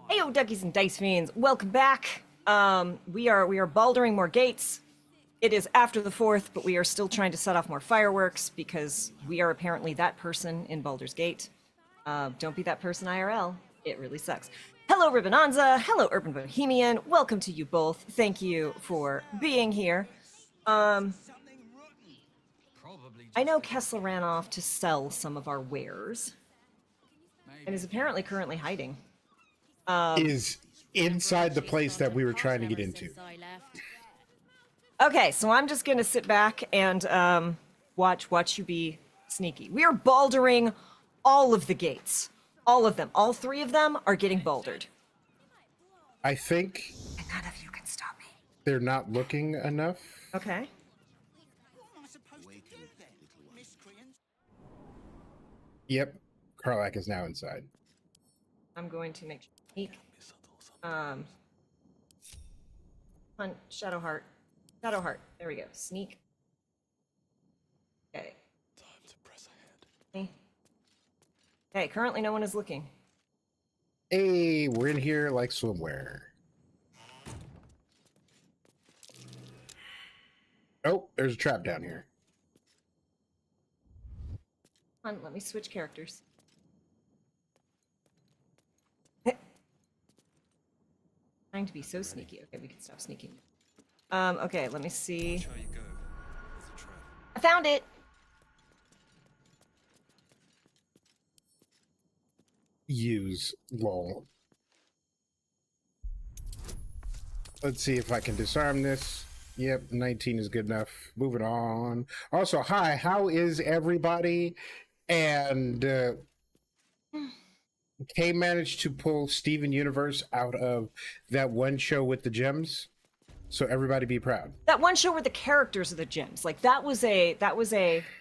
Heyo, duckies and dice fiends, welcome back. We are Balduring more gates. It is after the 4th, but we are still trying to set off more fireworks because we are apparently that person in Baldur's Gate. Don't be that person IRL. It really sucks. Hello, Ribbonanza. Hello, Urban Bohemian. Welcome to you both. Thank you for being here. I know Kessler ran off to sell some of our wares and is apparently currently hiding. Is inside the place that we were trying to get into. Okay, so I'm just gonna sit back and watch you be sneaky. We are baldering all of the gates. All of them. All three of them are getting baldered. I think And none of you can stop me. they're not looking enough. Okay. Yep. Karlak is now inside. I'm going to make sneak. Hunt, Shadowheart. Shadowheart. There we go. Sneak. Okay. Time to press ahead. Okay, currently no one is looking. Hey, we're in here like swimwear. Oh, there's a trap down here. Hunt, let me switch characters. Trying to be so sneaky. Okay, we can stop sneaking. Okay, let me see. Watch how you go. There's a trap. I found it! Use lol. Let's see if I can disarm this. Yep, 19 is good enough. Moving on. Also, hi, how is everybody? And Kay managed to pull Steven Universe out of that one show with the gems. So everybody be proud. That one show where the characters are the gems. Like that was a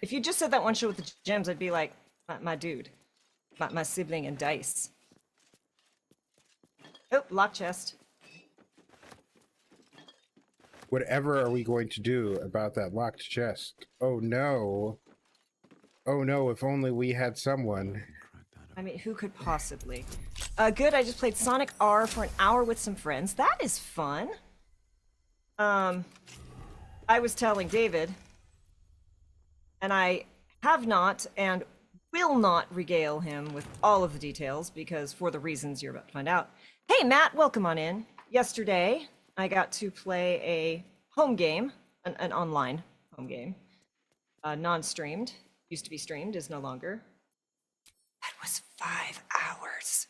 if you just said that one show with the gems, I'd be like, my dude. My sibling and dice. Oh, lock chest. Whatever are we going to do about that locked chest? Oh no. Oh no, if only we had someone. I mean, who could possibly? Good, I just played Sonic R for an hour with some friends. That is fun. I was telling David, and I have not and will not regale him with all of the details because for the reasons you're about to find out. Hey, Matt, welcome on in. Yesterday, I got to play a home game, an online home game, non-streamed. Used to be streamed, is no longer. That was 5 hours.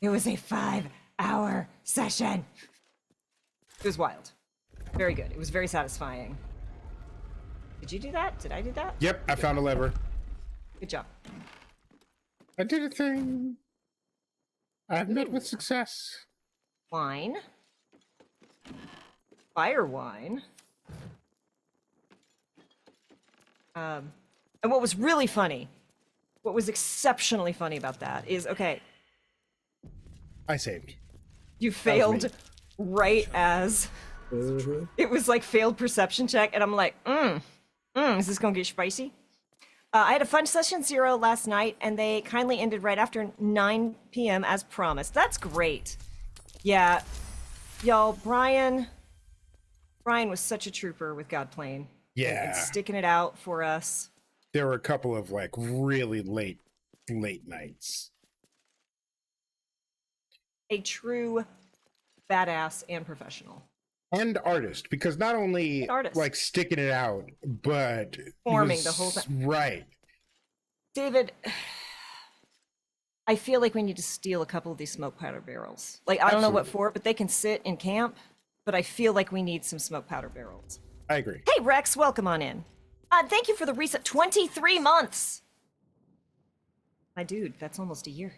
It was a 5-hour session. It was wild. Very good. It was very satisfying. Did you do that? Did I do that? Yep, I found a lever. Good job. I did a thing. I've met with success. Wine. Fire wine. And what was really funny, what was exceptionally funny about that is, okay, I saved. you failed right as it was like failed perception check, and I'm like, is this gonna get spicy? I had a fun session 0 last night, and they kindly ended right after 9 p.m. as promised. That's great. Yeah, y'all, Brian was such a trooper with Godplane. Yeah. And sticking it out for us. There were a couple of like really late nights. A true badass and professional. And artist, because not only like sticking it out, but forming the whole thing. Right. David, I feel like we need to steal a couple of these smoke powder barrels. Like, I don't know what for, but they can sit in camp, but I feel like we need some smoke powder barrels. I agree. Hey, Rex, welcome on in. Thank you for the reset. 23 months. My dude, that's almost a year.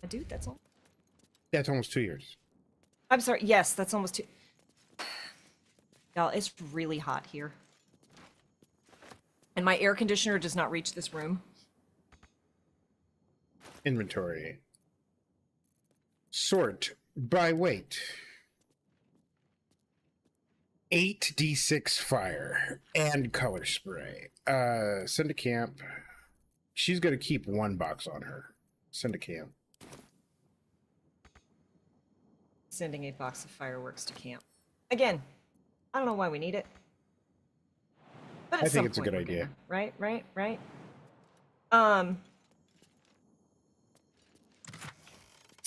My dude, that's almost 2 years. I'm sorry. Yes, that's almost 2. Y'all, it's really hot here. And my air conditioner does not reach this room. Inventory. Sort by weight. 8d6 fire and color spray. Send to camp. She's gonna keep 1 box on her. Send to camp. Sending a box of fireworks to camp. Again, I don't know why we need it. But I think it's a good idea. Right.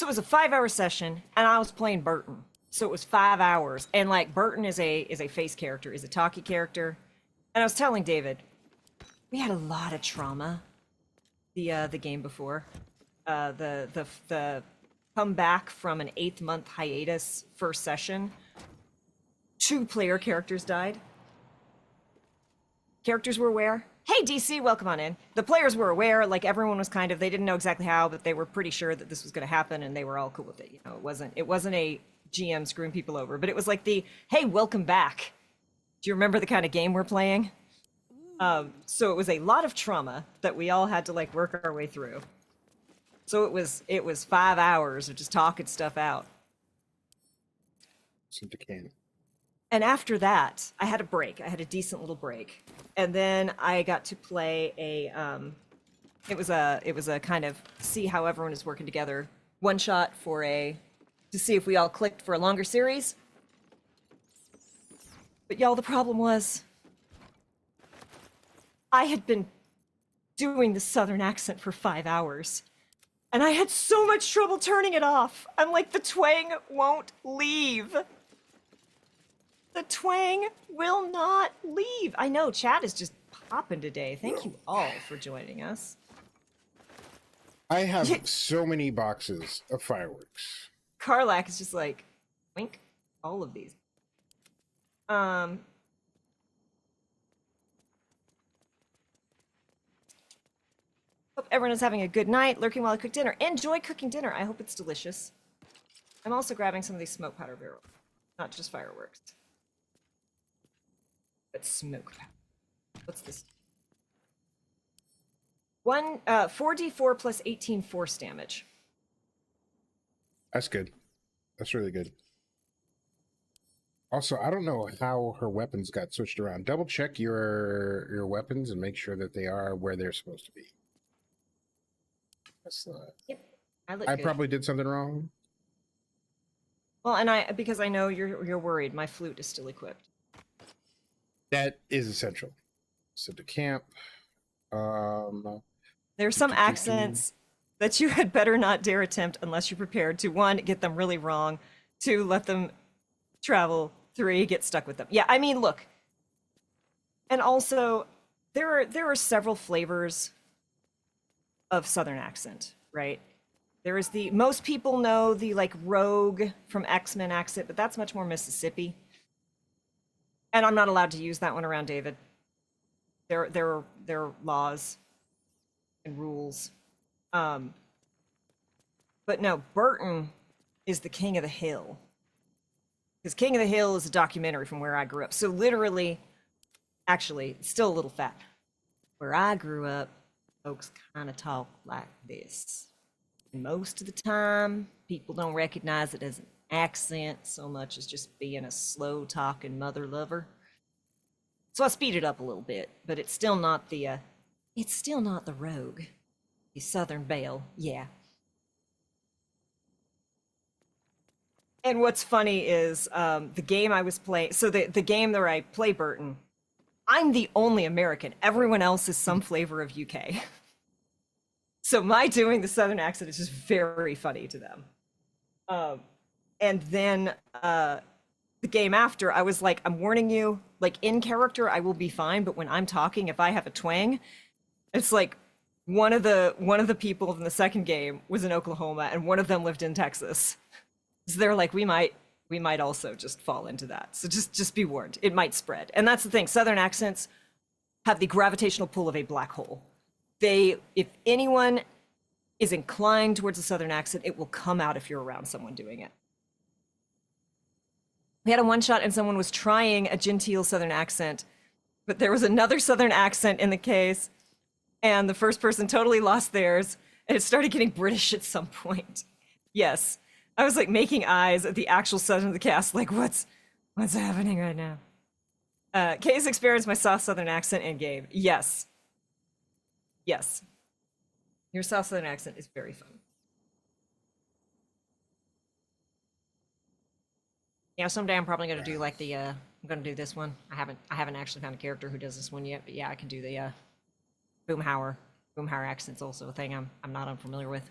So it was a 5-hour session, and I was playing Burton. So it was 5 hours, and like Burton is a face character, is a talkie character, and I was telling David, we had a lot of trauma. The game before, the come back from an 8-month hiatus first session. 2 player characters died. Characters were aware. Hey, DC, welcome on in. The players were aware, like everyone was kind of, they didn't know exactly how, but they were pretty sure that this was going to happen, and they were all cool with it. You know, it wasn't a GM screwing people over, but it was like the, hey, welcome back. Do you remember the kind of game we're playing? So it was a lot of trauma that we all had to like work our way through. So it was 5 hours of just talking stuff out. And after that, I had a break. I had a decent little break, and then I got to play a. It was a kind of see how everyone is working together one shot to see if we all clicked for a longer series. But y'all, the problem was, I had been doing the Southern accent for 5 hours, and I had so much trouble turning it off. I'm like, the twang won't leave. The twang will not leave. I know, chat is just popping today. Thank you all for joining us. I have so many boxes of fireworks. Karlak is just like, wink, all of these. Hope everyone is having a good night, lurking while I cook dinner. Enjoy cooking dinner. I hope it's delicious. I'm also grabbing some of these smoke powder barrels, not just fireworks. But smoke powder. What's this? 4d4 plus 18 force damage. That's good. That's really good. Also, I don't know how her weapons got switched around. Double check your weapons and make sure that they are where they're supposed to be. That's Yep. I probably did something wrong. Well, and because I know you're worried, my flute is still equipped. That is essential. So to camp. There are some accents that you had better not dare attempt unless you're prepared to, 1, get them really wrong, 2, let them travel, 3, get stuck with them. Yeah, I mean, look. And also, there are several flavors of Southern accent, right? There is most people know the like rogue from X-Men accent, but that's much more Mississippi. And I'm not allowed to use that one around David. There are laws and rules. But no, Burton is the King of the Hill. Because King of the Hill is a documentary from where I grew up. So literally, actually, it's still a little fat. Where I grew up, folks kind of talk like this. And most of the time, people don't recognize it as an accent so much as just being a slow talking mother lover. So I speed it up a little bit, but it's still not the rogue, the Southern Belle, yeah. And what's funny is the game I was playing. So the game where I play Burton, I'm the only American. Everyone else is some flavor of UK. So my doing the Southern accent is just very funny to them. And then the game after, I was like, I'm warning you, like in character, I will be fine. But when I'm talking, if I have a twang, it's like one of the people in the second game was in Oklahoma and one of them lived in Texas. So they're like, we might also just fall into that. So just be warned, it might spread. And that's the thing, Southern accents have the gravitational pull of a black hole. If anyone is inclined towards a Southern accent, it will come out if you're around someone doing it. We had a one shot and someone was trying a genteel Southern accent, but there was another Southern accent in the case, and the first person totally lost theirs, and it started getting British at some point. Yes. I was like making eyes at the actual Southern of the cast, like what's happening right now? Kay's experienced my soft Southern accent in game. Yes. Yes. Your soft Southern accent is very fun. Yeah, someday I'm probably gonna do like I'm gonna do this one. I haven't actually found a character who does this one yet, but yeah, I can do the Boomhauer. Boomhauer accent's also a thing I'm not unfamiliar with.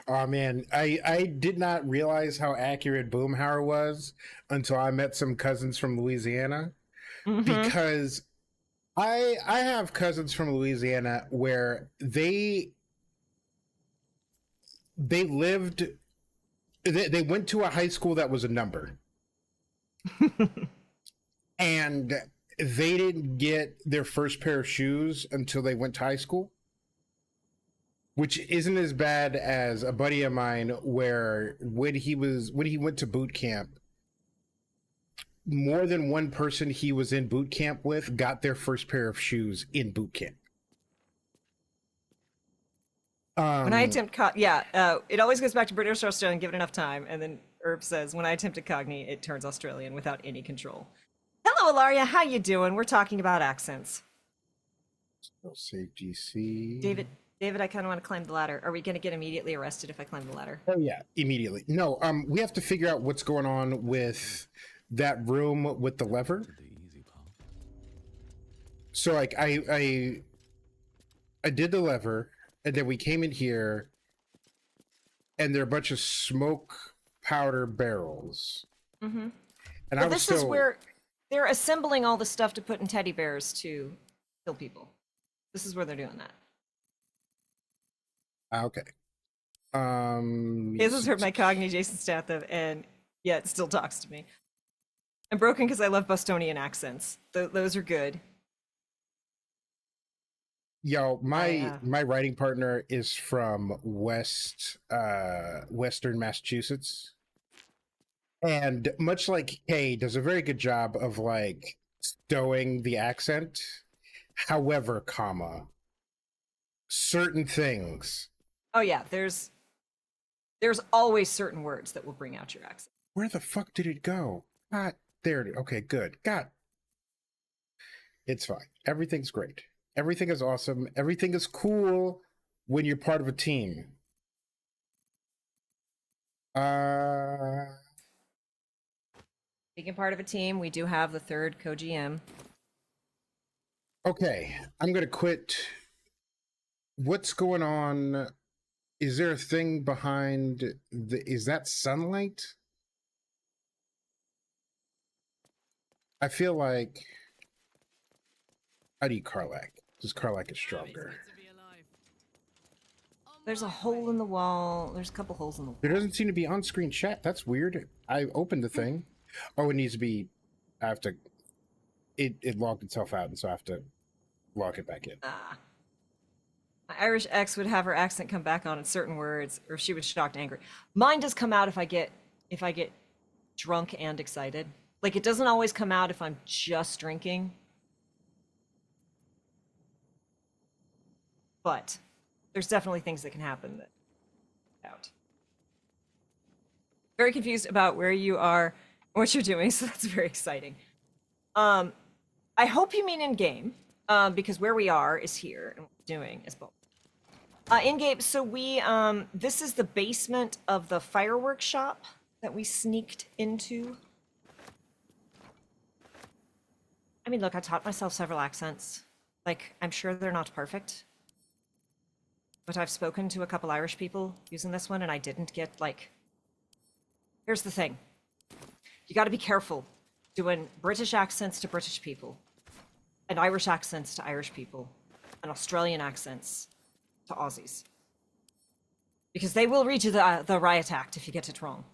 Oh man, I did not realize how accurate Boomhauer was until I met some cousins from Louisiana, Mm-hmm. because I have cousins from Louisiana where they lived they went to a high school that was a number, and they didn't get their first pair of shoes until they went to high school, which isn't as bad as a buddy of mine where when he went to boot camp, more than one person he was in boot camp with got their first pair of shoes in boot camp. When I attempt, it always goes back to British or Australian, give it enough time. And then Herb says, when I attempt a Cogni, it turns Australian without any control. Hello, Ilaria. How you doing? We're talking about accents. Save GC. David, I kind of want to climb the ladder. Are we going to get immediately arrested if I climb the ladder? Oh yeah, immediately. No, we have to figure out what's going on with that room with the lever. The easy part. So like I did the lever, and then we came in here, and there are a bunch of smoke powder barrels. Mm-hmm. And Well, this is where they're assembling all the stuff to put in teddy bears to kill people. This is where they're doing that. Okay. This has hurt my Cogni, Jason Statham, and yet still talks to me. I'm broken because I love Bostonian accents. Those are good. Yo, my writing partner is from Western Massachusetts, and much like Kay, does a very good job of like stowing the accent. However, certain things. Oh yeah, there's always certain words that will bring out your accent. Where the fuck did it go? God, there it is. Okay, good. God, it's fine. Everything's great. Everything is awesome. Everything is cool when you're part of a team. Being part of a team, we do have the third co-GM. Okay, I'm gonna quit. What's going on? Is there a thing behind is that sunlight? I feel like how do you Karlak? Because Karlak is stronger. There's a hole in the wall. There's a couple holes in the wall. There doesn't seem to be on-screen chat. That's weird. I opened the thing. Oh, it needs to be. I have to. It logged itself out, and so I have to log it back in. My Irish ex would have her accent come back on in certain words, or she was shocked, angry. Mine does come out if I get drunk and excited. Like it doesn't always come out if I'm just drinking. But there's definitely things that can happen that out. Very confused about where you are, what you're doing, so that's very exciting. I hope you mean in game, because where we are is here, and what we're doing is both. In game, so we this is the basement of the fireworks shop that we sneaked into. I mean, look, I taught myself several accents. Like, I'm sure they're not perfect. But I've spoken to a couple Irish people using this one, and I didn't get, like... Here's the thing. You gotta be careful doing British accents to British people, and Irish accents to Irish people, and Australian accents to Aussies. Because they will read you the riot act if you get it wrong.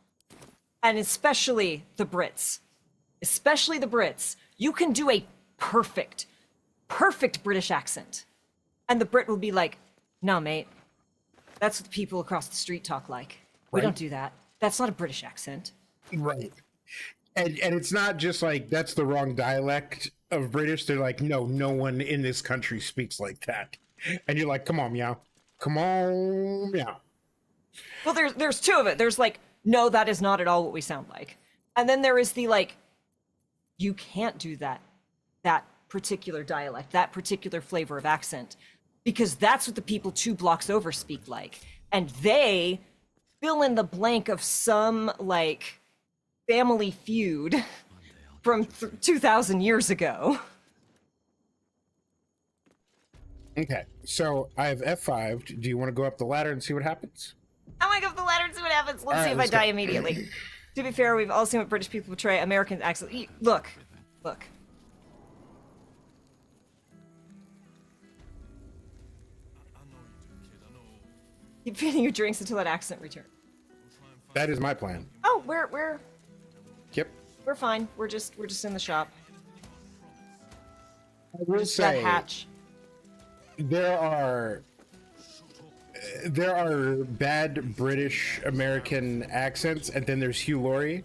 And especially the Brits. Especially the Brits. You can do a perfect British accent. And the Brit will be like, no, mate. That's what the people across the street talk like. We Right. don't do that. That's not a British accent. Right. And it's not just like that's the wrong dialect of British. They're like, no one in this country speaks like that. And you're like, come on, meow. Come on, meow. Well, there's two of it. There's like, no, that is not at all what we sound like. And then there is the like, you can't do that particular dialect, that particular flavor of accent, because that's what the people 2 blocks over speak like. And they fill in the blank of some like family feud from 2,000 years ago. Okay, so I have F5'd. Do you want to go up the ladder and see what happens? I'm gonna go up the ladder and see what happens. Let's All see right, if I let's die go. immediately. To be fair, we've all seen what British people portray American accents. Look. Look. I know you do, kid. I know. Keep feeding your drinks until that accent returns. We'll try and find That is my plan. Oh, we're Yep. fine. We're just in the shop. I will Just that say hatch. there are bad British American accents, and then there's Hugh Laurie.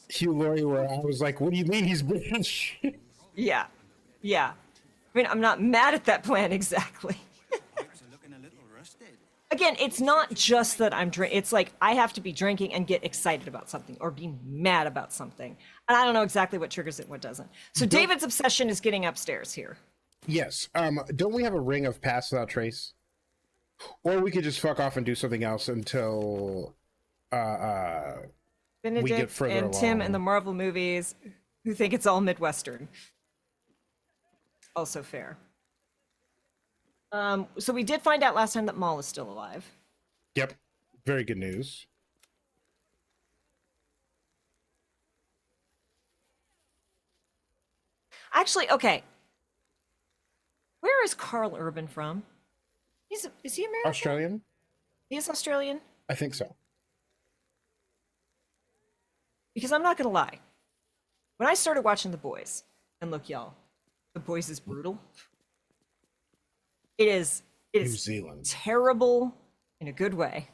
Hugh Laurie, where I was like, "What do you mean he's British?" Yeah. Yeah. I mean, I'm not mad at that plan exactly. Again, it's not just that I'm drinking. It's like I have to be drinking and get excited about something or be mad about something. And I don't know exactly what triggers it and what doesn't. So David's obsession is getting upstairs here. Yes. Don't we have a ring of Pass Without Trace? Or we could just fuck off and do something else until Benedict further and Tim along. in the Marvel movies who think it's all Midwestern. Also fair. So we did find out last time that Maul is still alive. Yep. Very good news. Actually, okay. Where is Carl Urban from? Is he American? Australian? He is Australian? I think so. Because I'm not gonna lie. When I started watching The Boys, and look, y'all, The Boys is brutal. It is New Zealand. terrible in a good way.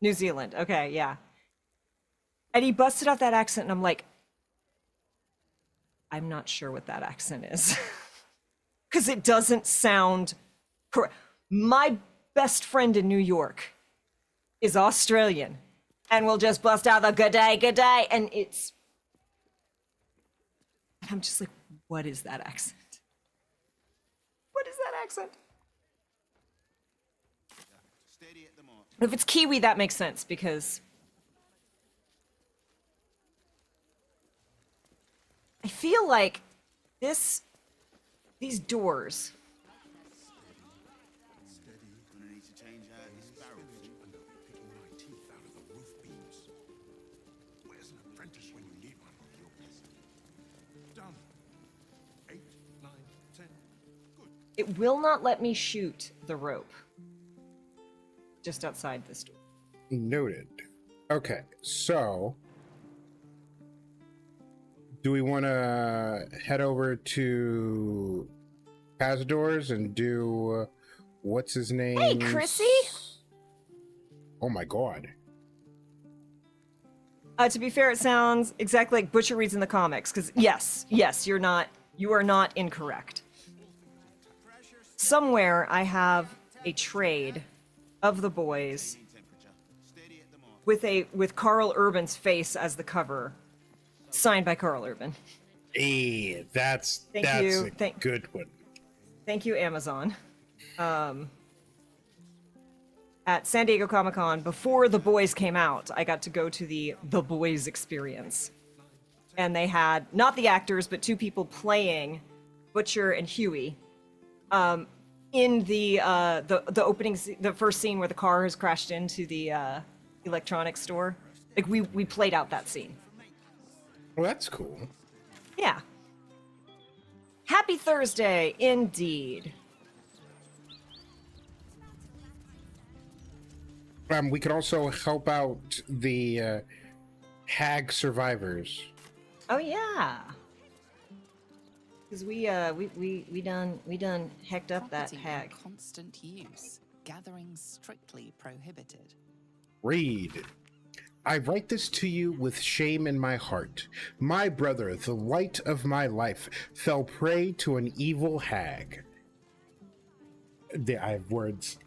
New Zealand, okay, yeah. And he busted out that accent, and I'm like, I'm not sure what that accent is. Because it doesn't sound correct. My best friend in New York is Australian, and will just bust out the good day, and it's. And I'm just like, what is that accent? What is that accent? If it's Kiwi, that makes sense because I feel like these doors. Gonna need to change out his barrels. And I'll be picking my teeth out of the roof beams. Where's an apprentice when you need one? Done. 8, 9, 10. Good. It will not let me shoot the rope just outside this door. Noted. Okay, so do we want to head over to Cazador's and do what's his name? Hey, Chrissy! Oh my god. To be fair, it sounds exactly like Butcher reads in the comics. Because yes, you are not incorrect. Somewhere I have a trade of The Boys with Carl Urban's face as the cover, signed by Carl Urban. Hey, that's Thank a you. good one. Thank you, Amazon. At San Diego Comic-Con, before The Boys came out, I got to go to the Boys experience. And they had, not the actors, but two people playing Butcher and Huey in the opening, the first scene where the car has crashed into the electronics store. Like, we played out that scene. Well, that's cool. Yeah. Happy Thursday, indeed. We could also help out the hag survivors. Oh yeah. Because we done hecked up that Property in hag. constant use. Gathering strictly prohibited. Read. I write this to you with shame in my heart. My brother, the light of my life, fell prey to an evil hag. I have words.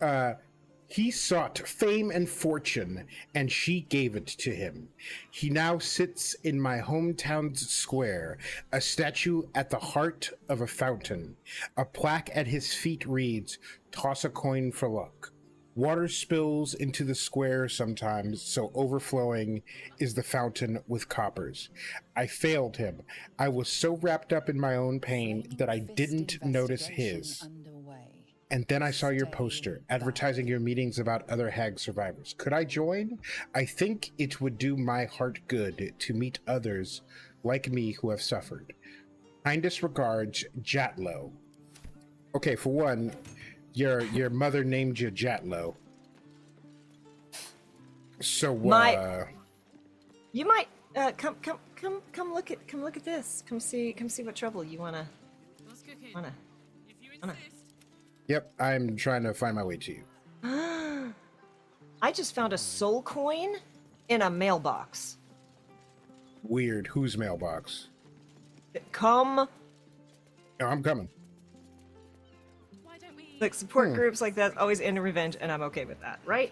He sought fame and fortune, and she gave it to him. He now sits in my hometown's square, a statue at the heart of a fountain. A plaque at his feet reads, "Toss a coin for luck." Water spills into the square sometimes, so overflowing is the fountain with coppers. I failed him. I was so wrapped up in my own pain that I Focused didn't notice investigation his. Underway. And then I saw your Stay poster back. advertising your meetings about other hag survivors. Could I join? I think it would do my heart good to meet others like me who have suffered. Kindest regards, Jatlo. Okay, for one, your mother named you Jatlo. So You might come look at this. Come see what trouble you wanna. Yep, I'm trying to find my way to you. I just found a soul coin in a mailbox. Weird. Whose mailbox? Come. No, I'm coming. Why don't we? Look, support groups like that always end in revenge, and I'm okay with that, right?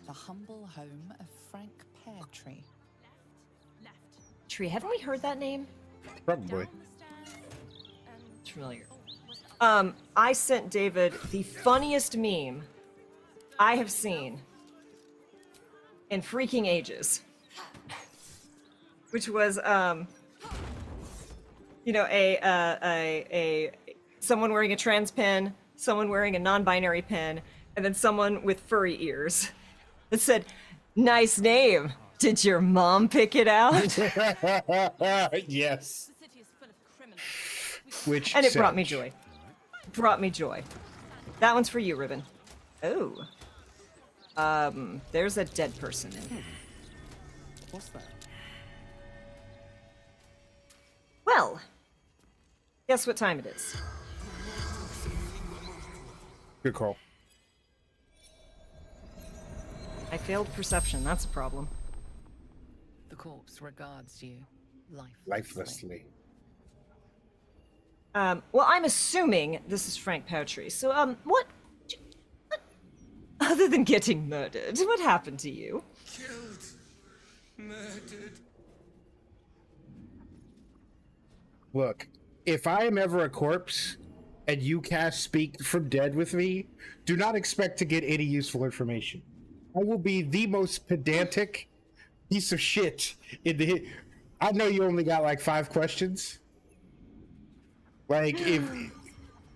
The humble home of Frank Peartree. Tree, haven't we heard that name? Probably. It's familiar. I sent David the funniest meme I have seen in freaking ages. Which was, you know, a someone wearing a trans pin, someone wearing a non-binary pin, and then someone with furry ears. It said, "Nice name. Did your mom pick it out?" Yes. Which And it brought me Sage? joy. Brought me joy. That one's for you, Ribbon. Oh. There's a dead person in here. What's that? Well, guess what time it is? Good call. I failed perception. That's a problem. The corpse regards you lifelessly. Lifelessly. Well, I'm assuming this is Frank Peartree. So, what, other than getting murdered, what happened to you? Killed. Murdered. Look, if I am ever a corpse and you cast Speak from Dead with me, do not expect to get any useful information. I will be the most pedantic piece of shit in the. I know you only got like 5 questions. Like, if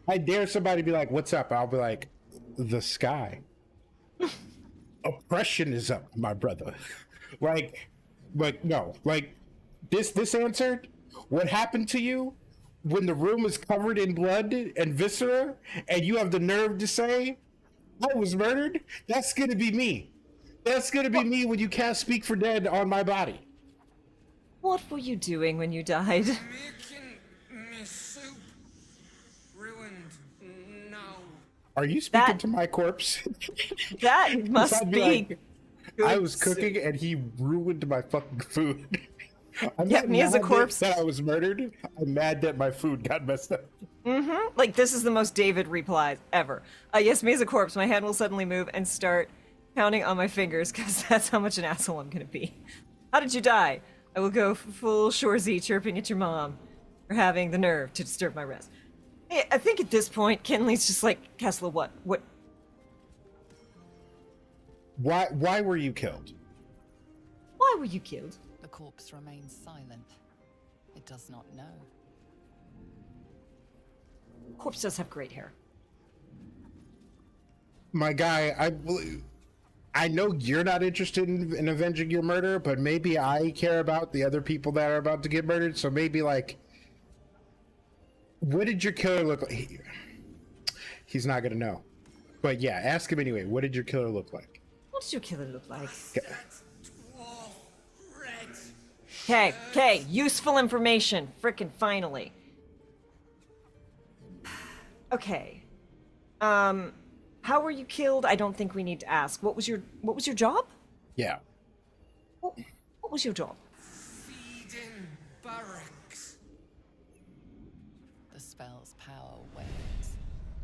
I dare somebody to be like, "What's up?" I'll be like, "The sky." Oppression is up, my brother. Like no, like this answered. What happened to you when the room is covered in blood and viscera, and you have the nerve to say, "I was murdered"? That's gonna be me. That's gonna be me when you cast Speak for Dead on my body. What were you doing when you died? Making me soup. Ruined. Now. Are you speaking That- to my corpse? That must I'd be. like, I good was cooking and he ruined my fucking food. I'm Yeah, not me as a mad corpse. that I was murdered. I'm mad that my food got messed up. Like, this is the most David replies ever. Yes, me as a corpse, my hand will suddenly move and start counting on my fingers, because that's how much an asshole I'm gonna be. How did you die? I will go full Shorzy chirping at your mom for having the nerve to disturb my rest. Hey, I think at this point, Kenley's just like, Kessler, what? Why were you killed? Why were you killed? The corpse remains silent. It does not know. Corpse does have great hair. My guy, I know you're not interested in avenging your murder, but maybe I care about the other people that are about to get murdered. So maybe, like, what did your killer look like? He's not gonna know. But yeah, ask him anyway. What did your killer look like? What does your killer look like? Dwarf. Red. Okay, useful information. Frickin' finally. Okay. How were you killed? I don't think we need to ask. What was your job? Yeah. What was your job? Feeding barracks. The spell's power wanes.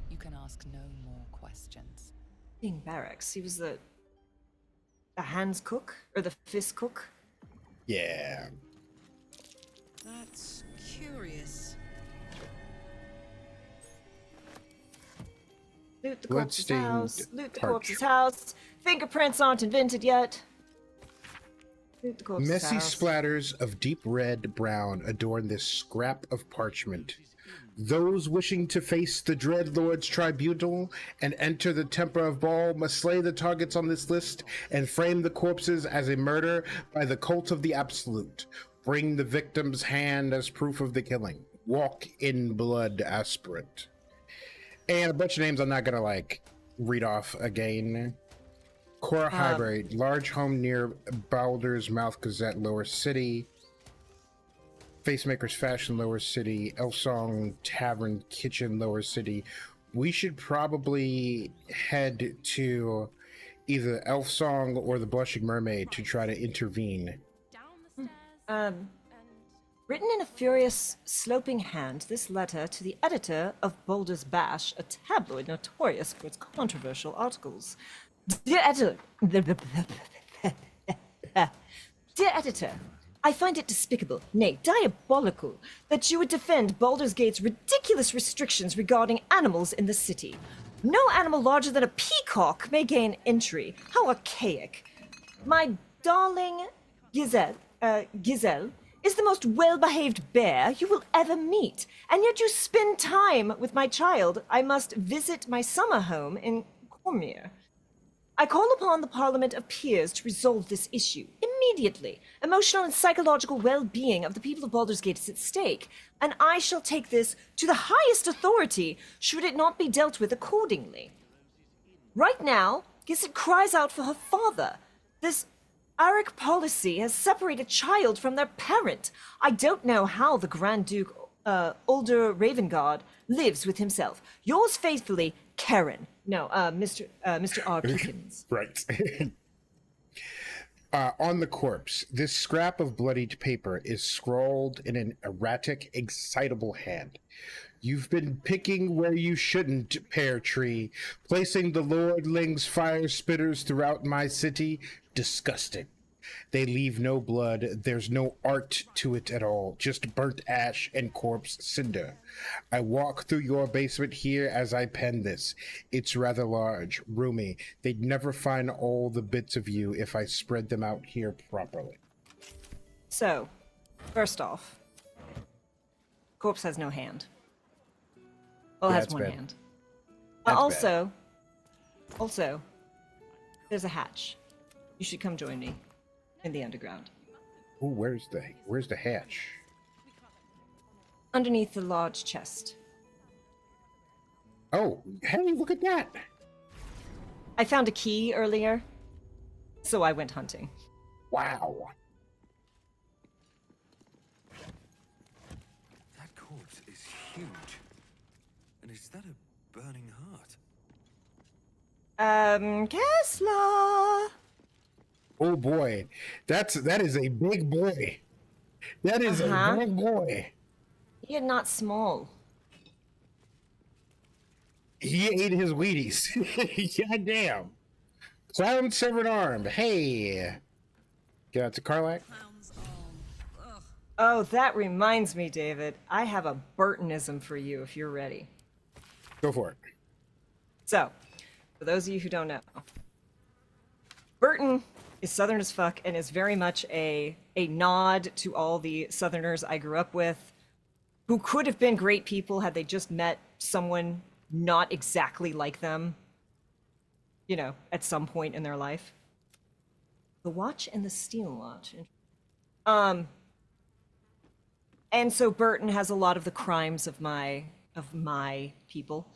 You can ask no more questions. In barracks. He was the hands cook or the fist cook. Yeah. That's curious. Loot the corpse's Bloodstained house. Loot the parch. corpse's house. Fingerprints aren't invented yet. Loot the corpse's Messy house. splatters of deep red brown adorn this scrap of parchment. Those wishing to face the Dread Lord's tribunal and enter the Temple of Baal must slay the targets on this list and frame the corpses as a murder by the cult of the Absolute. Bring the victim's hand as proof of the killing. Walk in blood, aspirant. And a bunch of names I'm not gonna read off again. Cora Hydrate, large home near Baldur's Mouth Gazette, Lower City. Facemaker's Fashion, Lower City. Elfsong Tavern Kitchen, Lower City. We should probably head to either Elfsong or the Blushing Mermaid to try to intervene. Written in a furious, sloping hand, this letter to the editor of Baldur's Bash, a tabloid notorious for its controversial articles. Dear editor, Dear editor, I find it despicable, nay, diabolical, that you would defend Baldur's Gate's ridiculous restrictions regarding animals in the city. No animal larger than a peacock may gain entry. How archaic. My darling Giselle is the most well-behaved bear you will ever meet, and yet you spend time with my child. I must visit my summer home in Cormier. I call upon the Parliament of Peers to resolve this issue immediately. Emotional and psychological well-being of the people of Baldur's Gate is at stake, and I shall take this to the highest authority should it not be dealt with accordingly. Right now, Gisette cries out for her father. This Aric policy has separated child from their parent. I don't know how the Grand Duke Ulder Ravengard lives with himself. Yours faithfully, Karen. No, Mr. R. Pickens. Right. On the corpse, this scrap of bloodied paper is scrawled in an erratic, excitable hand. You've been picking where you shouldn't, Pear Tree, placing the lordlings fire spitters throughout my city. Disgusting. They leave no blood. There's no art to it at all. Just burnt ash and corpse cinder. I walk through your basement here as I pen this. It's rather large, roomy. They'd never find all the bits of you if I spread them out here properly. So, first off, corpse has no hand. Well, it has one bad. hand. That's Also, there's a hatch. You should come join me in the underground. Ooh, where's the hatch? Underneath the large chest. Oh, hey, look at that. I found a key earlier, so I went hunting. Wow. That corpse is huge. And is that a burning heart? Kessler! Oh boy, that is a big boy. That is a big boy. You're not small. He ate his Wheaties. God damn. Clown severed arm. Hey. Get out to Karlak. Oh, that reminds me, David. I have a Burtonism for you if you're ready. Go for it. So, for those of you who don't know, Burton is Southern as fuck and is very much a nod to all the Southerners I grew up with, who could have been great people had they just met someone not exactly like them, you know, at some point in their life. The Watch and the Steel Watch. And so Burton has a lot of the crimes of my people.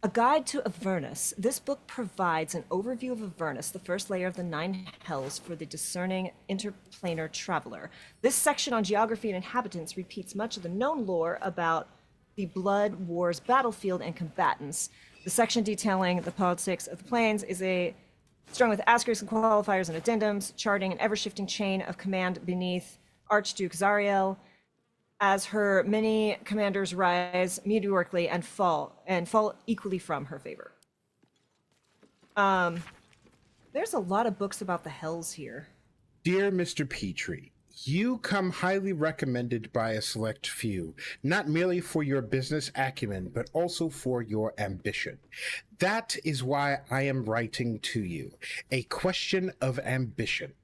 A Guide to Avernus. This book provides an overview of Avernus, the first layer of the 9 hells for the discerning interplanar traveler. This section on geography and inhabitants repeats much of the known lore about the Blood Wars battlefield and combatants. The section detailing the politics of the planes is strung with asterisks and qualifiers and addendums, charting an ever-shifting chain of command beneath Archduke Zariel, as her many commanders rise meteorically and fall equally from her favor. There's a lot of books about the hells here. Dear Mr. Petrie, you come highly recommended by a select few, not merely for your business acumen, but also for your ambition. That is why I am writing to you. A question of ambition.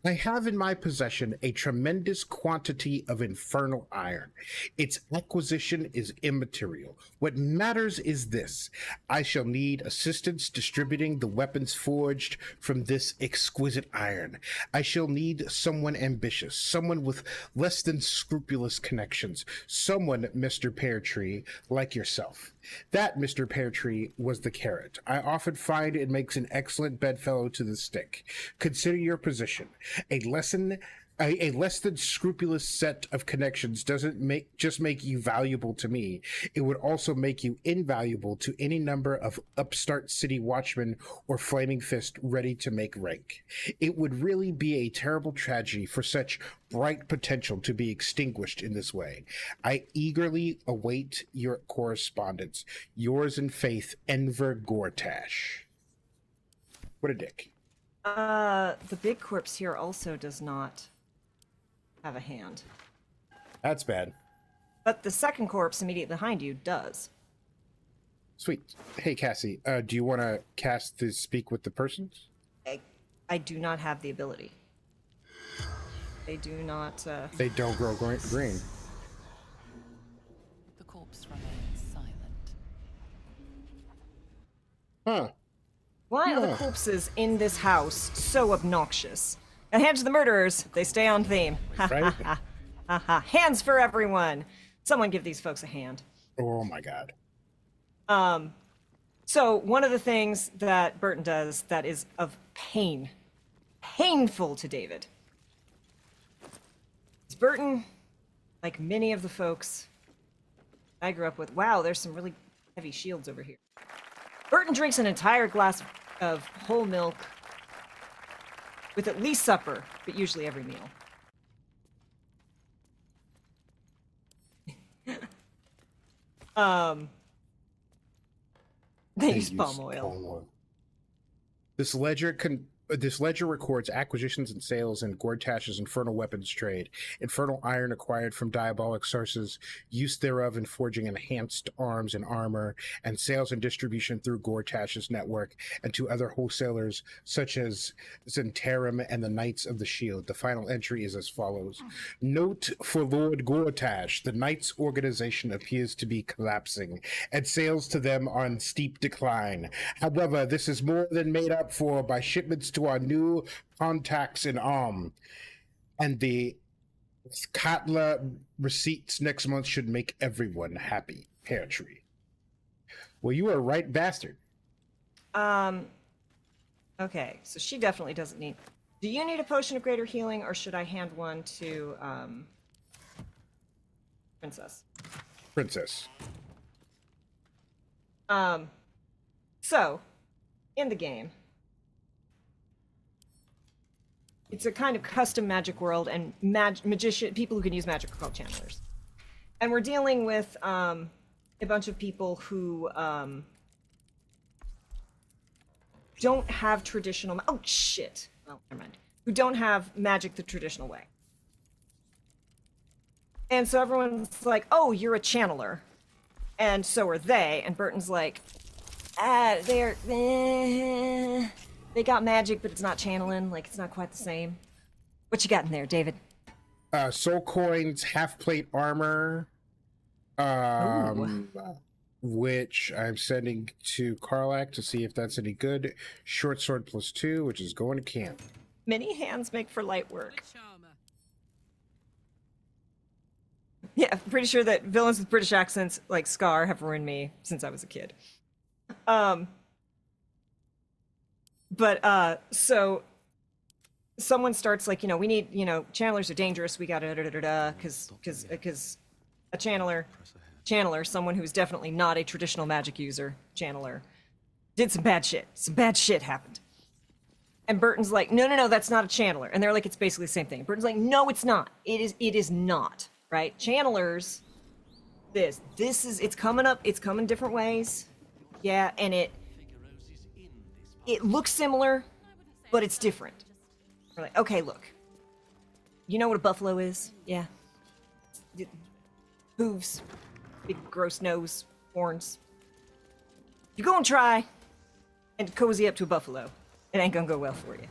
I have in my possession a tremendous quantity of infernal iron. Its acquisition is immaterial. What matters is this. I shall need assistance distributing the weapons forged from this exquisite iron. I shall need someone ambitious, someone with less than scrupulous connections, someone, Mr. Peartree, like yourself. That, Mr. Peartree, was the carrot. I often find it makes an excellent bedfellow to the stick. Consider your position. A less than scrupulous set of connections doesn't make you valuable to me. It would also make you invaluable to any number of upstart city watchmen or flaming fist ready to make rank. It would really be a terrible tragedy for such bright potential to be extinguished in this way. I eagerly await your correspondence. Yours in faith, Enver Gortash. What a dick. The big corpse here also does not have a hand. That's bad. But the second corpse immediately behind you does. Sweet. Hey, Cassie, do you want to cast the Speak with the Persons? I do not have the ability. They do not, They don't grow green. The corpse remains silent. Huh. Why are the corpses in this house so obnoxious? And hands to the murderers, they stay on theme. Ha Right? ha ha ha ha. Hands for everyone. Someone give these folks a hand. Oh my god. So one of the things that Burton does that is of painful to David, is Burton, like many of the folks I grew up with, wow, there's some really heavy shields over here. Burton drinks an entire glass of whole milk with at least supper, but usually every meal. They use palm oil. This ledger records acquisitions and sales in Gortash's infernal weapons trade, infernal iron acquired from diabolic sources, use thereof in forging enhanced arms and armor, and sales and distribution through Gortash's network and to other wholesalers such as Zentarum and the Knights of the Shield. The final entry is as follows. Note for Lord Gortash, the Knights organization appears to be collapsing, and sales to them are in steep decline. However, this is more than made up for by shipments to our new contacts in and the Katla receipts next month should make everyone happy. Pear Tree. Well, you are a right bastard. Okay, so she definitely doesn't need... Do you need a potion of greater healing, or should I hand one to, Princess? Princess. So, in the game, it's a kind of custom magic world, and people who can use magic are called channelers. And we're dealing with a bunch of people who don't have traditional... Oh, shit! Oh, never mind. Who don't have magic the traditional way. And so everyone's like, oh, you're a channeler. And so are they. And Burton's like, they got magic, but it's not channeling. Like, it's not quite the same. What you got in there, David? Soul coins, half plate armor, which I'm sending to Karlak to see if that's any good. Short sword +2, which is going to camp. Many hands make for light work. Yeah, I'm pretty sure that villains with British accents like Scar have ruined me since I was a kid. So someone starts like, we need, channelers are dangerous. We gotta because a channeler, someone who's definitely not a traditional magic user, channeler, did some bad shit. Some bad shit happened. And Burton's like, no, that's not a channeler. And they're like, it's basically the same thing. Burton's like, no, it's not. It is not, right? Channelers, it's coming up, it's coming different ways. Yeah, and it looks similar, but it's different. We're like, okay, look. You know what a buffalo is? Yeah. Hooves, big gross nose, horns. You go and try and cozy up to a buffalo. It ain't gonna go well for you.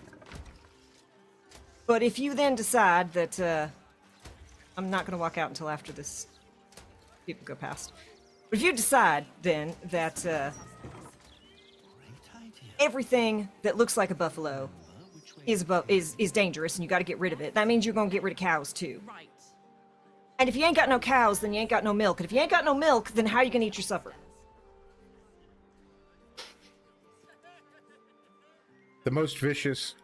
But if you then decide that I'm not going to walk out until after this people go past. But if you decide then that everything that looks like a buffalo is dangerous and you got to get rid of it, that means you're going to get rid of cows too. Right. And if you ain't got no cows, then you ain't got no milk. And if you ain't got no milk, then how are you going to eat your supper? The most vicious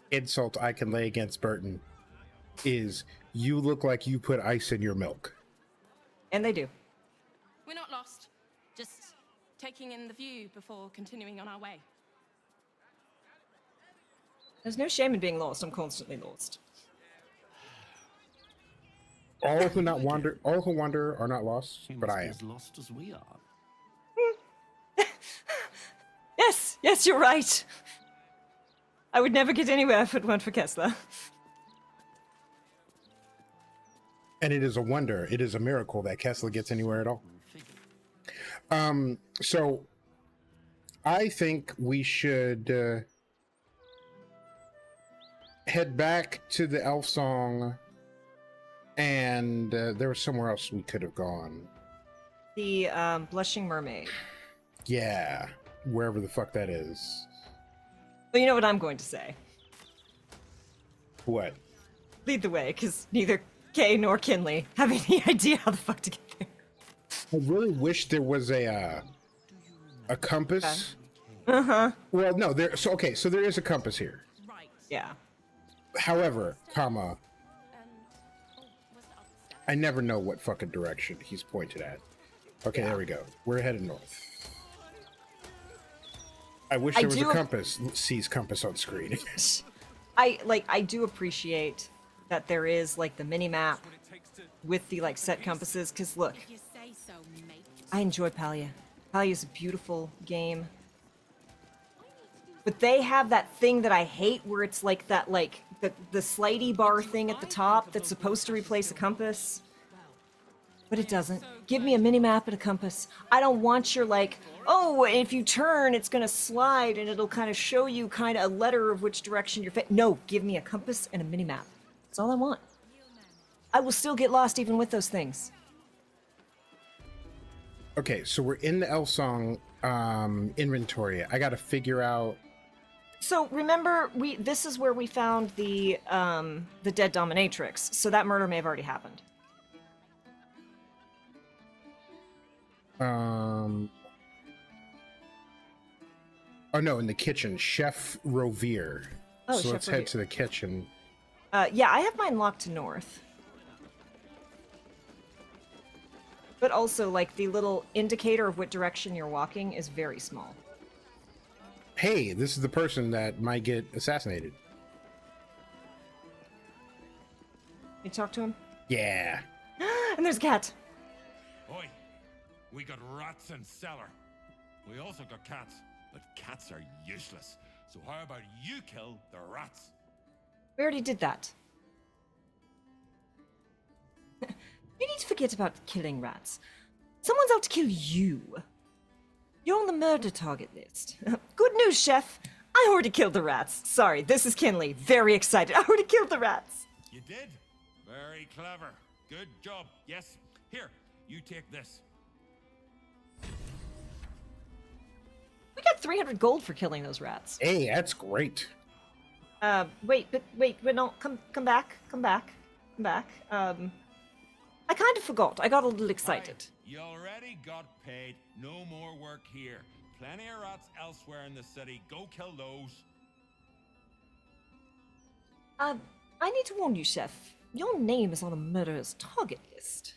insult I can lay against Burton is, you look like you put ice in your milk. And they do. We're not lost. Just taking in the view before continuing on our way. There's no shame in being lost. I'm constantly lost. All who wander are not lost, You but must I be am. as lost as we are. Yes, you're right. I would never get anywhere if it weren't for Kessler. And it is a wonder, it is a miracle that Kessler gets anywhere at all. So I think we should head back to the elf song, and there was somewhere else we could have gone. The Blushing Mermaid. Yeah, wherever the fuck that is. Well, you know what I'm going to say. What? Lead the way, because neither Kay nor Kinley have any idea how the fuck to get there. I really wish there was a compass. Uh-huh. Well, no, so there is a compass here. Right. Yeah. However, comma, And what's the other step? I never know what fucking direction he's pointed at. Okay, there we go. We're headed north. I wish there was a compass. Sees compass on screen. I do appreciate that there is like the mini map with the like set compasses, because look, You say so, mate. I enjoy Palia. Palia is a beautiful game. But they have that thing that I hate where it's like that, like the slidey bar thing at the top that's supposed to replace a compass. But it doesn't. Give me a mini map and a compass. I don't want your like, oh, if you turn, it's gonna slide and it'll kind of show you kind of a letter of which direction you're No, give me a compass and a mini map. That's all I want. I will still get lost even with those things. Okay, so we're in the elf song inventory. I gotta figure out. So remember, this is where we found the dead dominatrix. So that murder may have already happened. Oh no, in the kitchen, Chef Rovere. Oh, so Chef let's head Rovere. to the kitchen. Yeah, I have mine locked to north. But also, like, the little indicator of what direction you're walking is very small. Hey, this is the person that might get assassinated. You talk to him? Yeah. And there's a cat. Oi, we got rats in cellar. We also got cats, but cats are useless. So how about you kill the rats? We already did that. You need to forget about killing rats. Someone's out to kill you. You're on the murder target list. Good news, Chef. I already killed the rats. Sorry, this is Kinley. Very excited. I already killed the rats. You did? Very clever. Good job. Yes. Here, you take this. We got 300 gold for killing those rats. Hey, that's great. Wait, no, come back. I kind of forgot. I got a little excited. Right, you already got paid. No more work here. Plenty of rats elsewhere in the city. Go kill those. I need to warn you, Chef. Your name is on a murderer's target list.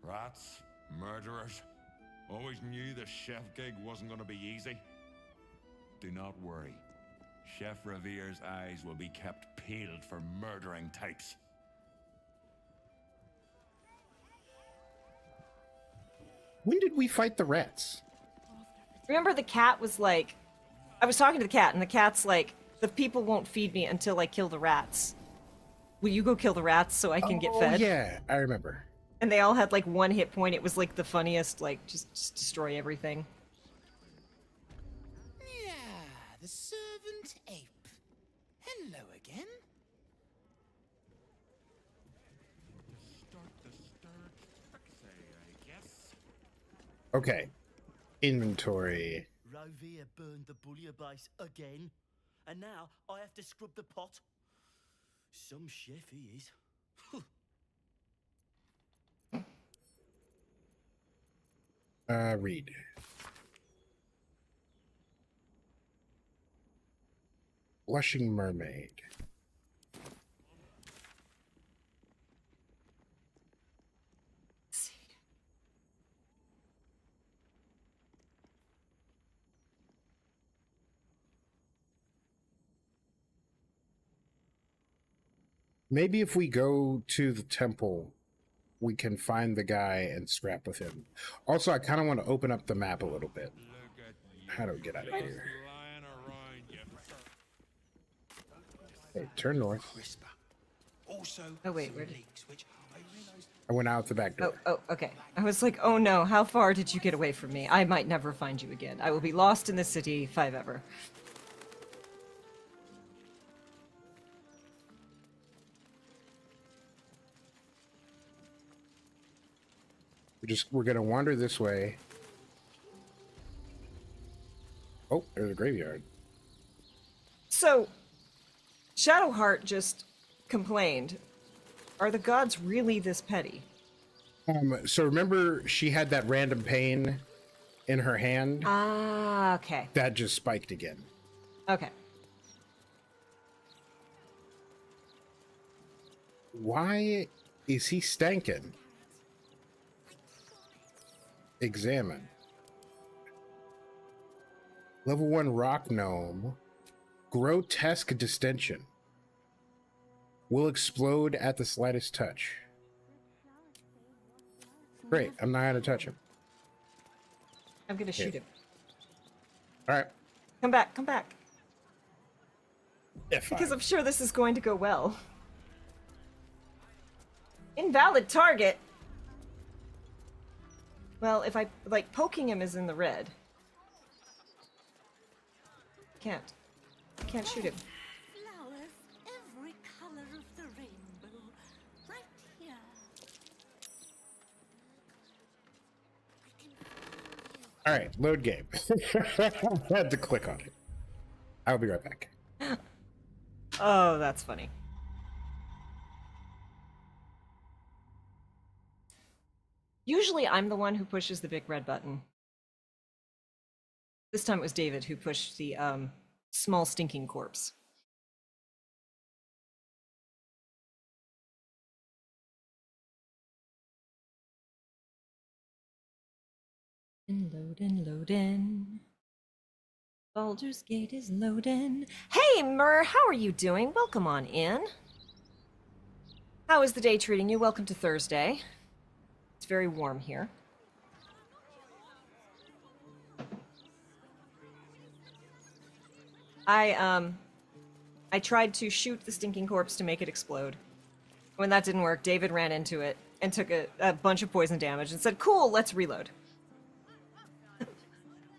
Rats? Murderers? Always knew the chef gig wasn't going to be easy. Do not worry. Chef Revere's eyes will be kept peeled for murdering types. When did we fight the rats? Remember the cat was like... I was talking to the cat, and the cat's like, the people won't feed me until I kill the rats. Will you go kill the rats so I can get fed? Yeah, I remember. And they all had like 1 hit point. It was like the funniest, like, just destroy everything. Yeah, the servant ape. Hello again. Start the start. Say, I guess. Okay. Inventory. Rovia burned the bullier base again, and now I have to scrub the pot. Some chef he is. Read. Blushing Mermaid. Maybe if we go to the temple, we can find the guy and scrap with him. Also, I kind of want to open up the map a little bit. Look at you. How do we get out of Just here? lying around, you. Hey, turn north. Crisper. Also, Oh, wait, some where did- leaks, which I realised I went out the back door. Oh, okay. I was like, oh no, how far did you get away from me? I might never find you again. I will be lost in this city if I've ever. We're gonna wander this way. Oh, there's a graveyard. So, Shadowheart just complained. Are the gods really this petty? So remember she had that random pain in her hand? Ah, okay. That just spiked again. Okay. Why is he stankin'? Examine. Level 1 rock gnome. Grotesque distension. Will explode at the slightest touch. Great, I'm not gonna touch him. I'm gonna shoot him. Alright. Come back, come back. F5. Because I'm sure this is going to go well. Invalid target? Well, if I, like, poking him is in the red. Can't shoot him. Flowers, every color of the rainbow, right here. Alright, load game. I had to click on it. I'll be right back. Oh, that's funny. Usually I'm the one who pushes the big red button. This time it was David who pushed the small stinking corpse. Loadin'. Baldur's Gate is loadin'. Hey, Mur, how are you doing? Welcome on in. How is the day treating you? Welcome to Thursday. It's very warm here. I tried to shoot the stinking corpse to make it explode. When that didn't work, David ran into it and took a bunch of poison damage and said, cool, let's reload.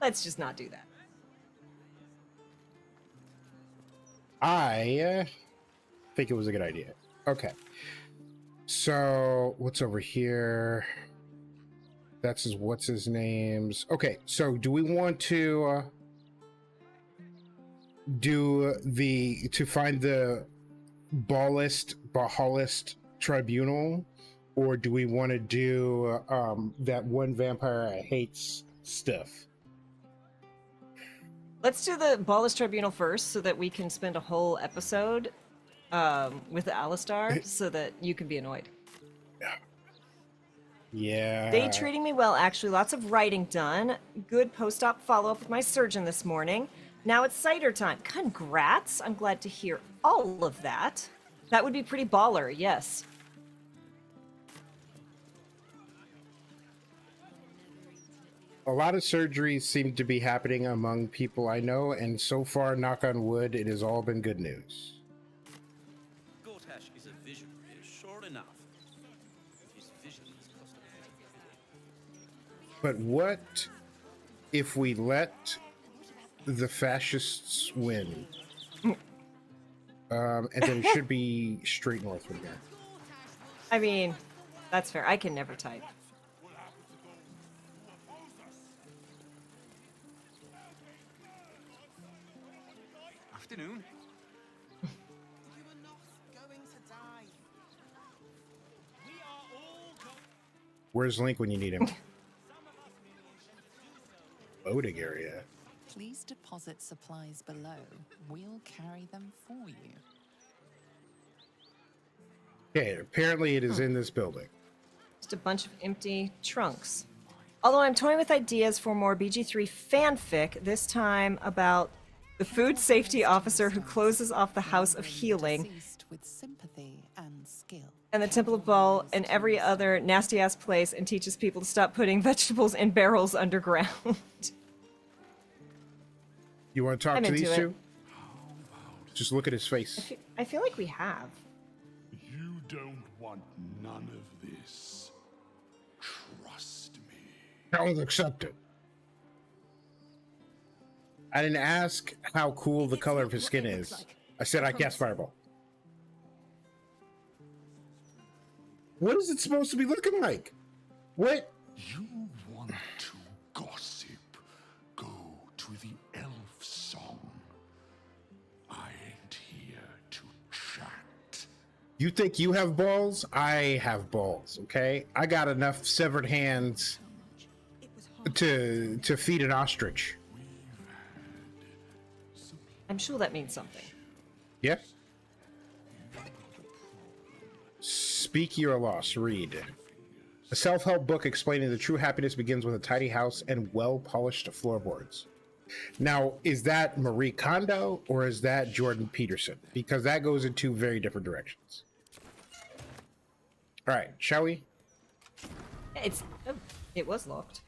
Let's just not do that. I think it was a good idea. Okay. So, what's over here? That's his, what's his name's? Okay, so do we want to to find the Bahalist tribunal, or do we want to do that one vampire hates stuff? Let's do the Ballast Tribunal first so that we can spend a whole episode with Alistar so that you can be annoyed. Yeah. They treating me well, actually. Lots of writing done. Good post-op follow-up with my surgeon this morning. Now it's cider time. Congrats. I'm glad to hear all of that. That would be pretty baller, yes. A lot of surgeries seem to be happening among people I know, and so far, knock on wood, it has all been good news. Gortash is a visionary, sure enough. His visions cost a But what if we let the fascists win? And then it should be straight north from here. I mean, that's fair. I can never type. Afternoon. You are not going to die. We are all going. Where's Link when you need him? Loading area. Please deposit supplies below. We'll carry them for you. Okay, apparently it is in this building. Just a bunch of empty trunks. Although I'm toying with ideas for more BG3 fanfic, this time about the food safety officer who closes off the House of Healing Deceased with sympathy and skill. and the Temple of Baal and every other nasty ass place and teaches people to stop putting vegetables in barrels underground. You want to talk I'm to into these it. two? Just look at his face. I feel like we have. You don't want none of this. Trust me. Challenge accepted. I didn't ask how cool the color of his skin is. I said I cast fireball. What is it supposed to be looking like? What? You want to gossip? Go to the elf song. I ain't here to chat. You think you have balls? I have balls, okay? I got enough severed hands to feed an ostrich. I'm sure that means something. Yeah. Speak Your Loss. Read. A self-help book explaining the true happiness begins with a tidy house and well-polished floorboards. Now, is that Marie Kondo or is that Jordan Peterson? Because that goes in two very different directions. All right, shall we? It was locked.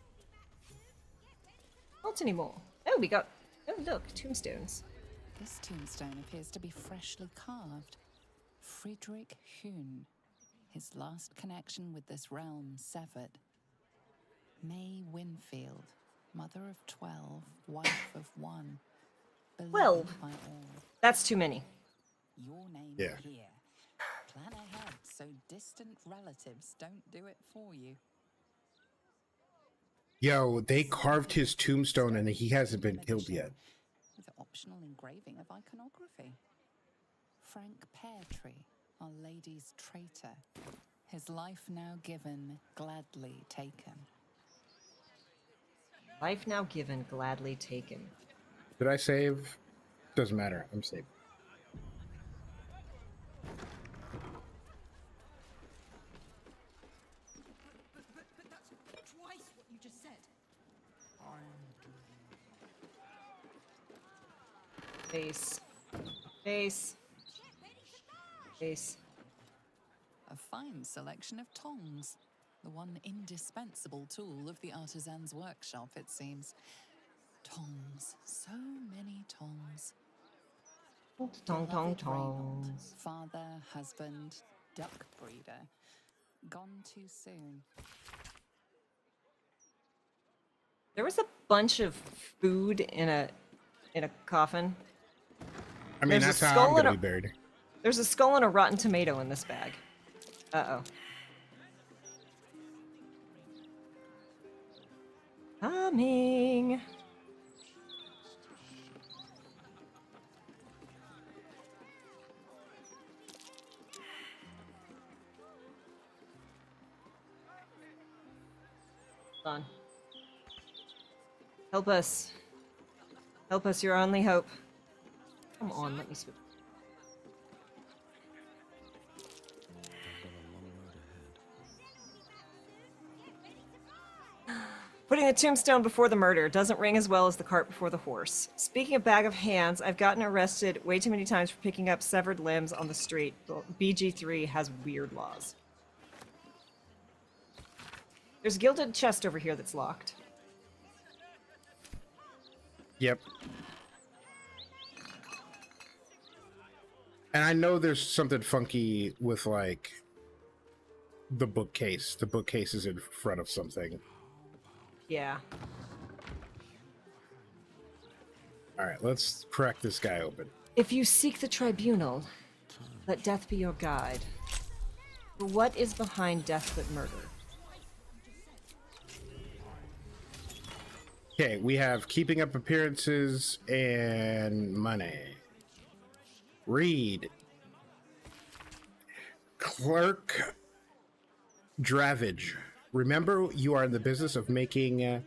Not anymore. Oh, we got. Oh, look, tombstones. This tombstone appears to be freshly carved. Friedrich Hune. His last connection with this realm severed. May Winfield, mother of 12, wife of 1. Beloved 12? by all. That's too many. Your name Yeah. here. Plan ahead so distant relatives don't do it for you. Yo, they carved his tombstone and he hasn't been killed yet. With optional engraving of iconography. Frank Peartree, Our Lady's traitor. His life now given, gladly taken. Life now given, gladly taken. Did I save? Doesn't matter. I'm safe. But that's twice what you just said. Face. Face. Face. A fine selection of tongs. The one indispensable tool of the artisan's workshop, it seems. Tongs. So many tongs. Tong, tong, Beloved tongs. Reynold, father, husband, duck breeder. Gone too soon. There was a bunch of food in a coffin. I mean, There's a that's how skull I'm and gonna a- be buried. There's a skull and a rotten tomato in this bag. Uh-oh. Coming. Hold on. Help us. Help us, your only hope. Come on, let me switch. Putting the tombstone before the murder doesn't ring as well as the cart before the horse. Speaking of bag of hands, I've gotten arrested way too many times for picking up severed limbs on the street. BG3 has weird laws. There's a gilded chest over here that's locked. Yep. And I know there's something funky with like the bookcase. The bookcase is in front of something. Yeah. All right, let's crack this guy open. If you seek the tribunal, let death be your guide. For what is behind death but murder? Okay, we have keeping up appearances and money. Read. Clerk Dravage. Remember, you are in the business of making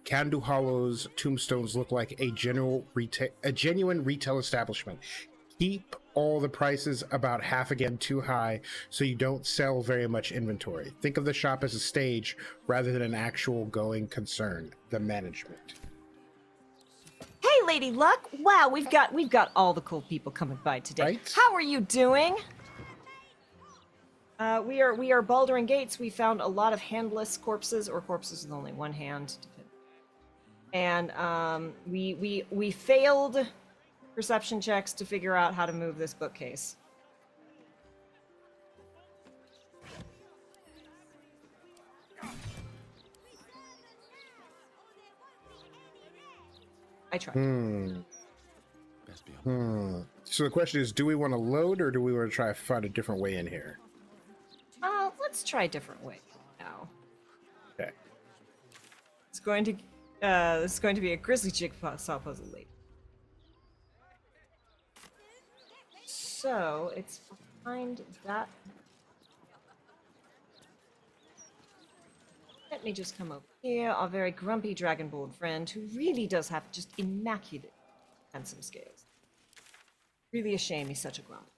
Candu Hollow's tombstones look like a genuine retail establishment. Keep all the prices about half again too high so you don't sell very much inventory. Think of the shop as a stage rather than an actual going concern. The management. Hey, Lady Luck! Wow, we've got all the cool people coming by today. Right? How are you doing? We are Balduring Gates. We found a lot of handless corpses, or corpses with only one hand. And we failed perception checks to figure out how to move this bookcase. I tried. So the question is, do we want to load or do we want to try to find a different way in here? Let's try a different way now. Okay. It's going to this is going to be a grizzly jigsaw puzzle later. So it's behind that. Let me just come over here. Our very grumpy dragonborn friend, who really does have just immaculate handsome scales. Really a shame he's such a grump.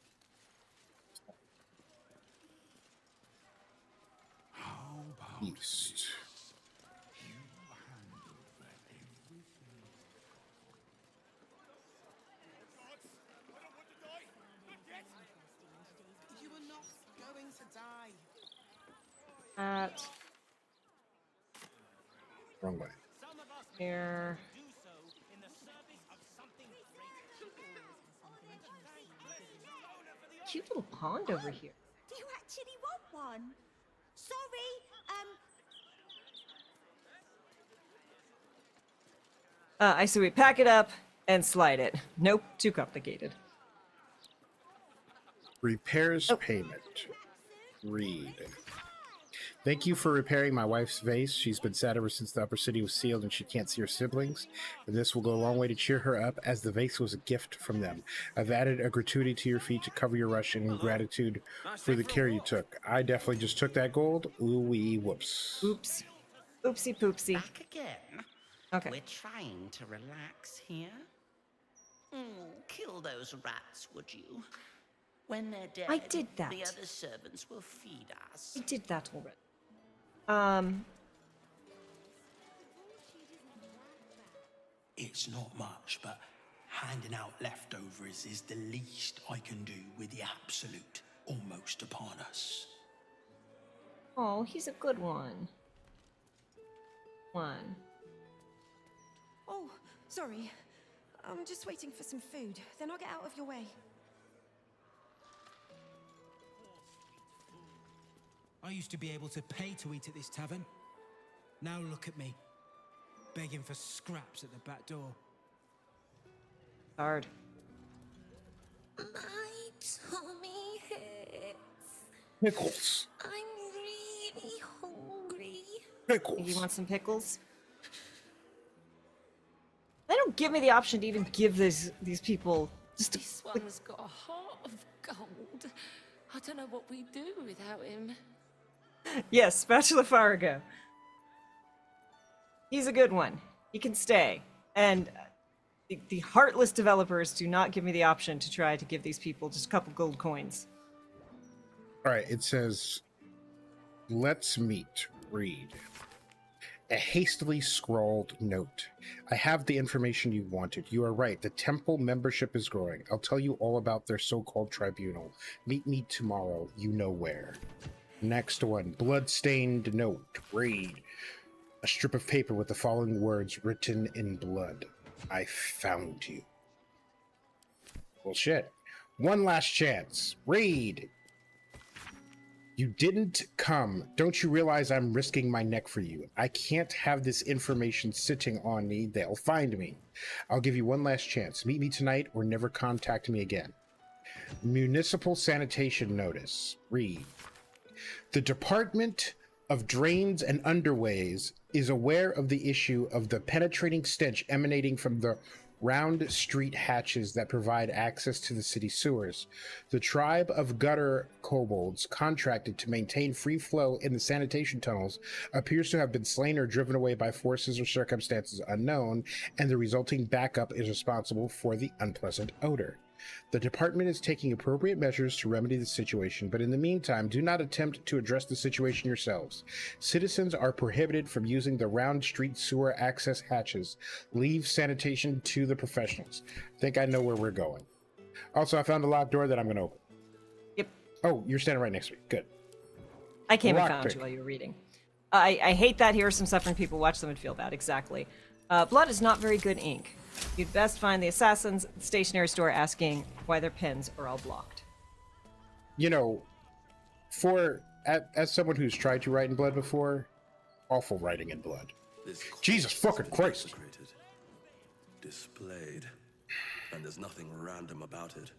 East. You are not going to die. Wrong way. Here. Cute little pond over here. Do you actually want one? Sorry, I see we pack it up and slide it. Nope, too complicated. Repairs payment. Read. Thank you for repairing my wife's vase. She's been sad ever since the upper city was sealed and she can't see her siblings. And this will go a long way to cheer her up, as the vase was a gift from them. I've added a gratuity to your fee to cover your rush in gratitude for the care you took. I definitely just took that gold. Ooh-wee, whoops. Oops. Oopsie poopsie. Back again. Okay. We're trying to relax here. Kill those rats, would you? When they're dead, I did that. the other servants will feed us. I did that already. It's not much, but handing out leftovers is the least I can do with the absolute almost upon us. Oh, he's a good one. Oh, sorry. I'm just waiting for some food. Then I'll get out of your way. I used to be able to pay to eat at this tavern. Now look at me, begging for scraps at the back door. Hard. my tummy hurts. Pickles. I'm really hungry. Pickles. You want some pickles? They don't give me the option to even give these people just a This one's got a heart of gold. I don't know what we'd do without him. Yes, Spatula Farrago. He's a good one. He can stay. And the heartless developers do not give me the option to try to give these people just a couple gold coins. All right, it says, let's meet. Read. A hastily scrawled note. I have the information you wanted. You are right. The temple membership is growing. I'll tell you all about their so-called tribunal. Meet me tomorrow. You know where. Next one. Blood-stained note. Read. A strip of paper with the following words written in blood. I found you. Well, shit. One last chance. Read. You didn't come. Don't you realize I'm risking my neck for you? I can't have this information sitting on me. They'll find me. I'll give you one last chance. Meet me tonight or never contact me again. Municipal sanitation notice. Read. The Department of Drains and Underways is aware of the issue of the penetrating stench emanating from the round street hatches that provide access to the city sewers. The tribe of gutter kobolds contracted to maintain free flow in the sanitation tunnels appears to have been slain or driven away by forces or circumstances unknown, and the resulting backup is responsible for the unpleasant odor. The department is taking appropriate measures to remedy the situation, but in the meantime, do not attempt to address the situation yourselves. Citizens are prohibited from using the round street sewer access hatches. Leave sanitation to the professionals. I think I know where we're going. Also, I found a locked door that I'm going to open. Yep. Oh, you're standing right next to me. Good. I came and Lock found pick. you while you were reading. I hate that. Here are some suffering people. Watch them and feel bad. Exactly. Blood is not very good ink. You'd best find the assassins at the stationery store asking why their pens are all blocked. You know, as someone who's tried to write in blood before, awful writing in blood. Jesus fucking Christ. Displayed, and there's nothing random about it.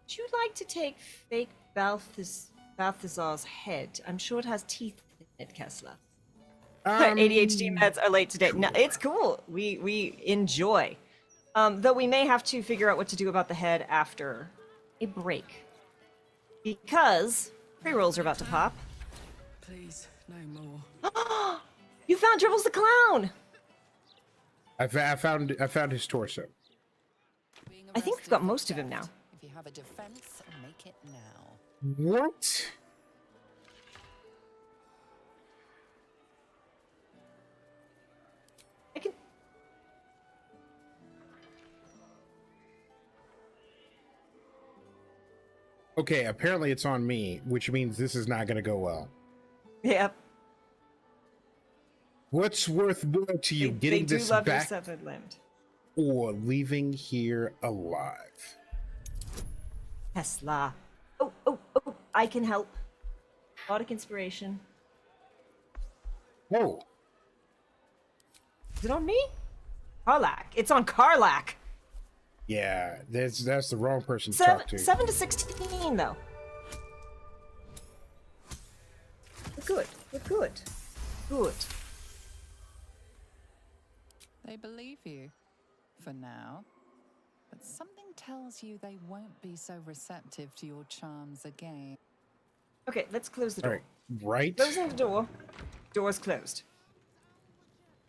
Would you like to take fake Balthazar's head? I'm sure it has teeth in it, Kessler. ADHD meds are late today. No, it's cool. We enjoy. Though we may have to figure out what to do about the head after a break. Because pre-rolls are about to pop. Please, no more. You found Dribbles the Clown! I found his torso. I think we've got most of him now. If you have a defense, make it now. What? I can... Okay, apparently it's on me, which means this is not going to go well. Yep. What's worth more to you, getting they do this love your back severed limb. or leaving here alive? Tesla. Oh, I can help. Bardic inspiration. Whoa. Is it on me? Karlak. It's on Karlak. Yeah, that's the wrong person to talk to. 7 to 16, though. We're good. We're good. Good. They believe you, for now. But something tells you they won't be so receptive to your charms again. Okay, let's close the door. All right, right? Closing the door. Door's closed.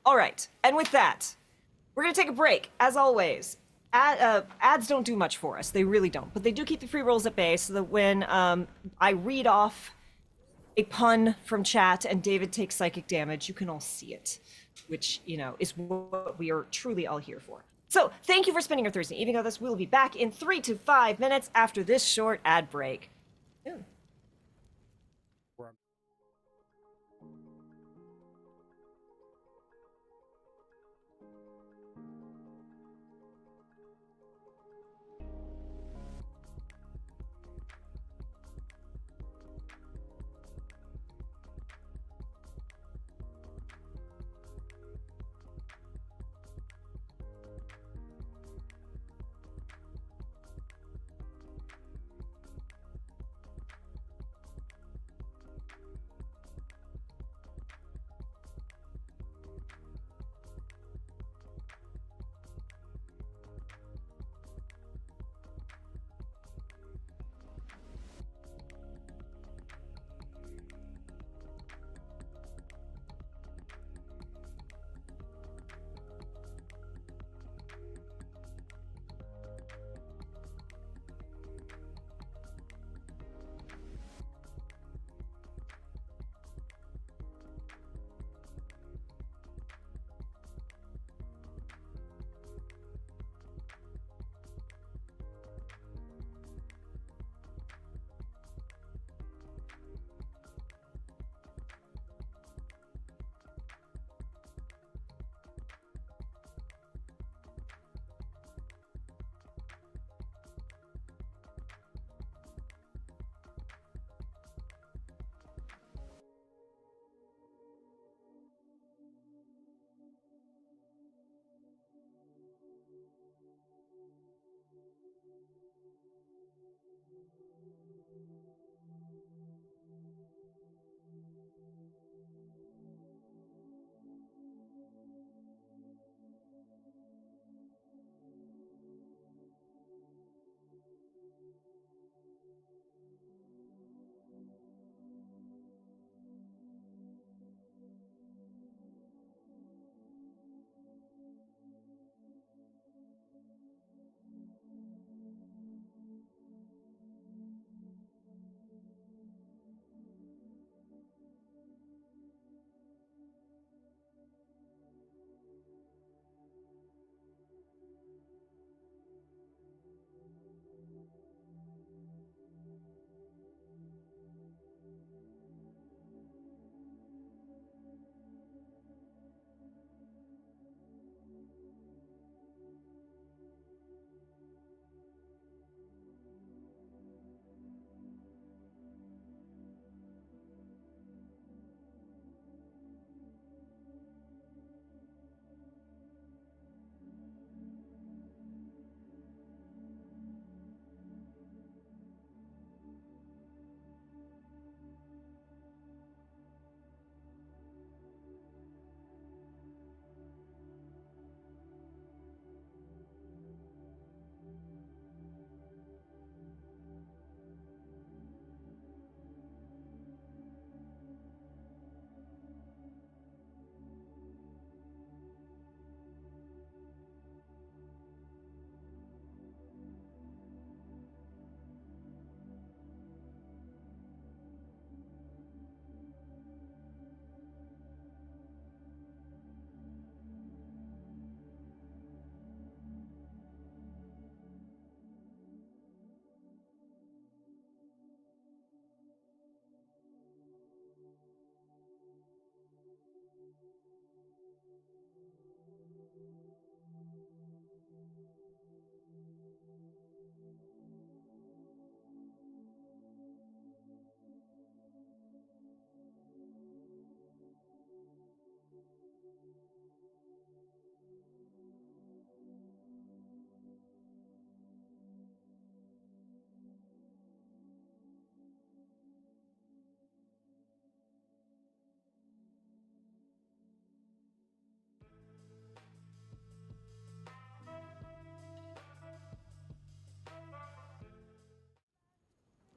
All right, and with that, we're going to take a break, as always. Ads don't do much for us. They really don't. But they do keep the free rolls at bay so that when I read off a pun from chat and David takes psychic damage, you can all see it, which, you know, is what we are truly all here for. So thank you for spending your Thursday evening with us. We'll be back in 3 to 5 minutes after this short ad break. Soon.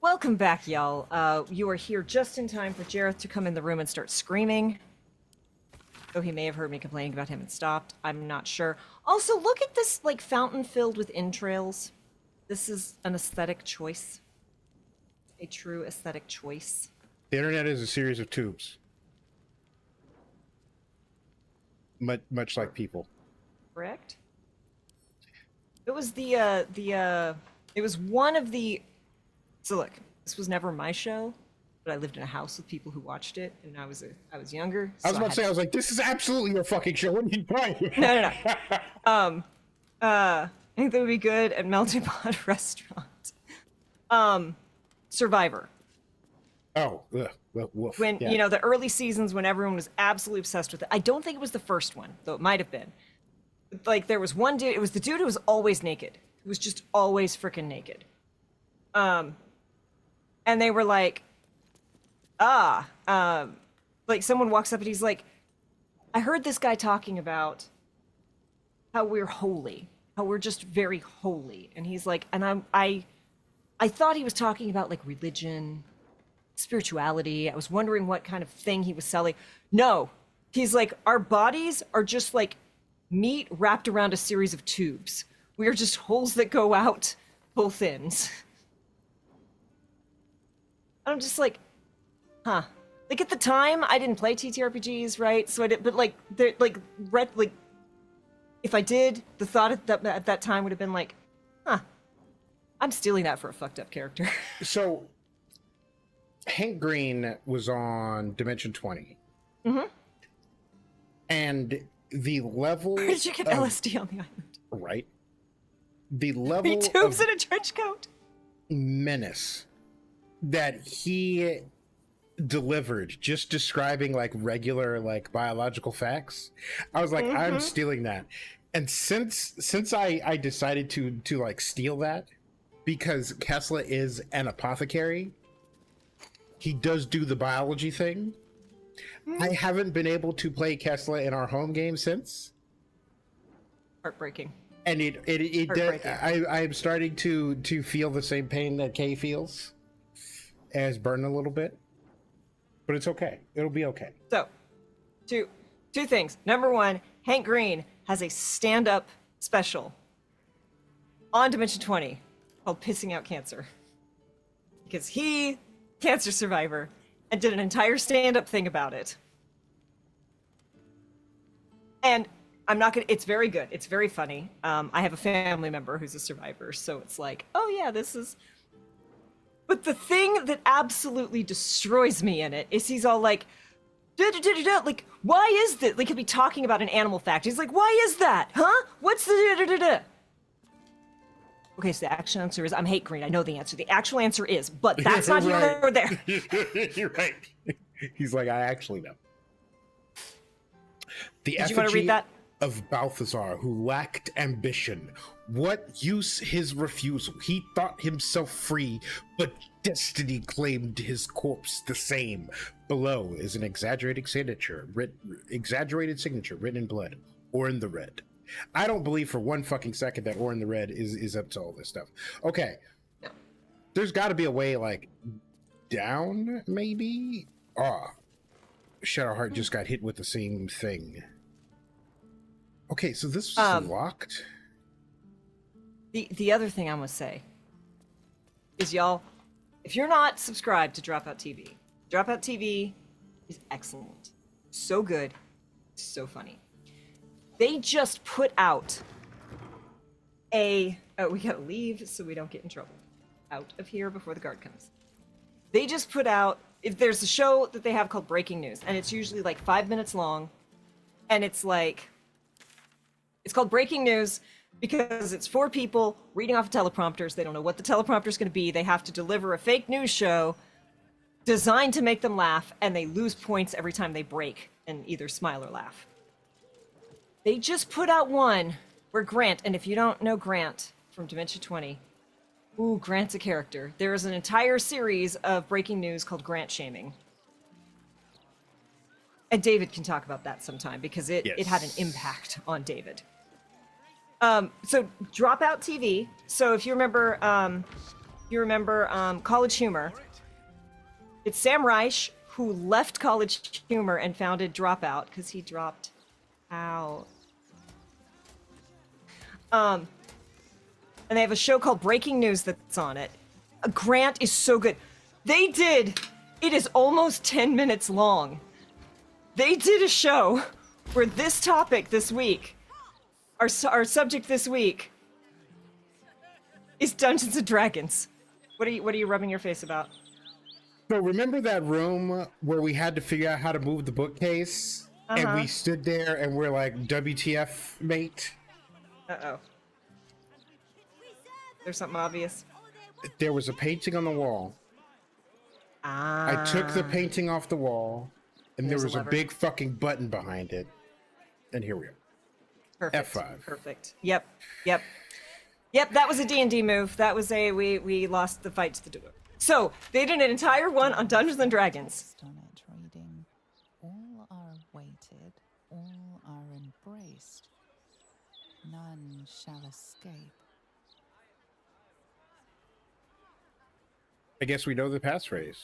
Welcome back, y'all. You are here just in time for Jareth to come in the room and start screaming. Though he may have heard me complaining about him and stopped. I'm not sure. Also, look at this, like, fountain filled with entrails. This is an aesthetic choice. A true aesthetic choice. The internet is a series of tubes. Much like people. Correct? It was it was one of the... So look, this was never my show, but I lived in a house with people who watched it, and I was younger. So I was about to say, I was like, this is absolutely your fucking show. What are you talking about? No. I think that would be good at Melting Pot Restaurant. Survivor. Oh, woof. When, yeah. you know, the early seasons when everyone was absolutely obsessed with it. I don't think it was the first one, though it might have been. Like, there was one dude, it was the dude who was always naked. Who was just always freaking naked. And they were like, like someone walks up and he's like, I heard this guy talking about how we're holy, how we're just very holy. And he's like, and I thought he was talking about like religion, spirituality. I was wondering what kind of thing he was selling. No, he's like, our bodies are just like meat wrapped around a series of tubes. We are just holes that go out both ends. I'm just like, huh. Like at the time, I didn't play TTRPGs, right? So I did, but like, if I did, the thought at that time would have been like, huh, I'm stealing that for a fucked up character. So, Hank Green was on Dimension 20. Mm-hmm. And the level Where did you get LSD on the island? Right. The level tubes of in a trench coat. menace that he delivered just describing like regular like biological facts. I was like, I'm stealing that. And since I decided to like steal that, because Kessler is an apothecary, he does do the biology thing. I haven't been able to play Kessler in our home game since. Heartbreaking. And it Heartbreaking. I'm starting to feel the same pain that Kay feels, as Burn a little bit, but it's okay. It'll be okay. So, two things. Number one, Hank Green has a stand-up special on Dimension 20 called "Pissing Out Cancer," because he, cancer survivor, and did an entire stand-up thing about it. And I'm not gonna. It's very good. It's very funny. I have a family member who's a survivor, so it's like, oh yeah, this is. But the thing that absolutely destroys me in it is he's all like, like, why is that? Like, he'll be talking about an animal fact. He's like, why is that? Huh? What's the Okay, so the actual answer is, I'm Hate Green. I know the answer. The actual answer is, but that's not here or there. You're right. He's like, I actually know. The Did you want to read that? Of Balthazar, who lacked ambition. What use his refusal? He thought himself free, but destiny claimed his corpse the same. Below is an exaggerated signature written in blood, or in the red. I don't believe for one fucking second that or in the red is up to all this stuff. Okay. No. There's got to be a way, like, down, maybe? Shadowheart just got hit with the same thing. Okay, so this was locked? The other thing I'm gonna say is, y'all, if you're not subscribed to Dropout TV is excellent. So good. So funny. They just put out we gotta leave so we don't get in trouble. Out of here before the guard comes. They just put out, if there's a show that they have called Breaking News, and it's usually like 5 minutes long, and it's called Breaking News because it's 4 people reading off of teleprompters. They don't know what the teleprompter's going to be. They have to deliver a fake news show designed to make them laugh, and they lose points every time they break and either smile or laugh. They just put out one where Grant, and if you don't know Grant from Dimension 20, ooh, Grant's a character. There is an entire series of Breaking News called Grant Shaming. And David can talk about that sometime because it had an impact on David. So Dropout TV. So if you remember, College Humor, it's Sam Reich who left College Humor and founded Dropout because he dropped out. And they have a show called Breaking News that's on it. Grant is so good. It is almost 10 minutes long. They did a show where this topic this week, our subject this week, is Dungeons and Dragons. What are you rubbing your face about? So remember that room where we had to figure out how to move the bookcase? And we stood there and we're like, WTF, mate? Uh-oh. There's something obvious. There was a painting on the wall. I took the painting off the wall, and there was a big fucking button behind it. And here we are. Perfect. F5. Perfect. Yep. That was a D&D move. That was we lost the fight to the door. So they did an entire one on Dungeons and Dragons. On it, reading, all are awaited, all are embraced, none shall escape. I guess we know the passphrase.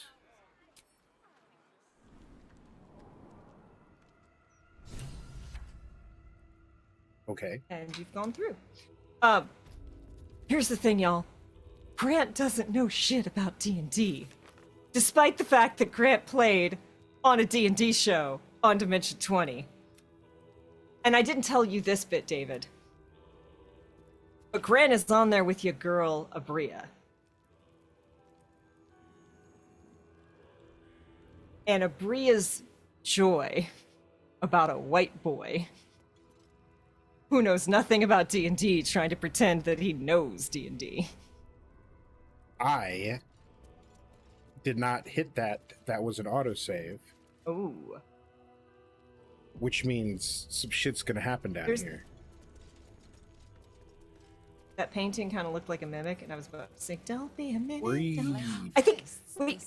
Okay. And you've gone through. Here's the thing, y'all. Grant doesn't know shit about D&D. Despite the fact that Grant played on a D&D show on Dimension 20. And I didn't tell you this bit, David. But Grant is on there with your girl, Abria. And Abria's joy about a white boy who knows nothing about D&D trying to pretend that he knows D&D. I did not hit that. That was an autosave. Ooh. Which means some shit's gonna happen down here. that painting kind of looked like a mimic, and I was about to say, "Don't be a mimic." Breathe. don't-" I think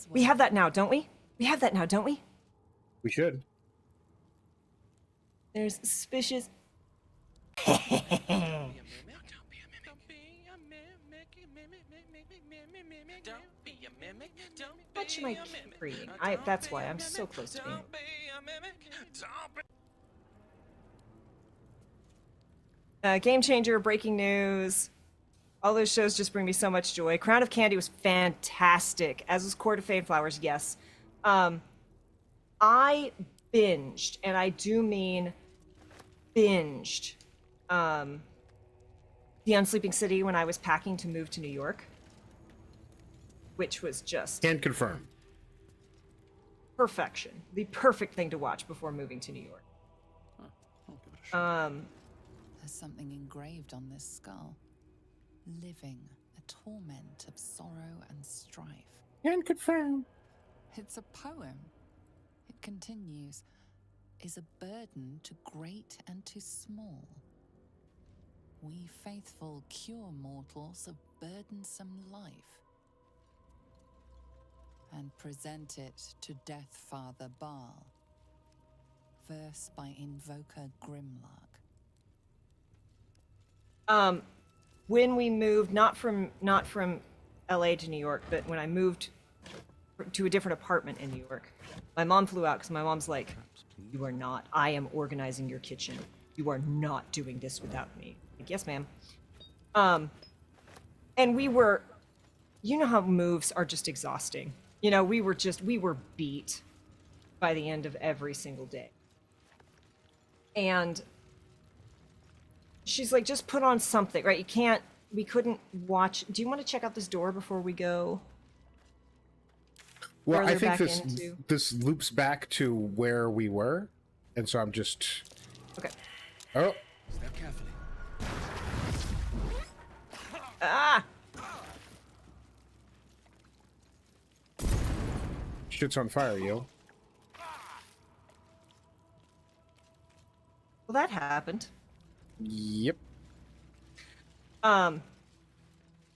we have that now, don't we? We have that now, don't we? We should. There's suspicious. Much am I reading? That's why I'm so close to being. Game Changer, breaking news. All those shows just bring me so much joy. Crown of Candy was fantastic, as was Court of Fade Flowers, yes. I binged, and I do mean binged, The Unsleeping City when I was packing to move to New York, which was just... Can confirm. Perfection. The perfect thing to watch before moving to New York. I'll give it a shot. There's something engraved on this skull. Living, a torment of sorrow and strife. Can confirm. It's a poem. It continues, is a burden to great and to small. We faithful cure mortals of burdensome life, and present it to Death Father Baal. Verse by Invoker Grimlark. When we moved, not from LA to New York, but when I moved to a different apartment in New York, my mom flew out because my mom's like, "You are not. I am organizing your kitchen. You are not doing this without me." Like, yes, ma'am. And we were, you know how moves are just exhausting. You know, we were beat by the end of every single day. And she's like, just put on something, right? We couldn't watch. Do you want to check out this door before we go? Well, I think into... this loops back to where we were, and so I'm just... Okay. Oh. Step carefully. Ah! Shit's on fire, yo. Well, that happened. Yep. My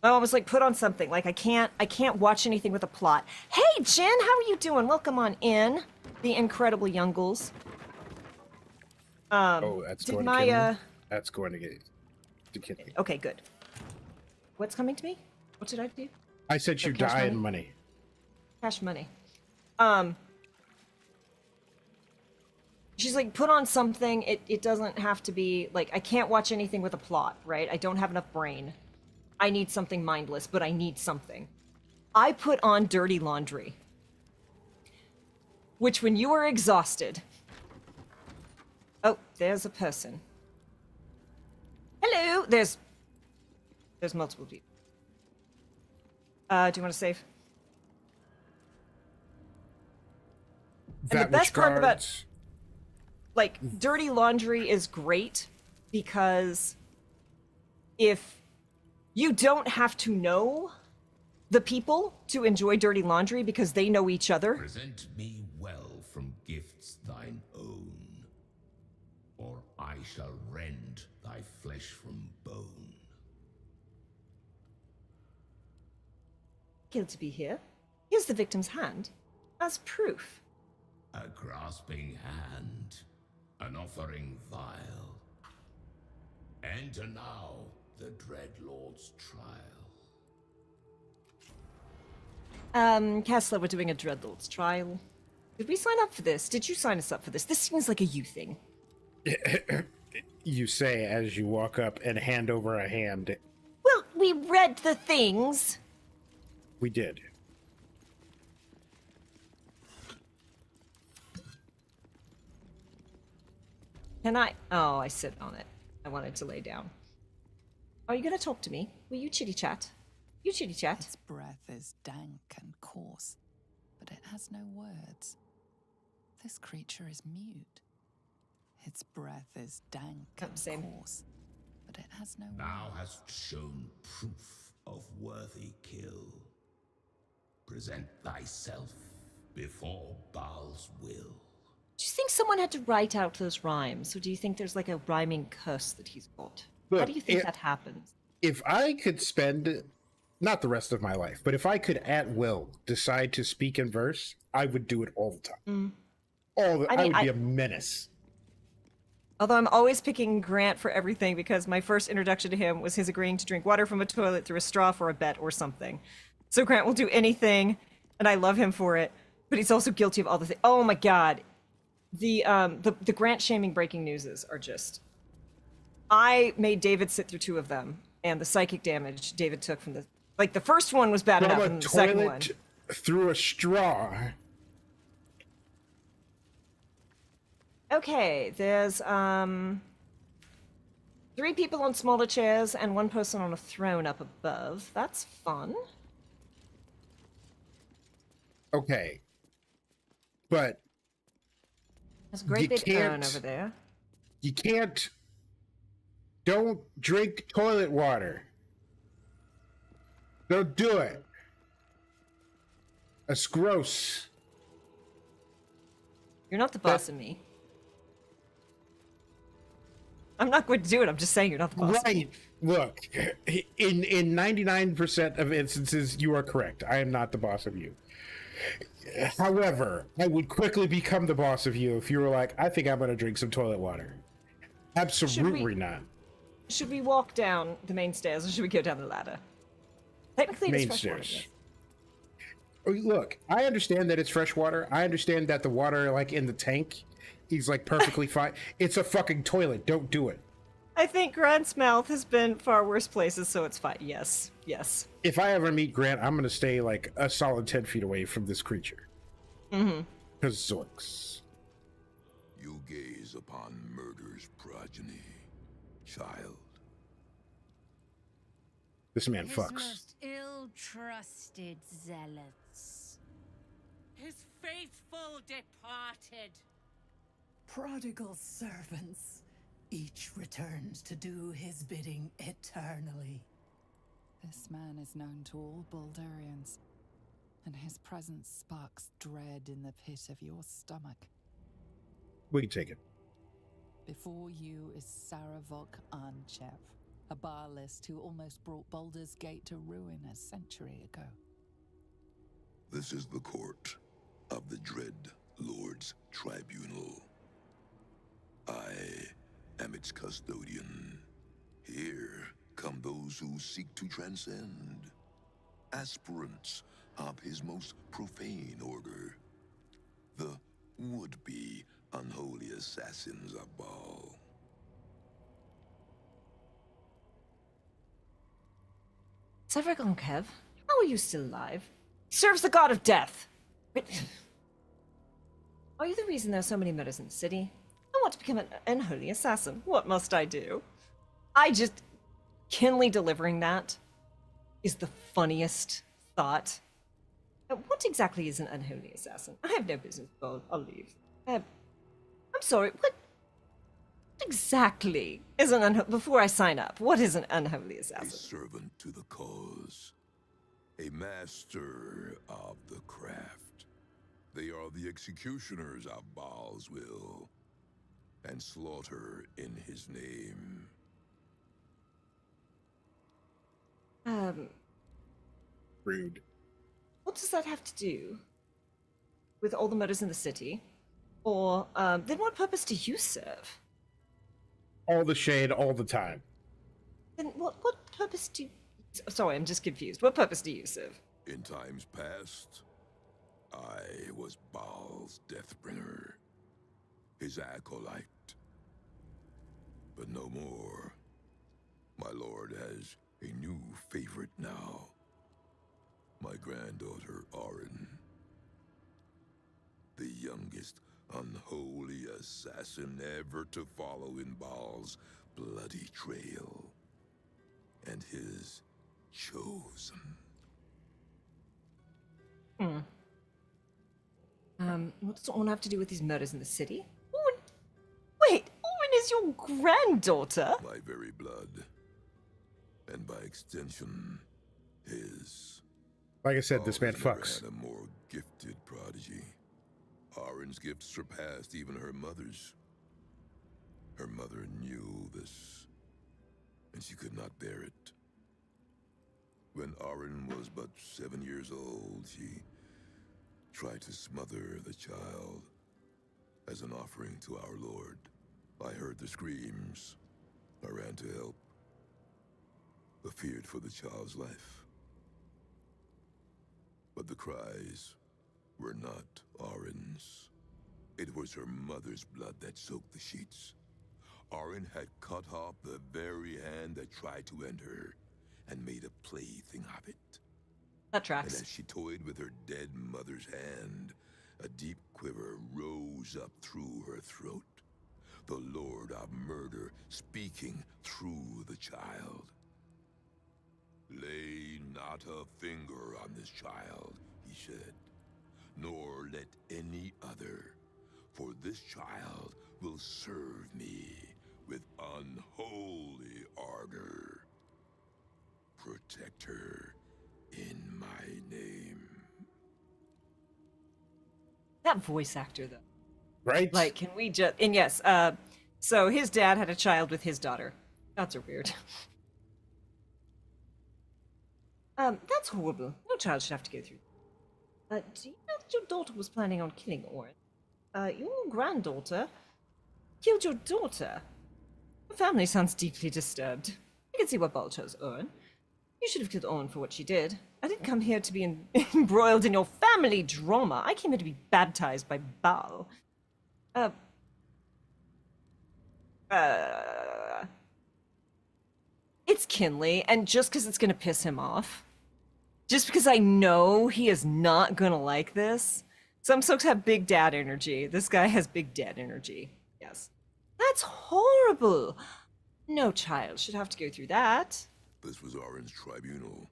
mom was like, put on something. Like, I can't watch anything with a plot. Hey, Jen, how are you doing? Welcome on in, the incredible Youngles. Oh, that's going to kill me. That's going to get to kill me. Okay, good. What's coming to me? What did I do? I said you die in money. Cash money. She's like, put on something. It doesn't have to be like, I can't watch anything with a plot, right? I don't have enough brain. I need something mindless, but I need something. I put on Dirty Laundry, which when you are exhausted... Oh, there's a person. Hello! There's multiple people. Do you want to save? And the best part about... Like, Dirty Laundry is great because if you don't have to know the people to enjoy Dirty Laundry because they know each other. Present me well from gifts thine own, or I shall rend thy flesh from bone. Killed to be here. Here's the victim's hand as proof. A grasping hand, an offering vile. Enter now the Dread Lord's trial. Kessler, we're doing a Dreadlord's trial. Did we sign up for this? Did you sign us up for this? This seems like a you thing. You say as you walk up and hand over a hand. Well, we read the things. We did. Can I? Oh, I sit on it. I wanted to lay down. Are you gonna talk to me? Will you chitty chat? You chitty chat. Its breath is dank and coarse, but it has no words. This creature is mute. Its breath is dank and coarse, but it has no words. Thou hast shown proof of worthy kill. Present thyself before Baal's will. Do you think someone had to write out those rhymes, or do you think there's like a rhyming curse that he's got? Look, how do you think that happens? if I could spend not the rest of my life, but if I could at will decide to speak in verse, I would do it all the time. I would be a menace. Although I'm always picking Grant for everything because my first introduction to him was his agreeing to drink water from a toilet through a straw for a bet or something. So Grant will do anything, and I love him for it. But he's also guilty of all the things. Oh my god, the Grant shaming breaking newses are just. I made David sit through 2 of them, and the psychic damage David took from the first one was bad enough, and the second one through a straw. Okay, there's 3 people on smaller chairs and 1 person on a throne up above. That's fun. Okay. But there's a great big urn over there. You can't. Don't drink toilet water. Don't do it. That's gross. You're not the boss of me. I'm not going to do it. I'm just saying you're not the boss. Right. Look, in 99% of instances, you are correct. I am not the boss of you. However, I would quickly become the boss of you if you were like, I think I'm going to drink some toilet water. Absolutely not. Should we walk down the main stairs or should we go down the ladder? Technically, it's fresh stairs. Water. Look, I understand that it's fresh water. I understand that the water, like in the tank, is like perfectly fine. It's a fucking toilet. Don't do it. I think Grant's mouth has been far worse places, so it's fine. Yes, yes. If I ever meet Grant, I'm gonna stay like a solid 10 feet away from this creature. Mm-hmm. Because Zoinks. You gaze upon murder's progeny, child. This man fucks. Most ill-trusted zealots. His faithful departed. Prodigal servants. Each returns to do his bidding eternally. This man is known to all Baldurians, and his presence sparks dread in the pit of your stomach. We can take it. Before you is Saravok Arnchev, a Baalist who almost brought Baldur's Gate to ruin a century ago. This is the court of the Dread Lord's Tribunal. I am its custodian. Here come those who seek to transcend, aspirants of his most profane order, the would-be unholy assassins of Baal. Saravok Arnchev, how are you still alive? He serves the god of death. Are you the reason there are so many murders in the city? I want to become an unholy assassin. What must I do? Kinley delivering that is the funniest thought. What exactly is an unholy assassin? I have no business, but I'll leave. I'm sorry, what exactly is an unholy... Before I sign up, what is an unholy assassin? A servant to the cause. A master of the craft. They are the executioners of Baal's will. And slaughter in his name. Rude. What does that have to do with all the murders in the city? Or, then what purpose do you serve? All the shade, all the time. Then what purpose do you... Sorry, I'm just confused. What purpose do you serve? In times past, I was Baal's Deathbringer. His acolyte. But no more. My lord has a new favorite now. My granddaughter, Arin. The youngest unholy assassin ever to follow in Baal's bloody trail. And his chosen. What does all have to do with these murders in the city? Wait, Owen is your granddaughter? My very blood. And by extension, his. Like I said, this man never fucks. Had a more gifted prodigy. Arin's gift surpassed even her mother's. Her mother knew this, and she could not bear it. When Arin was but 7 years old, she tried to smother the child as an offering to our Lord. I heard the screams. I ran to help, but feared for the child's life. But the cries were not Arin's. It was her mother's blood that soaked the sheets. Arin had cut off the very hand that tried to end her, and made a plaything of it. That tracks. And as she toyed with her dead mother's hand, a deep quiver rose up through her throat. The Lord of Murder speaking through the child. Lay not a finger on this child, he said, nor let any other, for this child will serve me with unholy ardor. Protect her in my name. That voice actor, though. Right? Like, can we just... And yes, so his dad had a child with his daughter. That's are weird. That's horrible. No child should have to go through. Do you know that your daughter was planning on killing Orin? Your granddaughter killed your daughter. Your family sounds deeply disturbed. I can see why Bal chose Orin. You should have killed Orin for what she did. I didn't come here to be embroiled in your family drama. I came here to be baptized by Bal. It's Kinley, and just because it's gonna piss him off, just because I know he is not gonna like this. Some folks have big dad energy. This guy has big dad energy. Yes. That's horrible. No child should have to go through that. This was Arin's tribunal.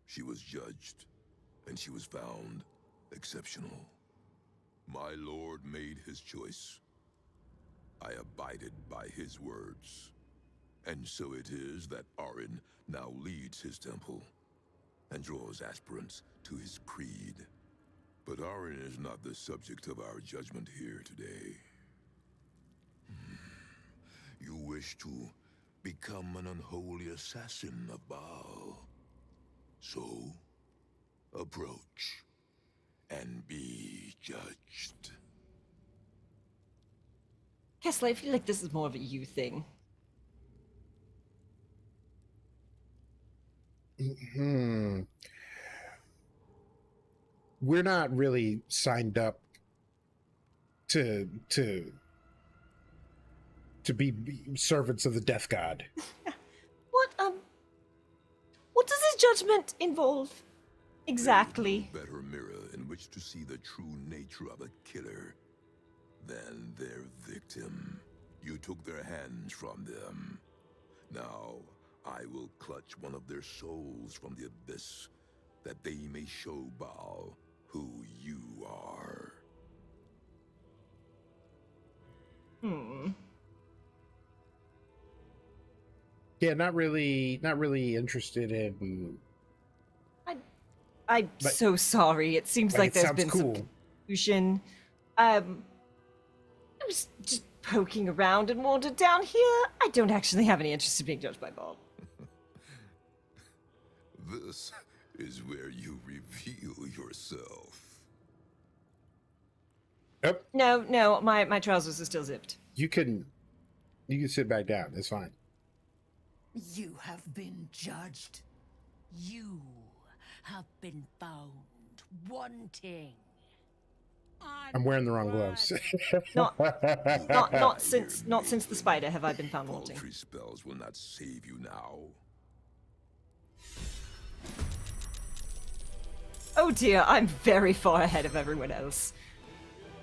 She was judged, and she was found exceptional. My lord made his choice. I abided by his words. And so it is that Arin now leads his temple and draws aspirants to his creed. But Arin is not the subject of our judgment here today. You wish to become an unholy assassin of Baal. So, approach and be judged. Kessler, I feel like this is more of a you thing. We're not really signed up to be servants of the death god. What does his judgment involve exactly? There is no better mirror in which to see the true nature of a killer than their victim. You took their hands from them. Now, I will clutch one of their souls from the abyss, that they may show Baal who you are. Yeah, not really interested in. I'm so sorry. It seems like there's been some confusion. I was just poking around and wandered down here. I don't actually have any interest in being judged by Baal. This is where you reveal yourself. Yep. No, my trousers are still zipped. You can sit back down. It's fine. You have been judged. You have been found wanting. I'm wearing the wrong gloves. not since the spider have I been found wanting. Paltry spells will not save you now. Oh dear, I'm very far ahead of everyone else.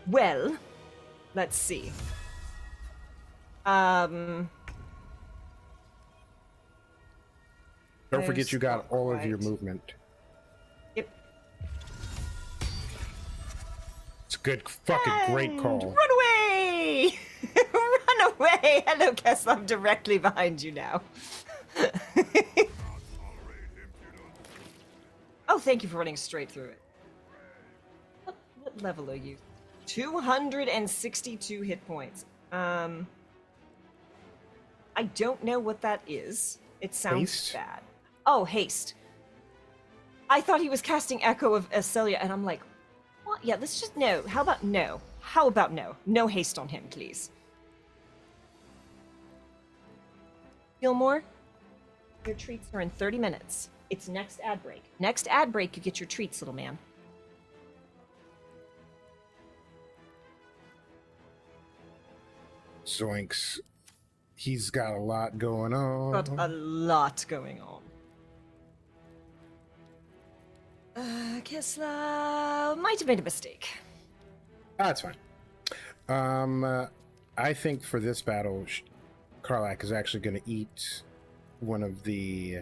Well, let's see. Don't forget you got all of your movement. Yep. It's a good, fucking great call. Run away! Run away! Hello, Kessler, I'm directly behind you now. Oh, thank you for running straight through it. What level are you? 262 hit points. I don't know what that is. It sounds Haste? bad. Oh, haste. I thought he was casting Echo of Esselia, and I'm like, what? Yeah, let's just no. How about no? How about no? No haste on him, please. Gilmore, your treats are in 30 minutes. It's next ad break. Next ad break, you get your treats, little man. Zoinks. He's got a lot going on. Got a lot going on. Kessler might have made a mistake. That's fine. I think for this battle, Karlak is actually going to eat one of the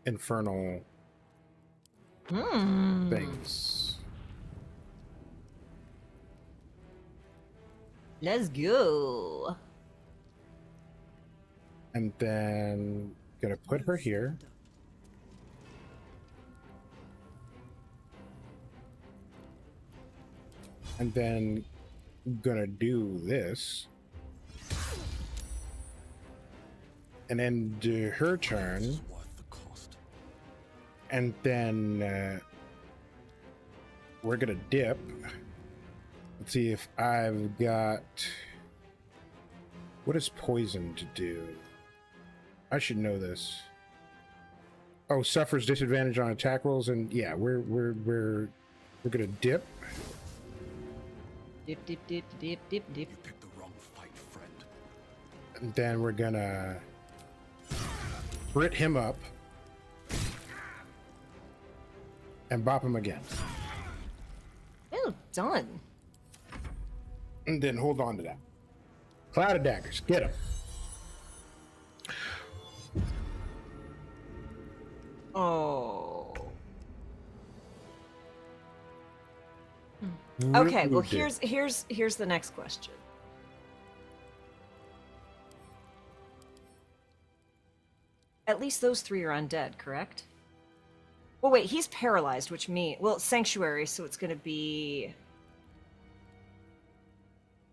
infernal things. Let's go. And then gonna put her here. And then gonna do this. And then do her turn. And then we're gonna dip. Let's see if I've got... What is poison to do? I should know this. Oh, suffers disadvantage on attack rolls, and yeah, we're gonna dip. Dip, dip, dip, dip, dip, dip. You picked the wrong fight, friend. And then we're gonna crit him up and bop him again. Well done. And then hold on to that. Cloud of daggers, get him. Oh. Okay, well here's the next question. At least those three are undead, correct? Well, wait, he's paralyzed, which means... Well, Sanctuary, so it's going to be...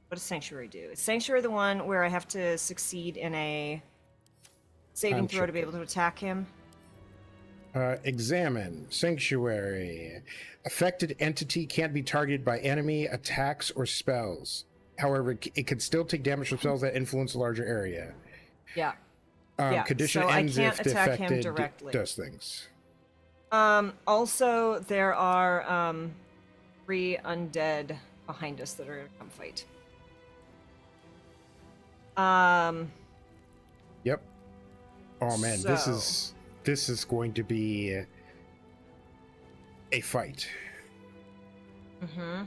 What does Sanctuary do? Is Sanctuary the one where I have to succeed in a saving throw to be able to attack him? Examine. Sanctuary. Affected entity can't be targeted by enemy attacks or spells. However, it can still take damage from spells that influence a larger area. Yeah. Condition so ends I can't if the attack him affected directly. does things. Also, there are 3 undead behind us that are going to come fight. Yep. Oh man, So- this is going to be a fight. Mm-hmm.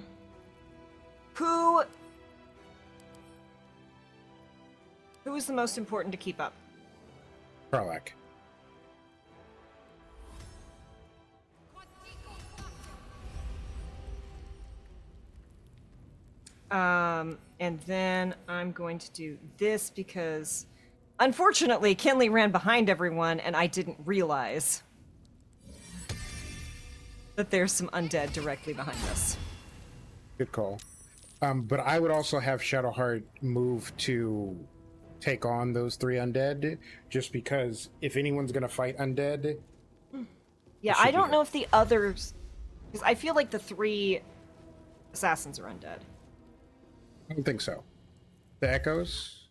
Who is the most important to keep up? Karlak. And then I'm going to do this because, unfortunately, Kinley ran behind everyone and I didn't realize that there's some undead directly behind us. Good call. But I would also have Shadowheart move to take on those 3 undead, just because if anyone's gonna fight undead... Yeah, I don't know if the others... Because I feel like the 3 assassins are undead. I don't think so. The Echoes?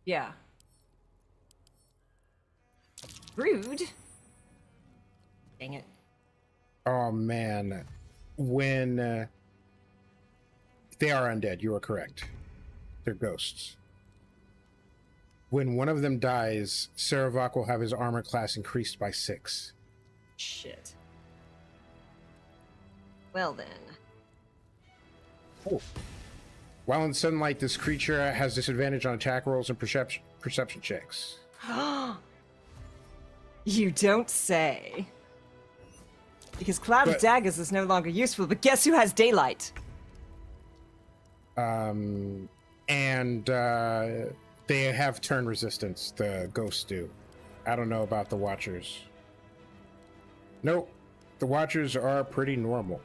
Yeah. Rude. Dang it. Oh man. When... they are undead, you are correct. They're ghosts. When one of them dies, Saravak will have his armor class increased by 6. Shit. Well then. Oh. While in sunlight, this creature has disadvantage on attack rolls and perception checks. You don't say. Because Cloud of Daggers is no longer useful, but guess who has daylight? They have turn resistance, the ghosts do. I don't know about the Watchers. Nope. The Watchers are pretty normal.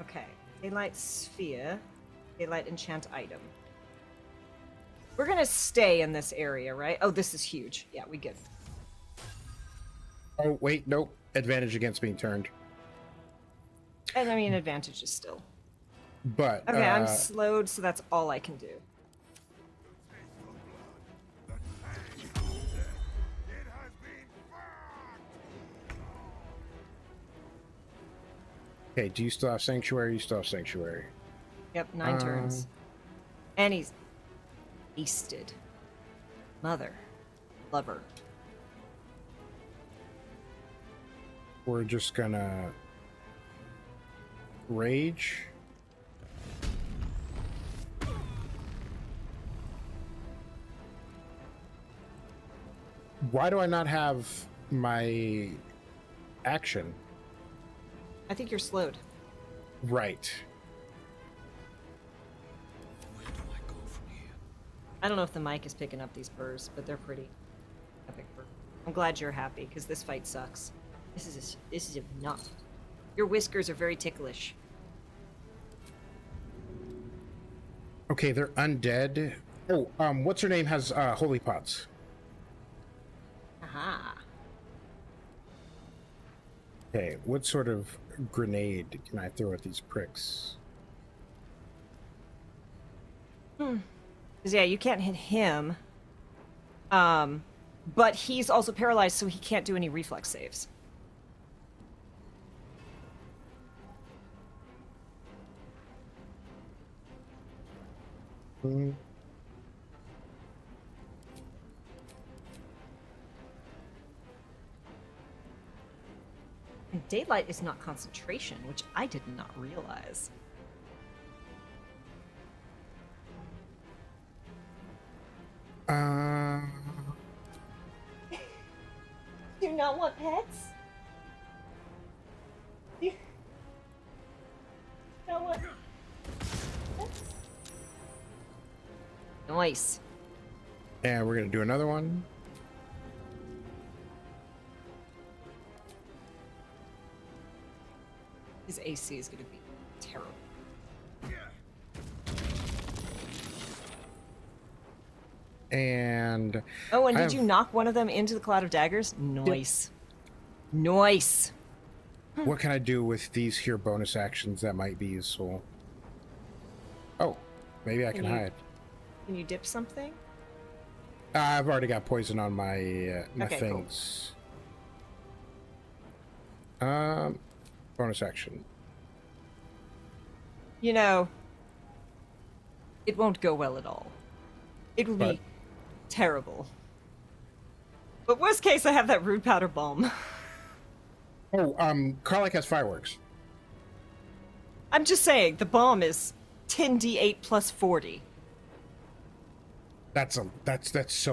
Okay. Daylight Sphere. Daylight Enchant Item. We're gonna stay in this area, right? Oh, this is huge. Yeah, we good. Oh, wait, nope. Advantage against being turned. And I mean, advantage is still. But, Okay, I'm slowed, so that's all I can do. okay, do you still have Sanctuary? You still have Sanctuary. Yep, 9 turns. And he's wasted. Mother. Lover. We're just gonna rage. Why do I not have my action? I think you're slowed. Right. I don't know if the mic is picking up these burrs, but they're pretty epic burrs. I'm glad you're happy, because this fight sucks. This is enough. Your whiskers are very ticklish. Okay, they're undead. Oh, what's her name has holy pots. Aha. Okay, what sort of grenade can I throw at these pricks? Because, yeah, you can't hit him. But he's also paralyzed, so he can't do any reflex saves. Mm. And daylight is not concentration, which I did not realize. Do you not want pets? Do you not want pets? Nice. And we're gonna do another one. His AC is gonna be terrible. And oh, and did you knock one of them into the cloud of daggers? Nice. Yep. Nice. What can I do with these here bonus actions that might be useful? Oh, maybe I can hide. Can you dip something? I've already got poison on my my okay, things. Cool. Bonus action. You know, it won't go well at all. It will be terrible. But worst case, I have that rude powder bomb. Oh, Karlach has fireworks. I'm just saying, the bomb is 10d8 plus 40. That's so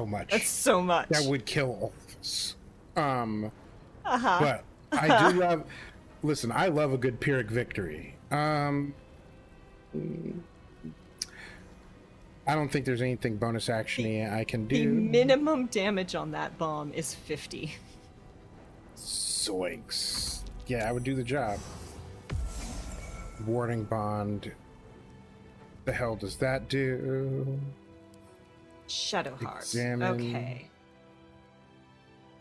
much. That's so much. That would kill all of us. But I do love. Listen, I love a good Pyrrhic victory. I don't think there's anything bonus actiony I can do. The minimum damage on that bomb is 50. Zoinks. Yeah, I would do the job. Warding bond. The hell does that do? Shadow Heart. Examine. Okay.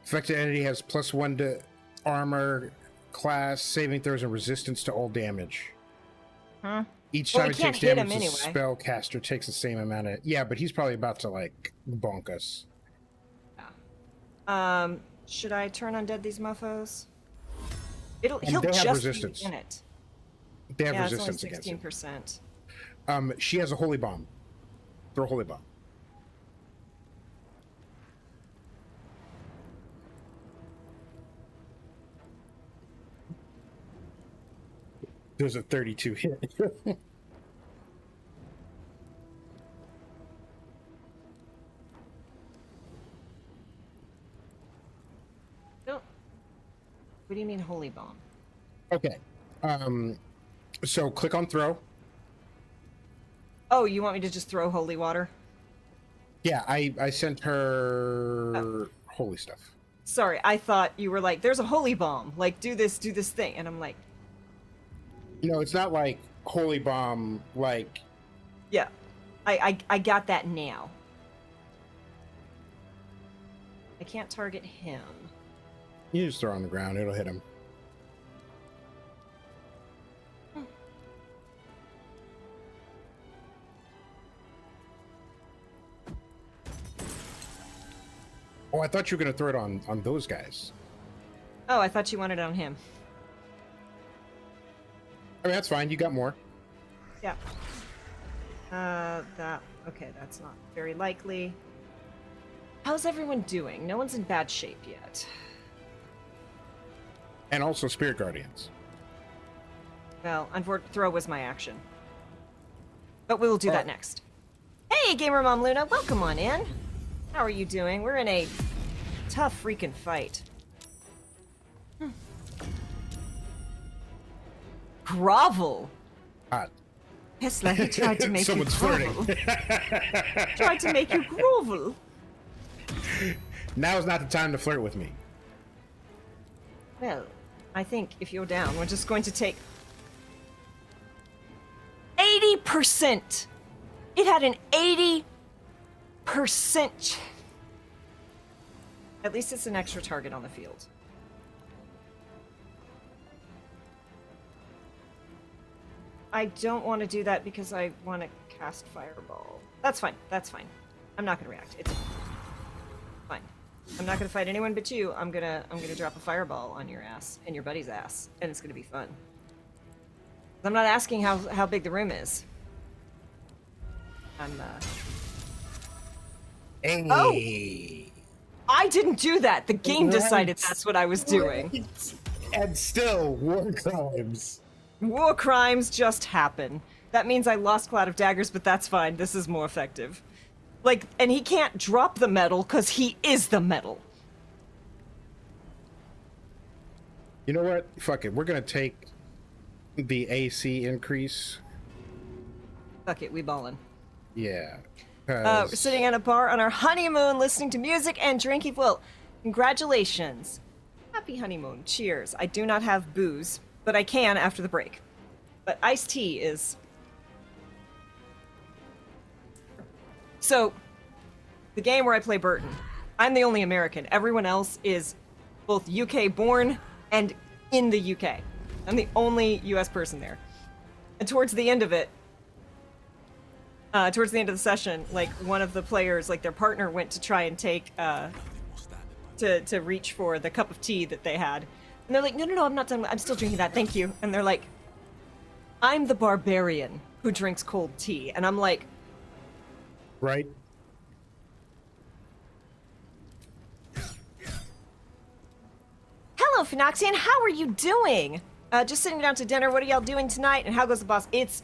Affected entity has +1 to armor, class, saving throws, and resistance to all damage. Huh? Each time he takes damage, the anyway. spellcaster takes the same amount of... Yeah, but he's probably about to, like, bonk us. Yeah. Should I turn undead these mofos? He'll have just resistance. be in it. They have yeah, resistance it's only 16%. 16%. She has a holy bomb. Throw a holy bomb. There's a 32 hit. No. What do you mean holy bomb? Okay. So click on throw. Oh, you want me to just throw holy water? Yeah, I sent her holy stuff. Sorry, I thought you were like, there's a holy bomb. Like, do this thing. And I'm like... No, it's not like holy bomb, like... Yeah, I got that now. I can't target him. You just throw it on the ground, it'll hit him. Oh, I thought you were gonna throw it on those guys. Oh, I thought you wanted it on him. I mean, that's fine. You got more. Yeah. Okay, that's not very likely. How's everyone doing? No one's in bad shape yet. And also Spirit Guardians. Well, throw was my action. But we will do that next. Hey, Gamer Mom Luna, welcome on in. How are you doing? We're in a tough freaking fight. Grovel. Hot. Yes, like he tried to make Someone's you grovel. Tried to make you grovel. Now's not the time to flirt with me. Well, I think if you're down, we're just going to take 80%. It had an 80%. At least it's an extra target on the field. I don't want to do that because I want to cast Fireball. That's fine. That's fine. I'm not going to react. It's fine. I'm not going to fight anyone but you. I'm gonna drop a Fireball on your ass and your buddy's ass, and it's going to be fun. I'm not asking how big the room is. Hey. Oh! I didn't do that. The game decided that's what I was doing. And still, war crimes. War crimes just happen. That means I lost Cloud of Daggers, but that's fine. This is more effective. Like, and he can't drop the metal because he is the metal. You know what? Fuck it. We're gonna take the AC increase. Fuck it, we ballin'. Yeah. We're sitting at a bar on our honeymoon, listening to music and drinking. Well, congratulations. Happy honeymoon. Cheers. I do not have booze, but I can after the break. But iced tea is... So, the game where I play Burton, I'm the only American. Everyone else is both UK born and in the UK. I'm the only US person there. And towards the end of it, towards the end of the session, like, one of the players, like, their partner went to try and take, to reach for the cup of tea that they had. And they're like, no, I'm not done. I'm still drinking that. Thank you. And they're like, I'm the barbarian who drinks cold tea. And I'm like... Right. Hello, Phoenoxian. How are you doing? Just sitting down to dinner. What are y'all doing tonight? And how goes the boss? It's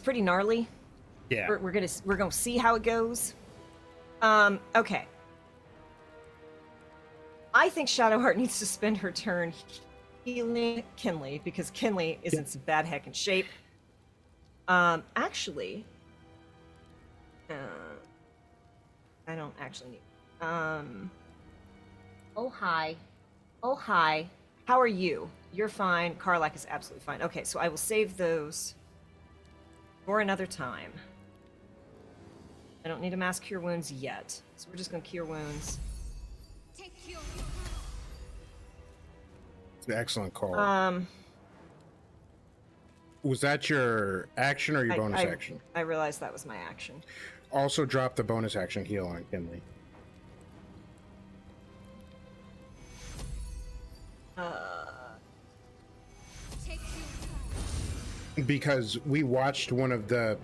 pretty gnarly. Yeah. We're gonna see how it goes. Okay. I think Shadowheart needs to spend her turn healing Kinley because Kinley is in some bad heckin' shape. Actually, I don't actually need. Oh hi. How are you? You're fine. Karlak is absolutely fine. Okay, so I will save those for another time. I don't need to mass cure wounds yet, so we're just gonna cure wounds. It's an excellent call. Was that your action or your bonus action? I realized that was my action. Also drop the bonus action heal on Kinley. Because we watched one of the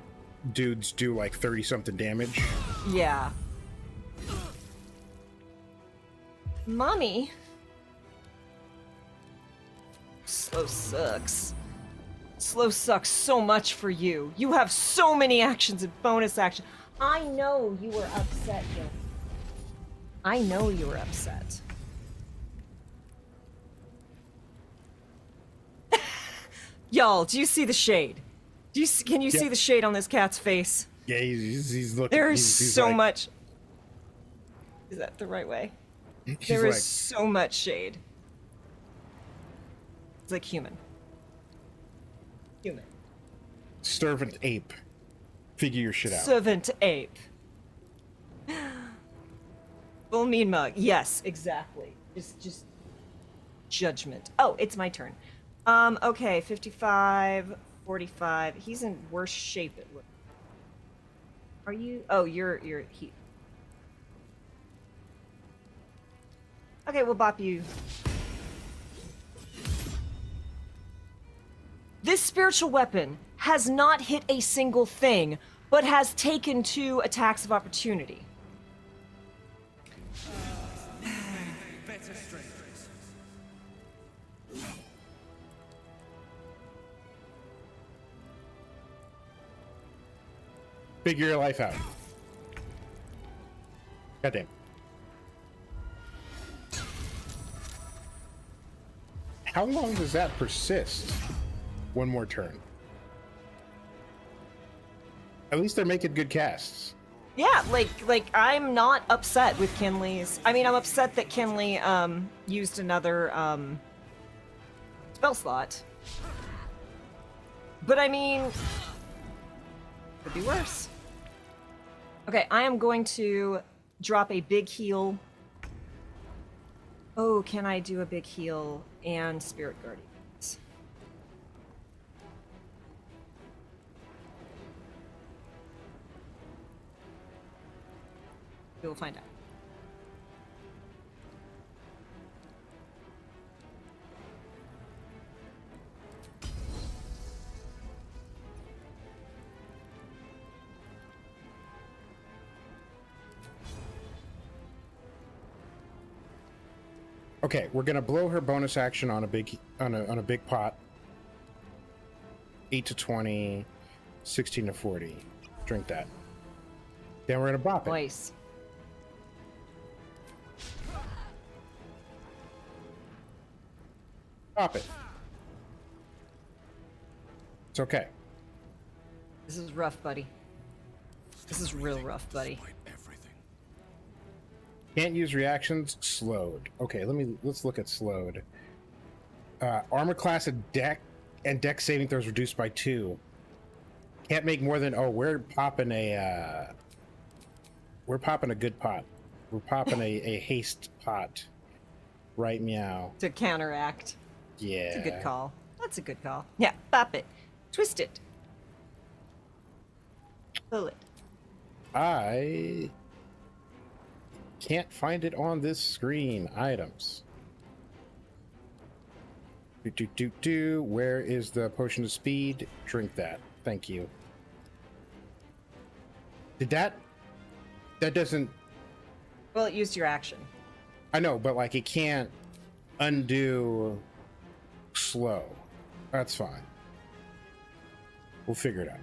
dudes do like 30 something damage. Yeah. Mommy. Slow sucks. Slow sucks so much for you. You have so many actions and bonus action. I know you were upset, Joe. I know you were upset. Y'all, do you see the shade? Can you see the shade on this cat's face? Yeah, he's looking. There's he's so like, much. Is that the right way? There is so much shade. It's like human. Human. Servant ape. Figure your shit out. Servant ape. Full mean mug. Yes, exactly. Just judgment. Oh, it's my turn. Okay, 55, 45. He's in worse shape. It looks. Are you? Oh, you're he. Okay, we'll bop you. This spiritual weapon has not hit a single thing, but has taken 2 attacks of opportunity. Better strangers. Figure your life out. Goddamn. How long does that persist? One more turn. At least they're making good casts. Yeah, like I'm not upset with Kinley's. I mean, I'm upset that Kinley used another spell slot. But I mean, could be worse. Okay, I am going to drop a big heal. Oh, can I do a big heal and Spirit Guardians? We will find out. Okay, we're gonna blow her bonus action on a big pot. 8 to 20, 16 to 40. Drink that. Then we're gonna bop it. Nice. Bop it. It's okay. This is rough, buddy. This is real rough, buddy. Can't use reactions. Slowed. Okay, let's look at slowed. Armor class and deck saving throws reduced by 2. Can't make more than. Oh, we're popping a good pot. We're popping a haste pot. Right, meow. To counteract. Yeah. It's a good call. That's a good call. Yeah, bop it. Twist it. Pull it. I can't find it on this screen. Items. Where is the potion of speed? Drink that. Thank you. Did that doesn't... Well, it used your action. I know, but like it can't undo slow. That's fine. We'll figure it out.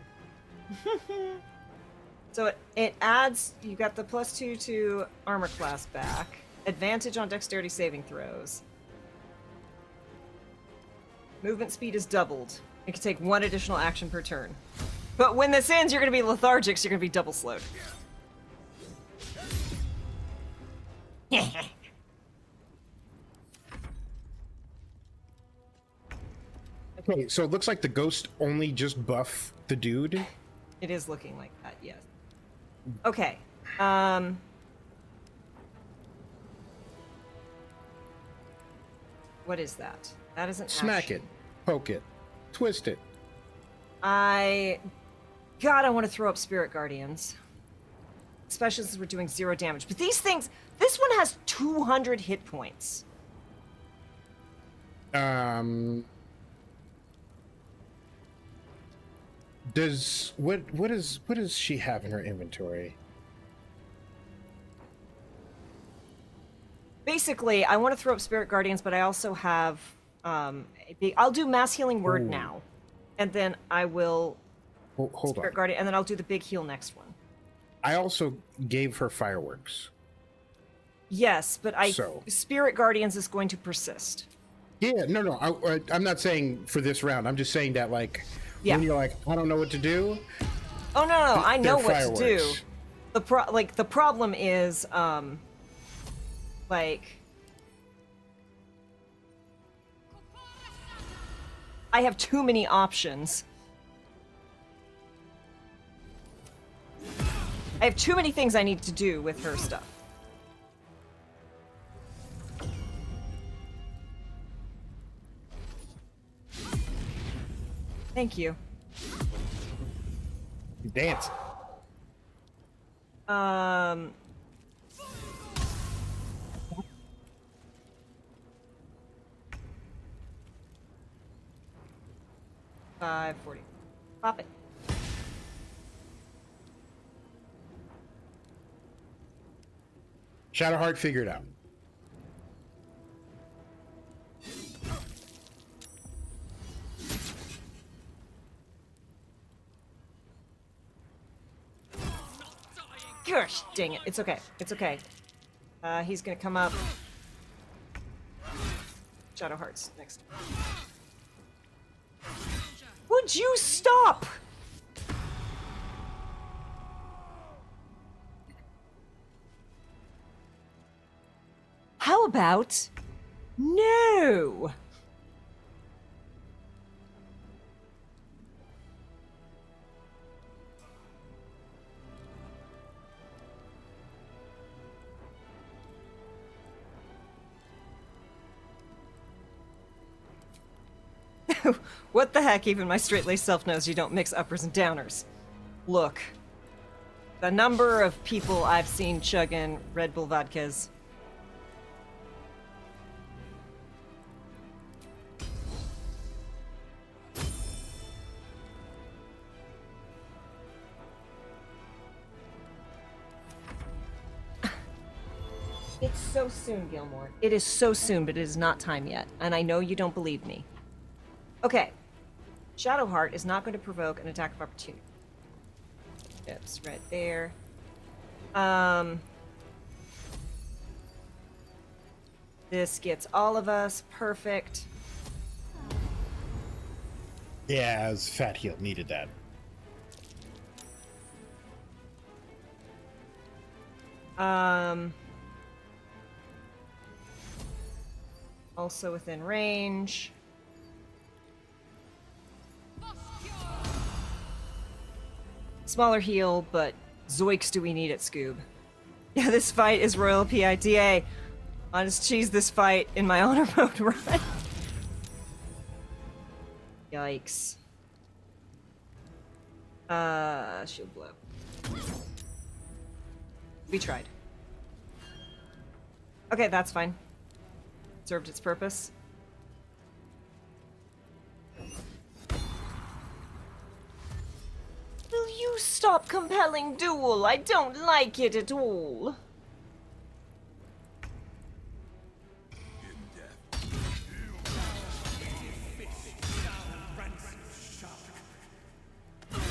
So it adds, you got the +2 to armor class back, advantage on dexterity saving throws. Movement speed is doubled. You can take 1 additional action per turn. But when this ends, you're going to be lethargic, so you're going to be double slowed. Okay, so it looks like the ghost only just buff the dude. It is looking like that, yes. Okay. What is that? That is an Smack action. it. Poke it. Twist it. God, I want to throw up Spirit Guardians. Especially since we're doing 0 damage. But these things, this one has 200 hit points. Does what does she have in her inventory? Basically, I want to throw up Spirit Guardians, but I also have I'll do Mass Healing Word Ooh. now. And then I will Hold Spirit on. Guardian, and then I'll do the big heal next one. I also gave her fireworks. Yes, but Spirit Guardians is going to persist. Yeah, no. I'm not saying for this round. I'm just saying that, like, when you're like, I don't know what to do. Oh no, I know what fireworks. to do. The problem is, like, I have too many options. I have too many things I need to do with her stuff. Thank you. Dance. 540. Pop it. Shadowheart figured out. Gosh, dang it. It's okay. It's okay. He's gonna come up. Shadowheart's next. Would you stop? How about no? What the heck? Even my straight-laced self knows you don't mix uppers and downers. Look, the number of people I've seen chugging Red Bull vodkas. It's so soon, Gilmore. It is so soon, but it is not time yet. And I know you don't believe me. Okay. Shadowheart is not going to provoke an attack of opportunity. Chips right there. This gets all of us. Perfect. Yeah, as Fat Heel needed that. Also within range. Smaller heal, but zoiks do we need it, Scoob. Yeah, this fight is Royal PITA. Honest cheese this fight in my honor mode run. Yikes. Shield blow. We tried. Okay, that's fine. Served its purpose. Will you stop compelling duel? I don't like it at all.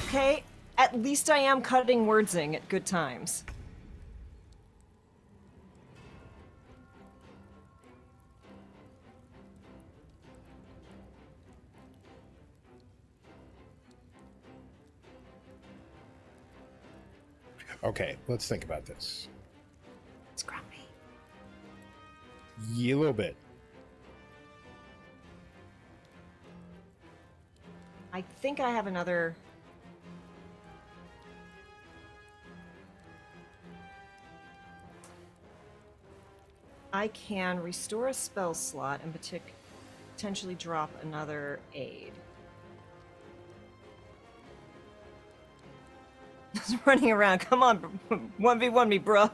Okay, at least I am cutting wordsing at good times. Okay, let's think about this. Scrumpy. Yeah, a little bit. I think I have another... I can restore a spell slot and potentially drop another aid. Just running around. Come on, 1v1 me, bruh.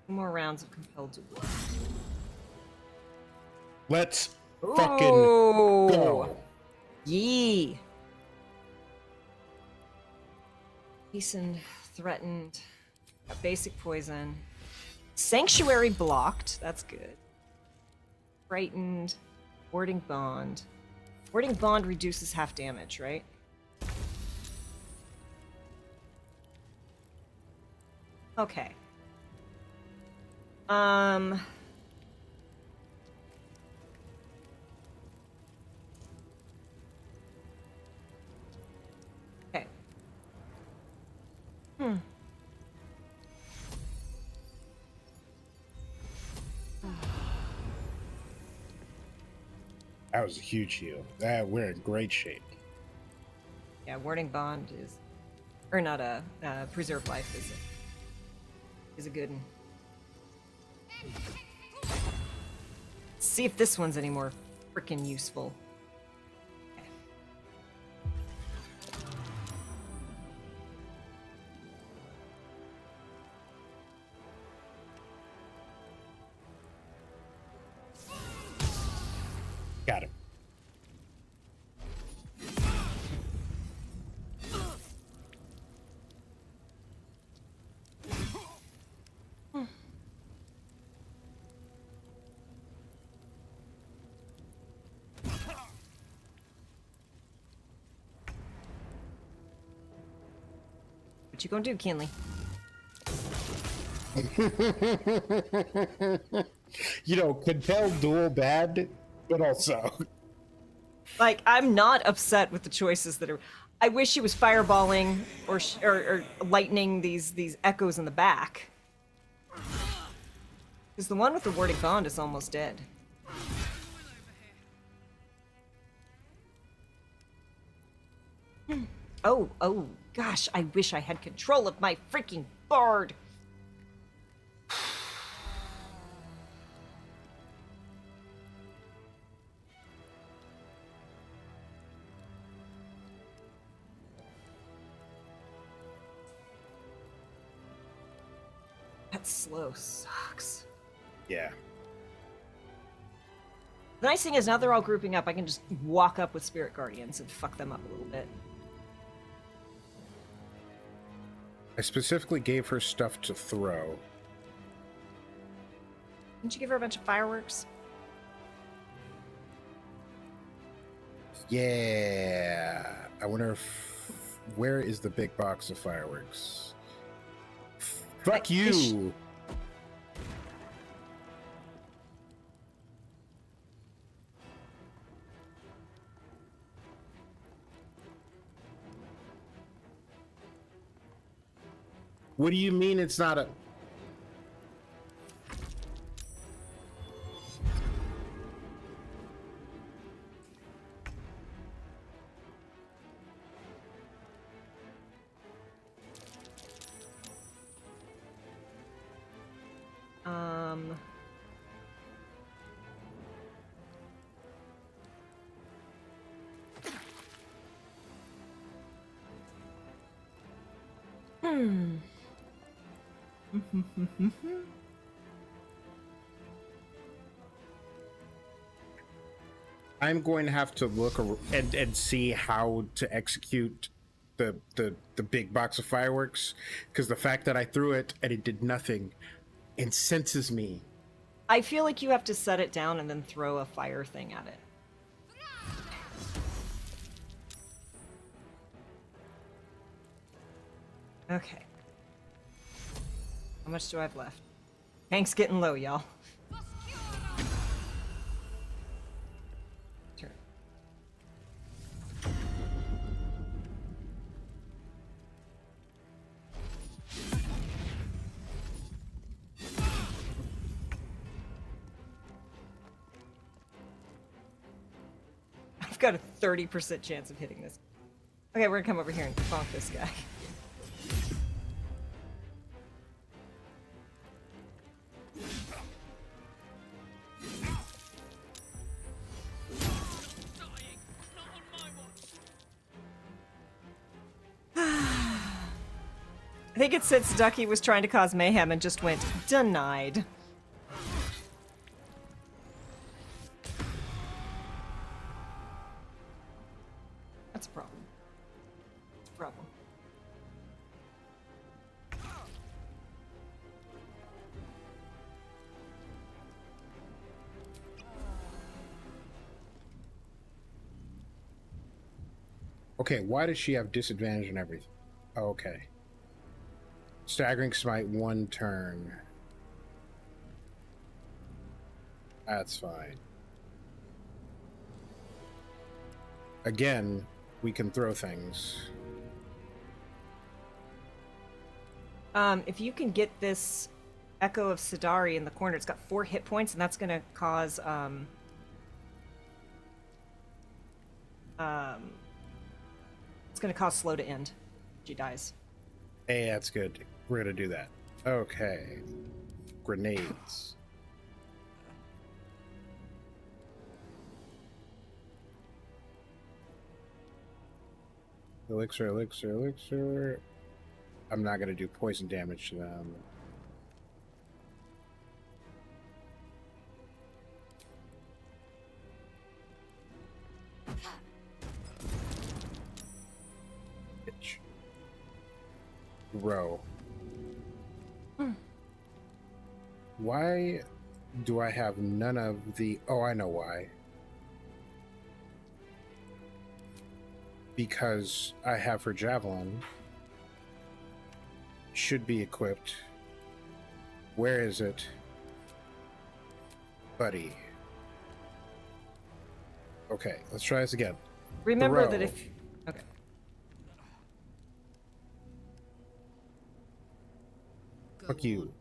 Two more rounds of compelled duel. Let's fucking go. Yee. Hastened, threatened, got basic poison. Sanctuary blocked, that's good. Frightened, warding bond. Warding bond reduces half damage, right? Okay. Okay. That was a huge heal. We're in great shape. Yeah, warding bond is, or not a preserve life is a good one. See if this one's any more freaking useful. Got it. What you gonna do, Kinley? You know, compel duel bad, but also Like, I'm not upset with the choices that are. I wish he was fireballing or lightning these echoes in the back. Because the one with the warding bond is almost dead. Oh, gosh, I wish I had control of my freaking bard. That slow sucks. yeah. The nice thing is now they're all grouping up, I can just walk up with Spirit Guardians and fuck them up a little bit. I specifically gave her stuff to throw. Didn't you give her a bunch of fireworks? Yeah. I wonder if... Where is the big box of fireworks? Fuck you! What do you mean it's not a... I'm going to have to look and see how to execute the big box of fireworks, because the fact that I threw it and it did nothing incenses me. I feel like you have to set it down and then throw a fire thing at it. Okay. How much do I have left? Hank's getting low, y'all. Turn. I've got a 30% chance of hitting this. Okay, we're gonna come over here and bonk this guy. I think it's since Ducky was trying to cause mayhem and just went, denied. That's a problem. It's a problem. Okay, why does she have disadvantage on everything? Okay. Staggering smite 1 turn. That's fine. Again, we can throw things. If you can get this Echo of Sidari in the corner, it's got 4 hit points, and that's gonna cause It's gonna cause slow to end. She dies. Hey, that's good. We're gonna do that. Okay. Grenades. Elixir, elixir, elixir. I'm not gonna do poison damage to them. Bitch. Row. Why do I have none of the... Oh, I know why. Because I have her javelin. Should be equipped. Where is it? Buddy. Okay, let's try this again. Remember that if... Okay. Fuck you.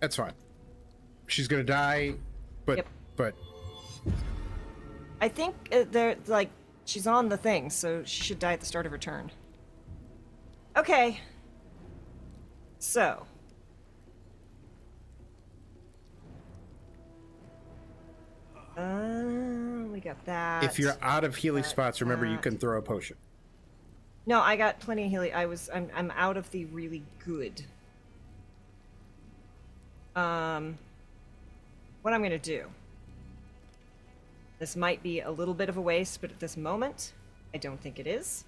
That's fine. She's gonna die, but... Yep. But... I think they're, like, she's on the thing, so she should die at the start of her turn. Okay. So. We got that. If you're out of healing spots, remember you can throw a potion. No, I got plenty of healing. I'm out of the really good. What I'm gonna do. This might be a little bit of a waste, but at this moment, I don't think it is.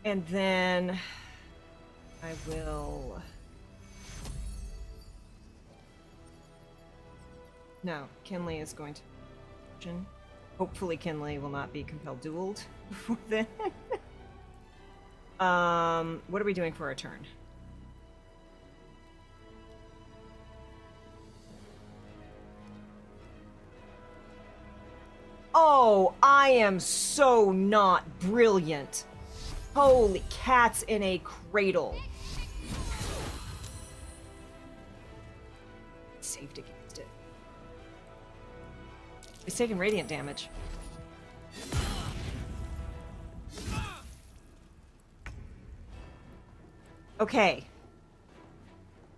And then I will... No, Kinley is going to... Hopefully Kinley will not be compelled dueled before then. What are we doing for our turn? Oh, I am so not brilliant. Holy cats in a cradle. Saved against it. He's taking radiant damage. Okay.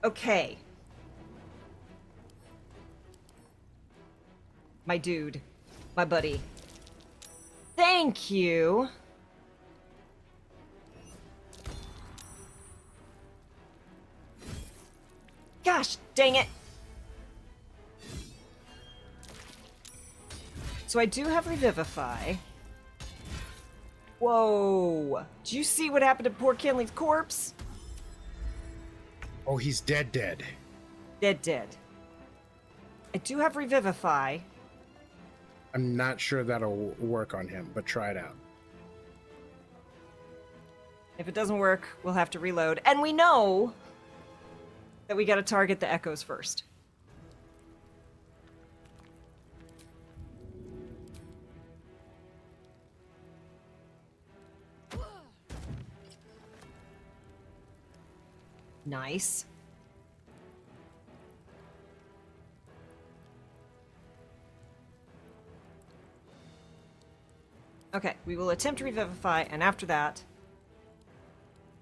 Okay. My dude. My buddy. Thank you. Gosh, dang it. So I do have Revivify. Whoa. Do you see what happened to poor Kinley's corpse? Oh, he's dead. Dead. I do have Revivify. I'm not sure that'll work on him, but try it out. If it doesn't work, we'll have to reload. And we know that we gotta target the echoes first. Nice. Okay, we will attempt to revivify, and after that,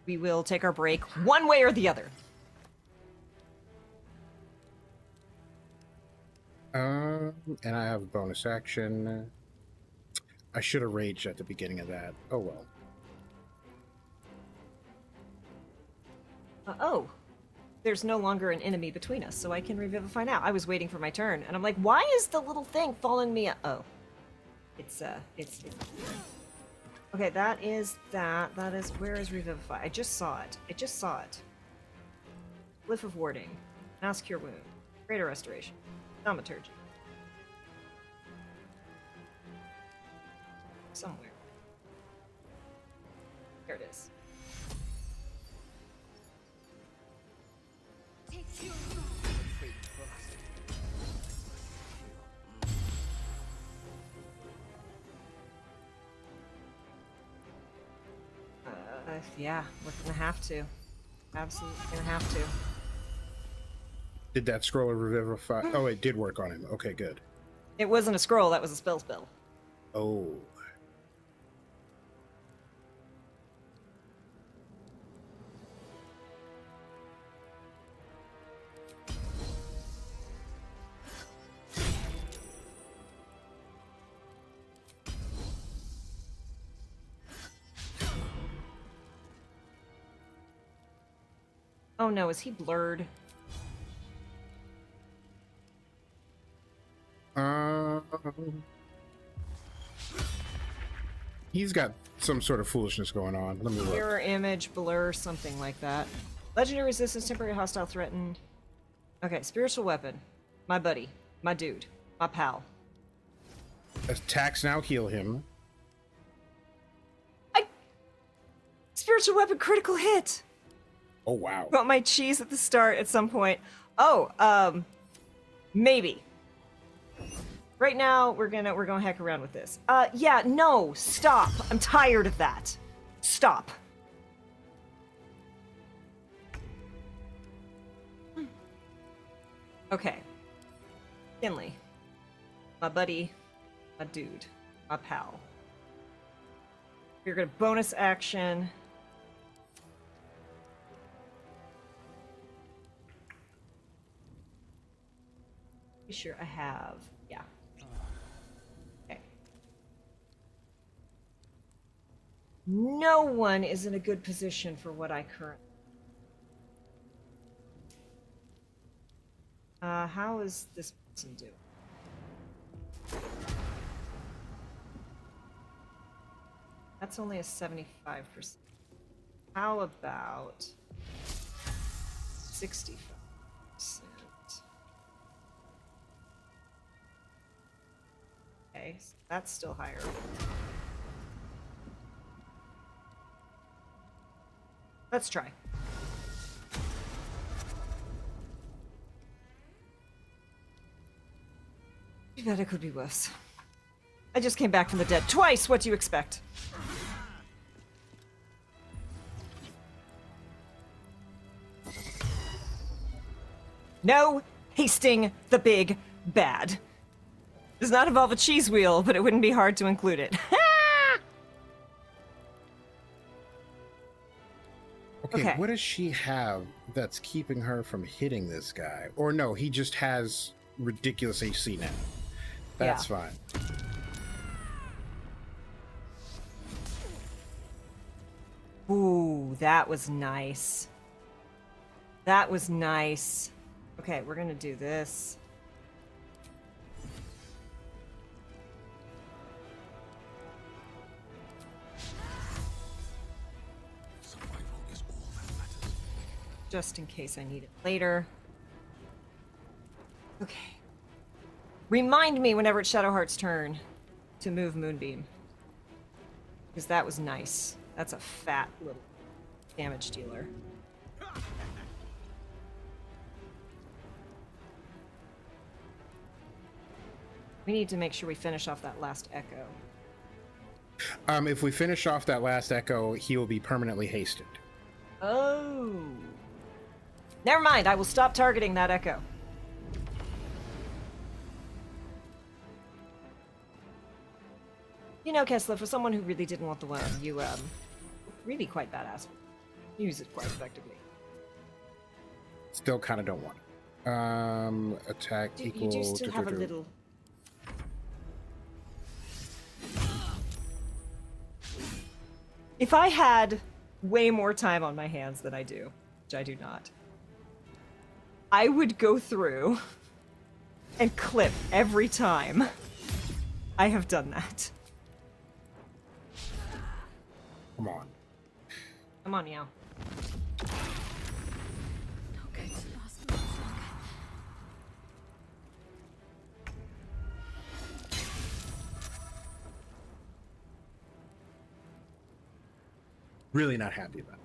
we will take our break one way or the other. And I have a bonus action. I should have raged at the beginning of that. Oh well. Oh, there's no longer an enemy between us, so I can revivify now. I was waiting for my turn, and I'm like, why is the little thing following me? Oh, it's okay. That is where is revivify? I just saw it. Glyph of warding, mass cure wound, greater restoration, thaumaturgy. Somewhere. There it is. Yeah, we're gonna have to. Absolutely gonna have to. Did that scroll revivify? Oh, it did work on him. Okay, good. It wasn't a scroll, that was a spell. Oh. Oh no, is he blurred? He's got some sort of foolishness going on. Let me look. Mirror image, blur, something like that. Legendary resistance, temporary hostile threatened. Okay, spiritual weapon. My buddy. My dude. My pal. Attacks now heal him. Spiritual weapon critical hit! Oh, wow. Got my cheese at the start at some point. Oh, maybe. Right now, we're gonna heck around with this. Yeah, no, stop. I'm tired of that. Stop. Okay. Kinley. My buddy. My dude. My pal. We're gonna bonus action. Be sure I have. Yeah. Okay. No one is in a good position for what I currently. How is this person doing? That's only a 75%. How about 65%? Okay, so that's still higher. Let's try. Too bad it could be worse. I just came back from the dead twice. What do you expect? No hasting the big bad. Does not involve a cheese wheel, but it wouldn't be hard to include it. Okay, what does she have that's keeping her from hitting this guy? Or no, he just has ridiculous AC now. That's fine. Ooh, that was nice. That was nice. Okay, we're gonna do this. Just in case I need it later. Okay. Remind me whenever it's Shadowheart's turn to move Moonbeam. Because that was nice. That's a fat little damage dealer. We need to make sure we finish off that last echo. If we finish off that last echo, he will be permanently hasted. Oh. Never mind, I will stop targeting that echo. You know, Kessler, for someone who really didn't want the one, you, really quite badass. Use it quite effectively. Still kind of don't want it. Attack equal... You do still have a little... If I had way more time on my hands than I do, which I do not, I would go through and clip every time I have done that. Come on. Come on, Meow. Okay, it's the last minute. Really not happy about it.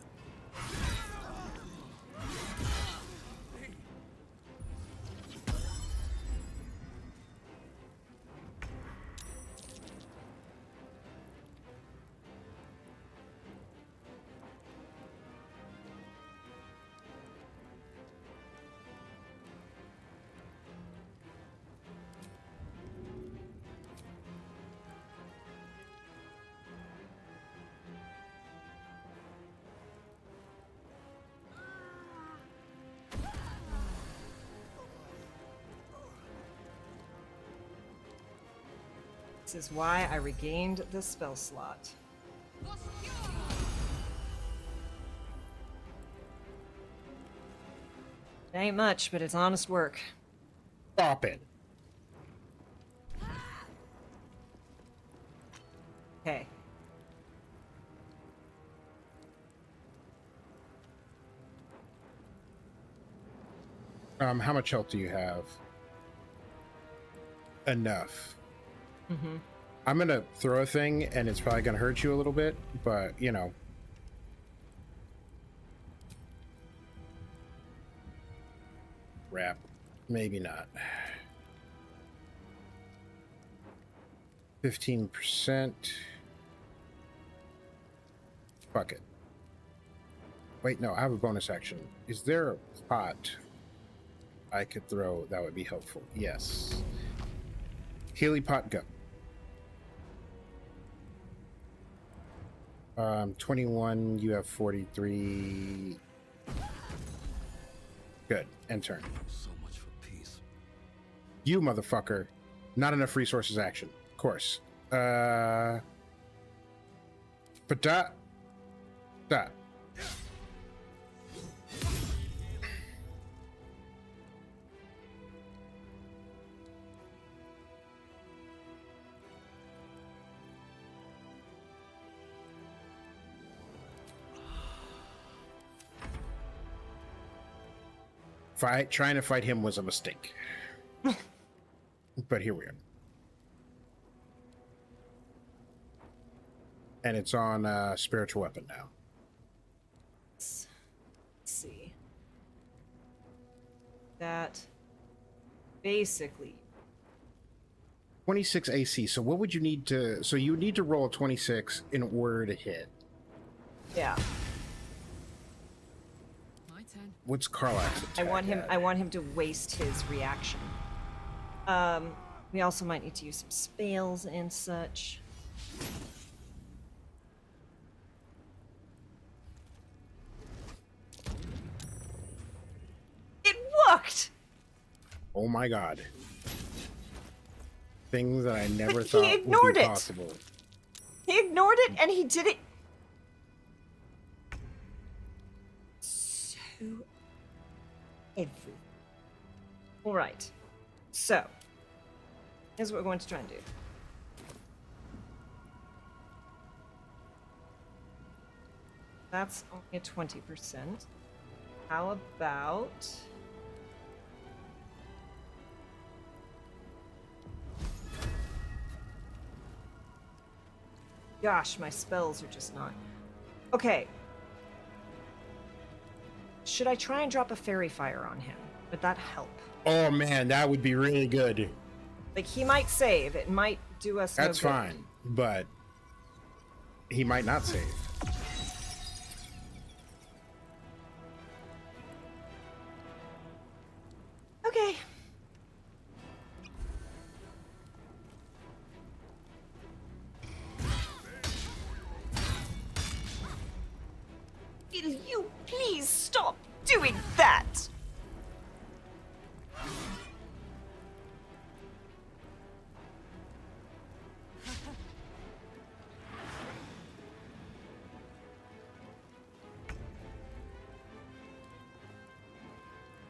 This is why I regained the spell slot. It ain't much, but it's honest work. Stop it. Okay. How much health do you have? Enough. Mm-hmm. I'm gonna throw a thing, and it's probably gonna hurt you a little bit, but you know. Crap. Maybe not. 15%. Fuck it. Wait, no, I have a bonus action. Is there a pot I could throw that would be helpful? Yes. Healy pot, go. 21, you have 43. Good, end turn. So much for peace. You motherfucker. Not enough resources action. Of course. But that. Trying to fight him was a mistake. But here we are. And it's on spiritual weapon now. Let's see. That basically 26 AC. So what would you need to... So you would need to roll a 26 in order to hit. Yeah. My turn. What's Karlach's attack I want him to waste his reaction. We also might need to use some spells and such. It worked! Oh my god. Things that I never He thought ignored would be it. possible. He ignored it and he did it so everything. Alright. So here's what we're going to try and do. That's only a 20%. How about... Gosh, my spells are just not... Okay. Should I try and drop a fairy fire on him? Would that help? Oh man, that would be really good. Like, he might save. It might do us no That's good. fine, but he might not save. Okay. Will you please stop doing that?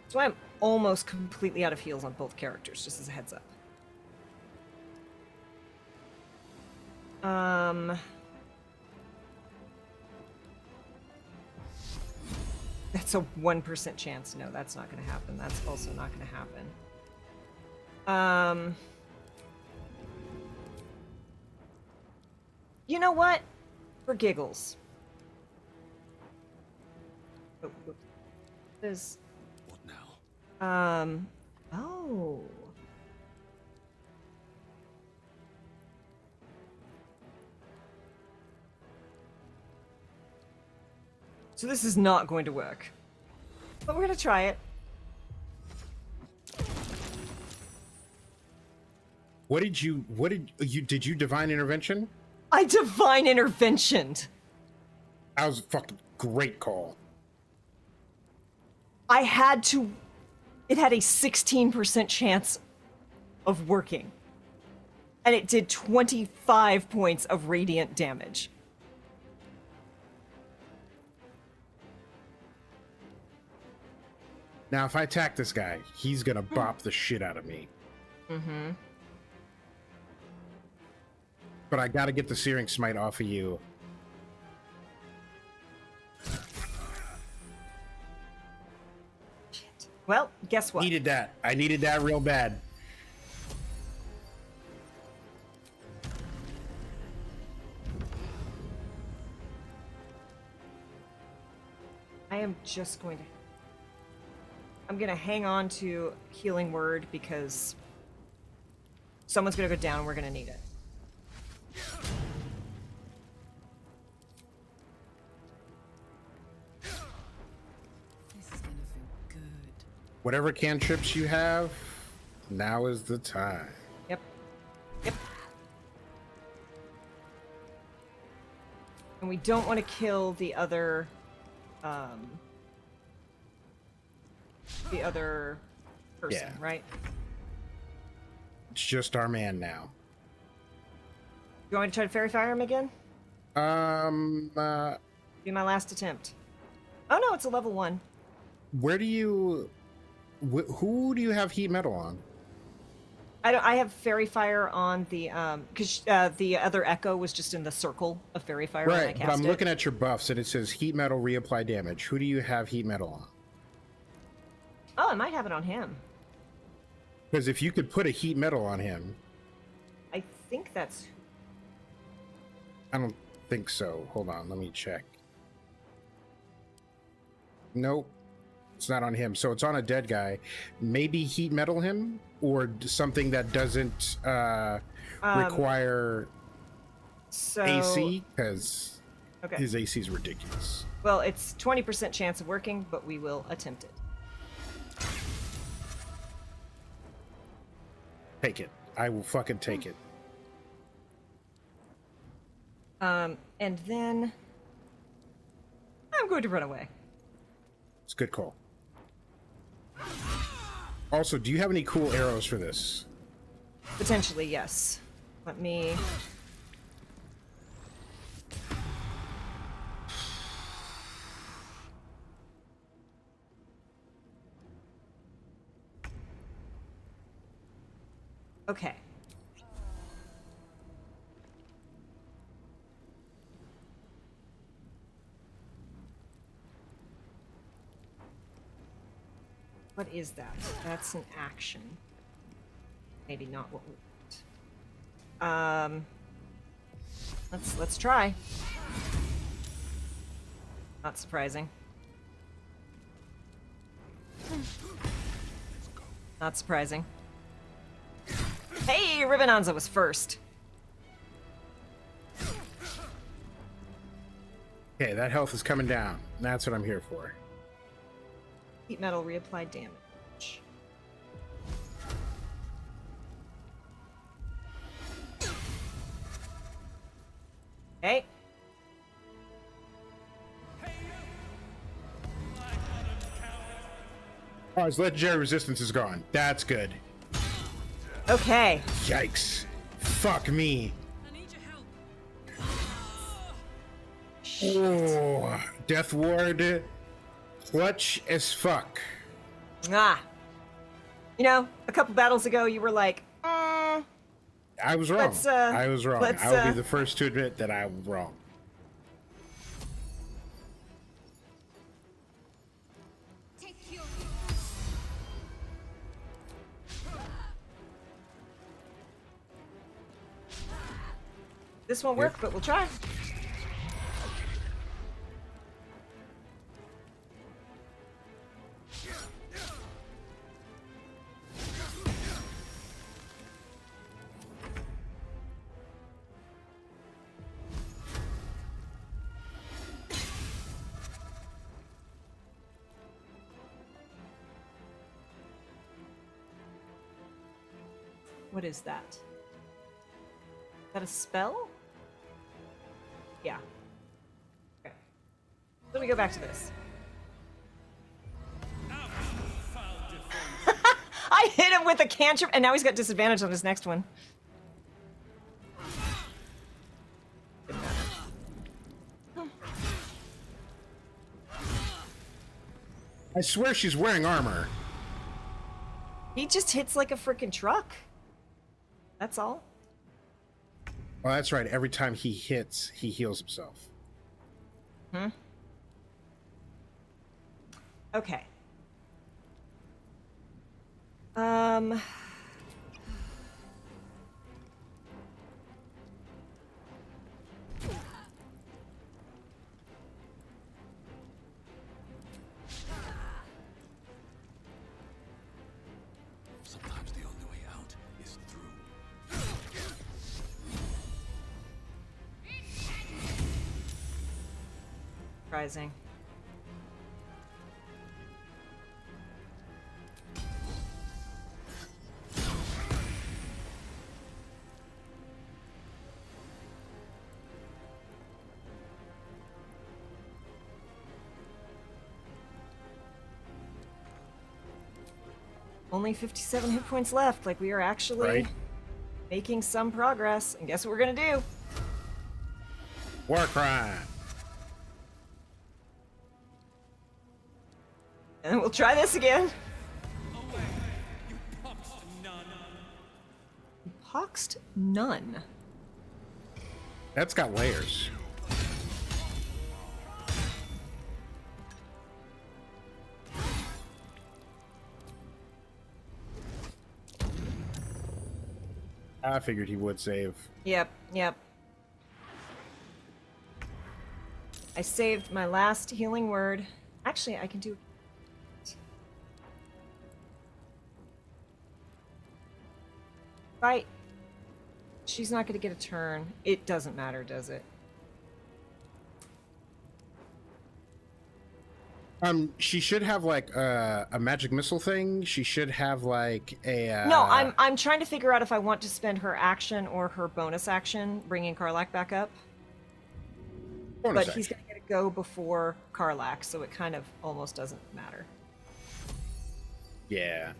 That's why I'm almost completely out of heals on both characters, just as a heads up. That's a 1% chance. No, that's not going to happen. That's also not going to happen. You know what? For giggles. Oh, there's... What now? Oh. So this is not going to work. But we're gonna try it. Did you divine intervention? I divine interventioned. That was a fucking great call. I had to... It had a 16% chance of working. And it did 25 points of radiant damage. Now, if I attack this guy, he's gonna bop the shit out of me. Mm-hmm. But I gotta get the Searing Smite off of you. Shit. Well, guess what? Needed that. I needed that real bad. I am just going to... I'm going to hang on to Healing Word because someone's going to go down and we're going to need it. This is gonna feel good. Whatever cantrips you have, now is the time. Yep. Yep. And we don't want to kill the other person, Yeah. right? It's just our man now. You want me to try to Fairy Fire him again? Be my last attempt. Oh no, it's a level 1. Where do you... who do you have heat metal on? I have Fairy Fire on the because the other Echo was just in the circle of Fairy Fire when I Right, cast but I'm it. looking at your buffs and it says heat metal reapply damage. Who do you have heat metal on? Oh, I might have it on him. Because if you could put a heat metal on him... I think that's... I don't think so. Hold on, let me check. Nope. It's not on him. So it's on a dead guy. Maybe heat metal him? Or something that doesn't require AC? Because okay. his AC is ridiculous. Well, it's 20% chance of working, but we will attempt it. Take it. I will fucking take it. And then I'm going to run away. It's a good call. Also, do you have any cool arrows for this? Potentially, yes. Let me... Okay. What is that? That's an action. Maybe not what we want. Let's try. Not surprising. Not surprising. Hey, Ribbonanza was first. Okay, that health is coming down. That's what I'm here for. Heat metal reapplied damage. Hey. Oh, his legendary resistance is gone. That's good. Okay. Yikes. Fuck me. Oh, Death Ward. Clutch as fuck. Ah. You know, a couple battles ago, you were like, I was wrong. I was wrong. I will be the first to admit that I was wrong. This won't work, but we'll try. What is that? Is that a spell? Yeah. Okay. Let me go back to this. I hit him with a cantrip, and now he's got disadvantage on his next one. I swear she's wearing armor. He just hits like a freaking truck. That's all. Oh, that's right. Every time he hits, he heals himself. Hmm. Okay. Sometimes the only way out is through. Surprising. Only 57 hit points left. Like, we are actually making some progress. And guess what we're gonna do? War crime. And we'll try this again. Poxed none. That's got layers. I figured he would save. Yep, yep. I saved my last healing word. Actually, I can do... Right. She's not going to get a turn. It doesn't matter, does it? She should have like a magic missile thing. She should have like a. No, I'm trying to figure out if I want to spend her action or her bonus action bringing Karlak back up. Bonus but he's going to get a go before Karlak, so it kind of almost doesn't matter. Yeah.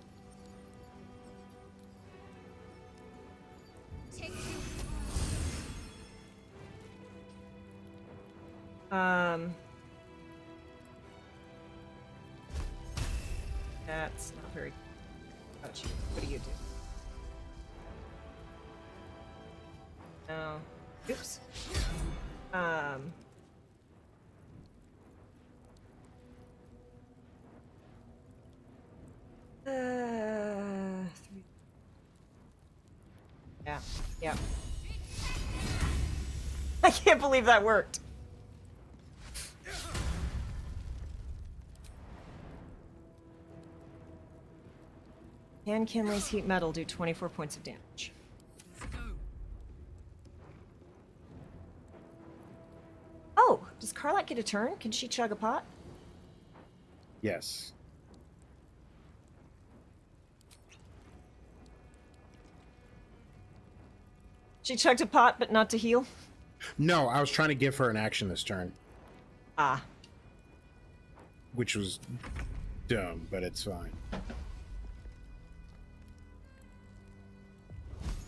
That's not very... What do you do? No. Oops. Three. Yeah. Yeah. I can't believe that worked. Can Kinley's heat metal do 24 points of damage? Oh, does Karlak get a turn? Can she chug a pot? Yes. She chugged a pot, but not to heal? No, I was trying to give her an action this turn. Ah. Which was dumb, but it's fine.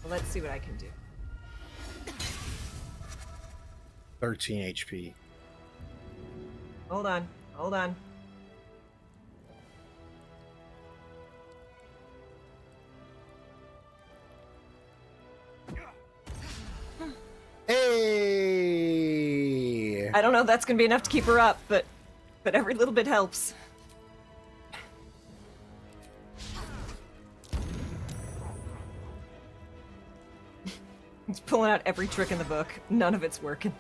Well, let's see what I can do. 13 HP. Hold on. Hold on. Hey! I don't know if that's going to be enough to keep her up, but every little bit helps. He's pulling out every trick in the book. None of it's working.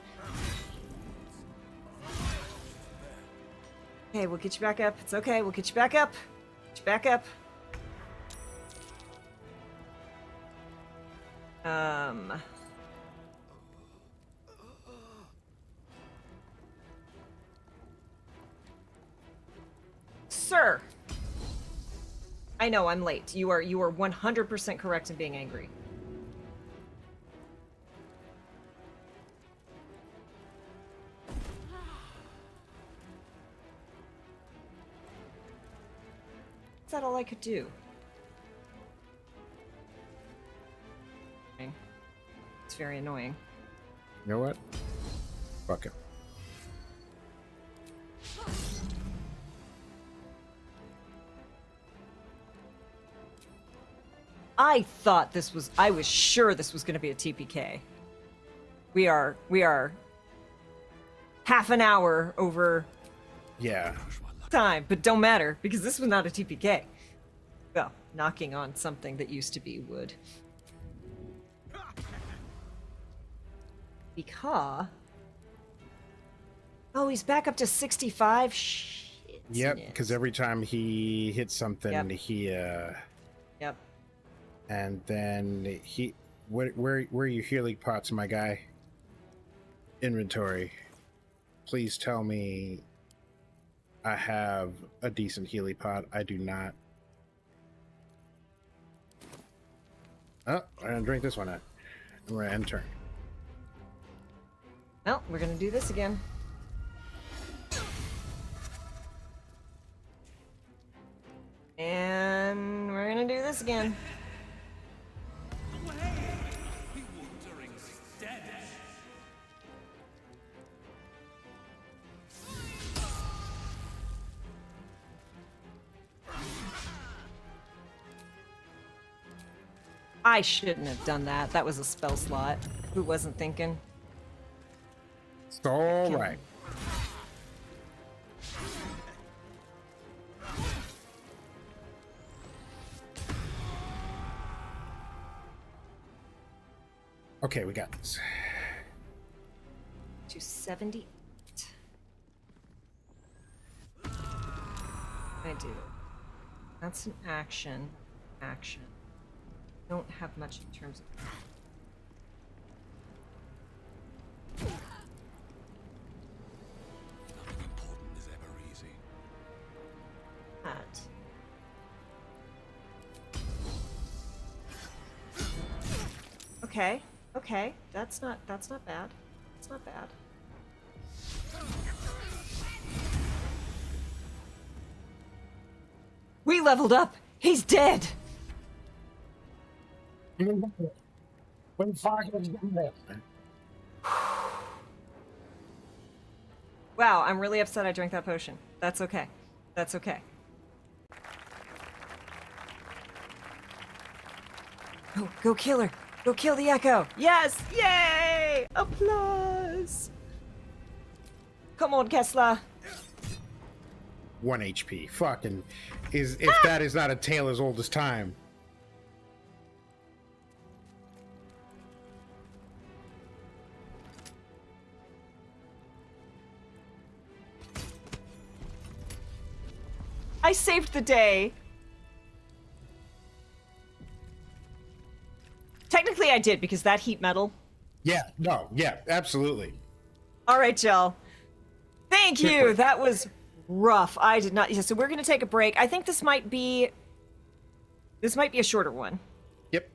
Okay, we'll get you back up. It's okay. We'll get you back up. Get you back up. Sir. I know I'm late. You are 100% correct in being angry. Is that all I could do? It's very annoying. You know what? Fuck it. I was sure this was going to be a TPK. We are half an hour over Yeah. time, but don't matter because this was not a TPK. Well, knocking on something that used to be wood. Because... Oh, he's back up to 65? Shit. Yep, because every time he hits something, Yep. And then where are your healing pots, my guy? Inventory. Please tell me I have a decent healing pot. I do not. Oh, I'm gonna drink this one out. And we're gonna end turn. Well, we're gonna do this again. And we're gonna do this again. I shouldn't have done that. That was a spell slot. Who wasn't thinking? It's all right. Okay, we got this. 278. I do. That's an action. Action. Don't have much in terms of... Nothing important is ever easy. That. Okay. Okay. That's not bad. That's not bad. We leveled up. He's dead. Wow, I'm really upset I drank that potion. That's okay. That's okay. Oh, go kill her. Go kill the echo. Yes! Yay! Applause! Come on, Kessler. 1 HP. Fucking if that is not a tale as old as time. I saved the day. Technically I did because that heat metal. Yeah, no, yeah, absolutely. All right, y'all. Thank you. That was rough. I did not. Yeah, so we're gonna take a break. I think this might be a shorter one. Yep.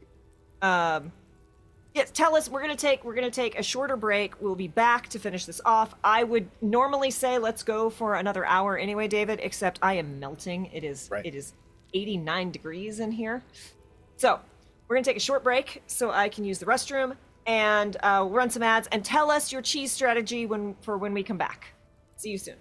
Yes. Tell us. We're gonna take a shorter break. We'll be back to finish this off. I would normally say let's go for another hour anyway, David. Except I am melting. It is 89 degrees in here. So we're gonna take a short break so I can use the restroom and run some ads and tell us your cheese strategy for when we come back. See you soon.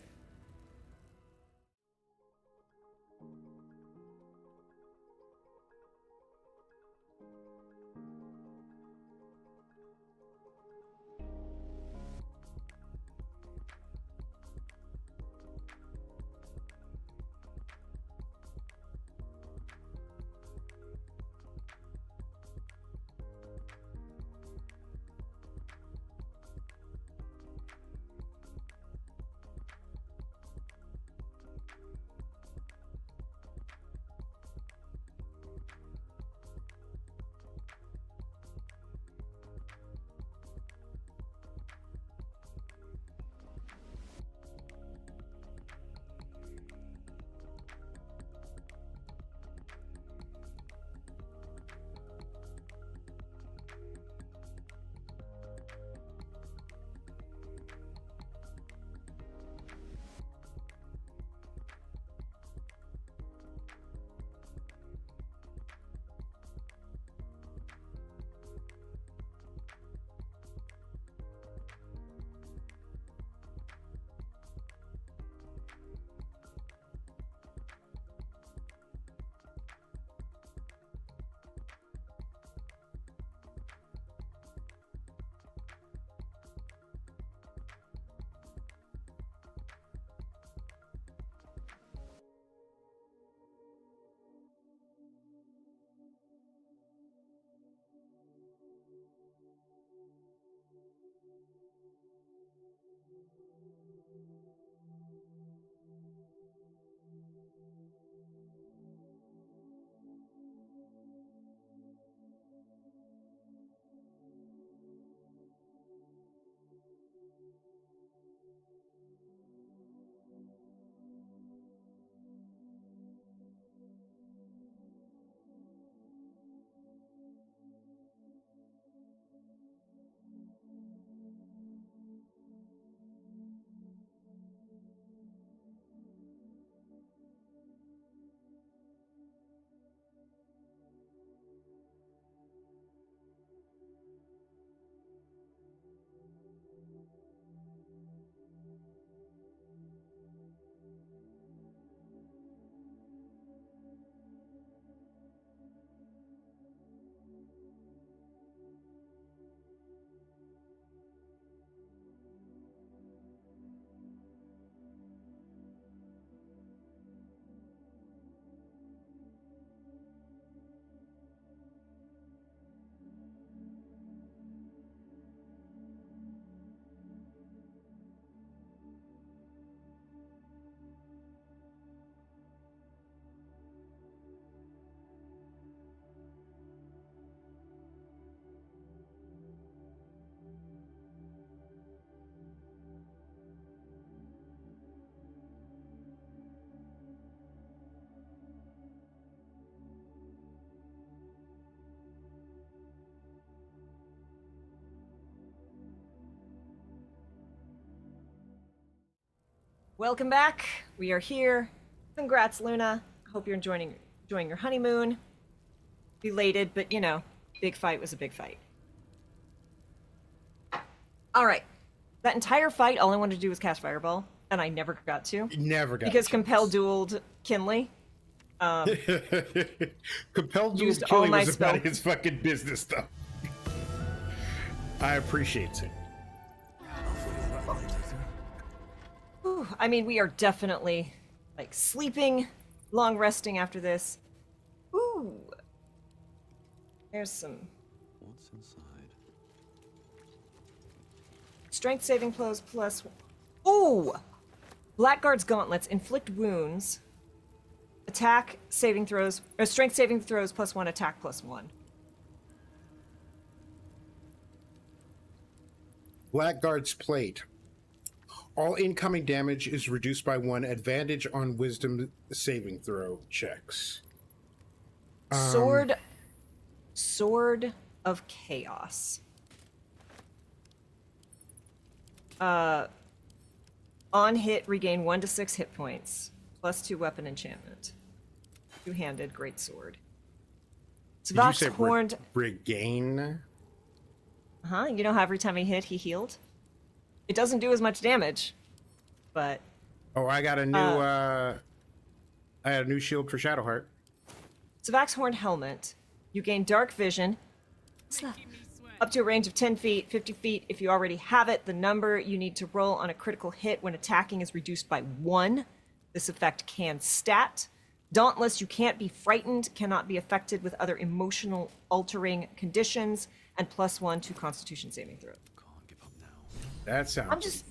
Welcome back. We are here. Congrats, Luna. Hope you're enjoying your honeymoon. Belated, but you know, big fight was a big fight. All right. That entire fight, all I wanted to do was cast Fireball, and I never got to. Never got because a Compel dueled Kinley. Compel used dueled all Killy my was about spell- his fucking business, though. I appreciate it. Whew, I mean, we are definitely like sleeping, long resting after this. Ooh. There's some What's inside? strength saving throws plus. Ooh! Blackguard's gauntlets inflict wounds. Attack saving throws, or strength saving throws +1, attack +1. Blackguard's plate. All incoming damage is reduced by 1. Advantage on wisdom saving throw checks. Sword of Chaos. On hit, regain 1 to 6 hit points, +2 weapon enchantment. Two-handed greatsword. Did you Svok's say horned. Regain? You know how every time he hit, he healed? It doesn't do as much damage, but. Oh, I got a new. I had a new shield for Shadowheart. Svok's horned helmet. You gain dark vision. Up to a range of 10 feet, 50 feet. If you already have it, the number you need to roll on a critical hit when attacking is reduced by 1. This effect can stat. Dauntless, you can't be frightened, cannot be affected with other emotional altering conditions, and +1 to Constitution saving throw. That sounds. I'm just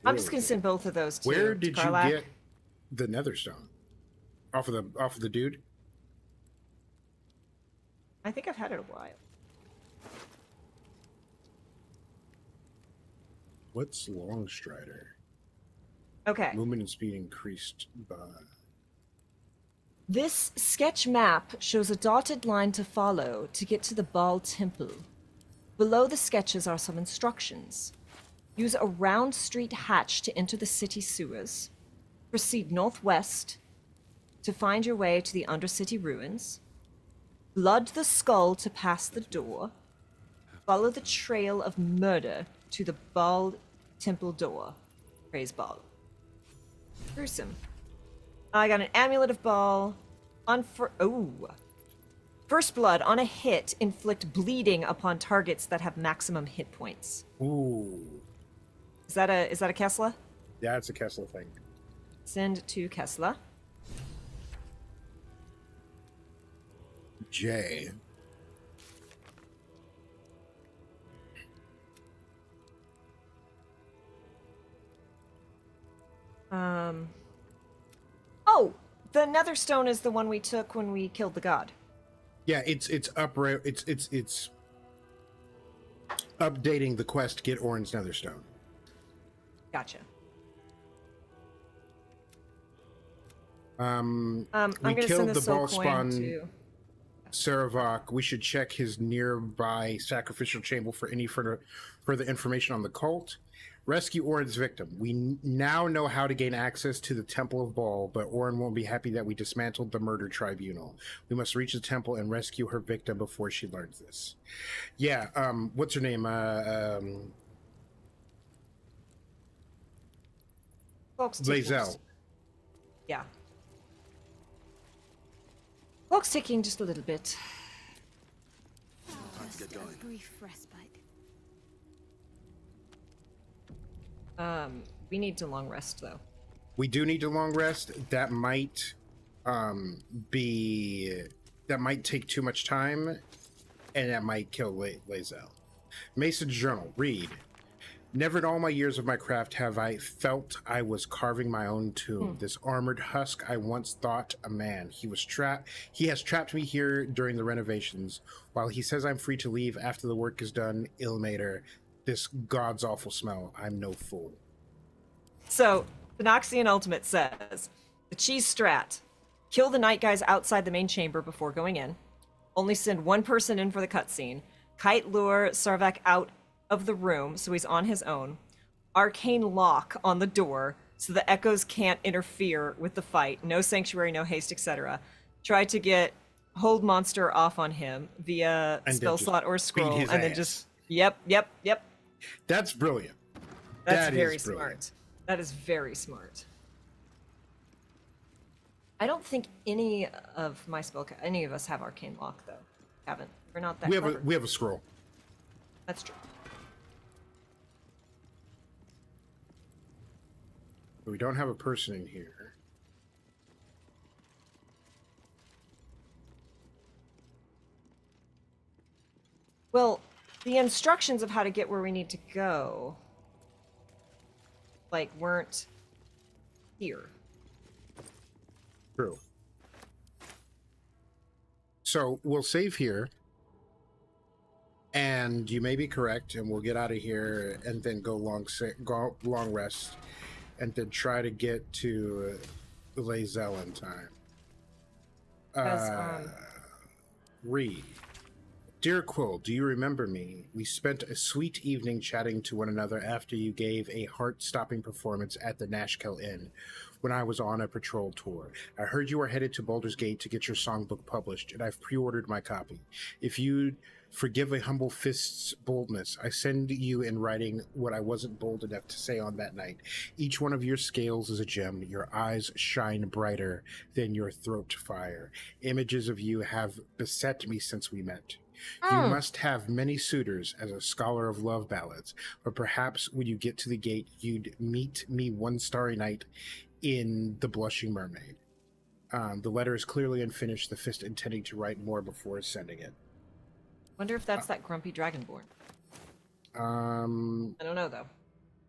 really gonna send both of those to Where did you Karlach. get the Netherstone? Off of the dude? I think I've had it a while. What's Longstrider? Okay. Movement and speed increased by. This sketch map shows a dotted line to follow to get to the Baal Temple. Below the sketches are some instructions. Use a round street hatch to enter the city sewers. Proceed northwest to find your way to the Undercity ruins. Blood the skull to pass the door. Follow the trail of murder to the Baal Temple door. Praise Baal. Gruesome. I got an amulet of Baal. First blood on a hit inflict bleeding upon targets that have maximum hit points. Ooh. Is that a Kessla? Yeah, it's a Kessler thing. Send to Kessla. J. Oh, the Netherstone is the one we took when we killed the god. Yeah, it's updating the quest to get Orin's Netherstone. Gotcha. We I'm gonna killed send the the soul ball coin spawn to. Saravok. We should check his nearby sacrificial chamber for any further information on the cult. Rescue Orin's victim. We now know how to gain access to the Temple of Baal, but Orin won't be happy that we dismantled the murder tribunal. We must reach the temple and rescue her victim before she learns this. Yeah, what's her name? Blazel. Yeah. Clock's ticking just a little bit. Time to get going. Brief respite. We need to long rest though. We do need to long rest. That might take too much time, and that might kill Lazel. Mason's journal. Read. Never in all my years of my craft have I felt I was carving my own tomb. This armored husk I once thought a man. He has trapped me here during the renovations. While he says I'm free to leave after the work is done, Ilmater, this god's awful smell. I'm no fool. So, the Noxian Ultimate says, the cheese strat. Kill the night guys outside the main chamber before going in. Only send one person in for the cutscene. Kite lure Sarvak out of the room so he's on his own. Arcane lock on the door so the echoes can't interfere with the fight. No sanctuary, no haste, etc. Try to get hold monster off on him via spell slot or scroll, and then just yep. That's brilliant. That's very smart. That is very smart. I don't think any of us have arcane lock though. Haven't. We're not that. We have a scroll. That's true. But we don't have a person in here. Well, the instructions of how to get where we need to go, weren't here. True. So we'll save here, and you may be correct, and we'll get out of here, and then go long rest, and then try to get to Lazel in time. Read. Dear Quill, do you remember me? We spent a sweet evening chatting to one another after you gave a heart-stopping performance at the Nashkel Inn when I was on a patrol tour. I heard you were headed to Baldur's Gate to get your songbook published, and I've pre-ordered my copy. If you'd forgive a humble fist's boldness, I send you in writing what I wasn't bold enough to say on that night. Each one of your scales is a gem. Your eyes shine brighter than your throat fire. Images of you have beset me since we met. You must have many suitors as a scholar of love ballads, but perhaps when you get to the gate, you'd meet me one starry night in The Blushing Mermaid. The letter is clearly unfinished, the fist intending to write more before sending it. Wonder if that's that grumpy dragonborn. I don't know, though.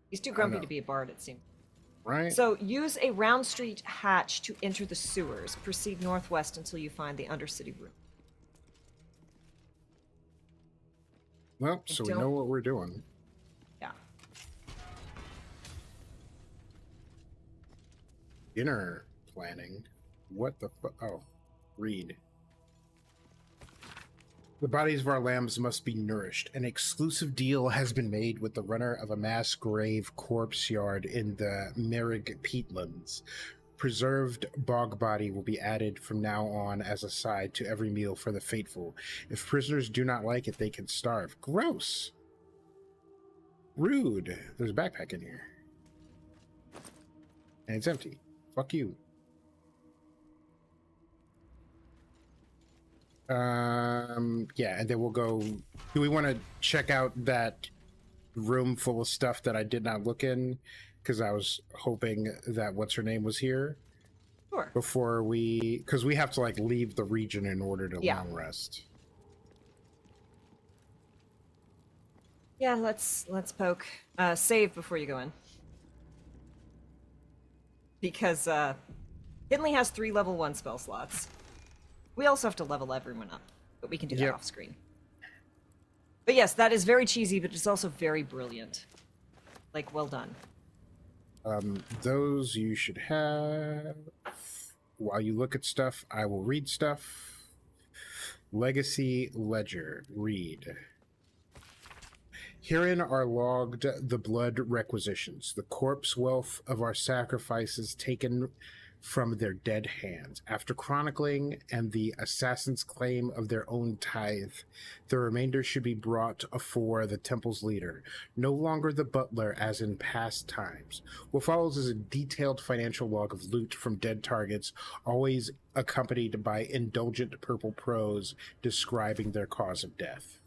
He's too grumpy to be a bard, it seems. Right. So, use a round street hatch to enter the sewers. Proceed northwest until you find the Undercity room. Well, so we know what we're doing. Yeah. Dinner planning. What the read. The bodies of our lambs must be nourished. An exclusive deal has been made with the runner of a mass grave corpse yard in the Merrig peatlands. Preserved bog body will be added from now on as a side to every meal for the faithful. If prisoners do not like it, they can starve. Gross. Rude. There's a backpack in here. And it's empty. Fuck you. Yeah, and then we'll go. Do we want to check out that room full of stuff that I did not look in? Because I was hoping that what's her name was here. Sure. Before because we have to leave the region in order to long rest. Yeah, let's poke. Save before you go in. because Kinley has 3 level 1 spell slots. We also have to level everyone up, but we can do that off screen. But yes, that is very cheesy, but it's also very brilliant. Like, well done. Those you should have. While you look at stuff, I will read stuff. Legacy Ledger. Read. Herein are logged the blood requisitions, the corpse wealth of our sacrifices taken from their dead hands. After chronicling and the assassin's claim of their own tithe, the remainder should be brought afore the temple's leader, no longer the butler as in past times. What follows is a detailed financial log of loot from dead targets, always accompanied by indulgent purple prose describing their cause of death.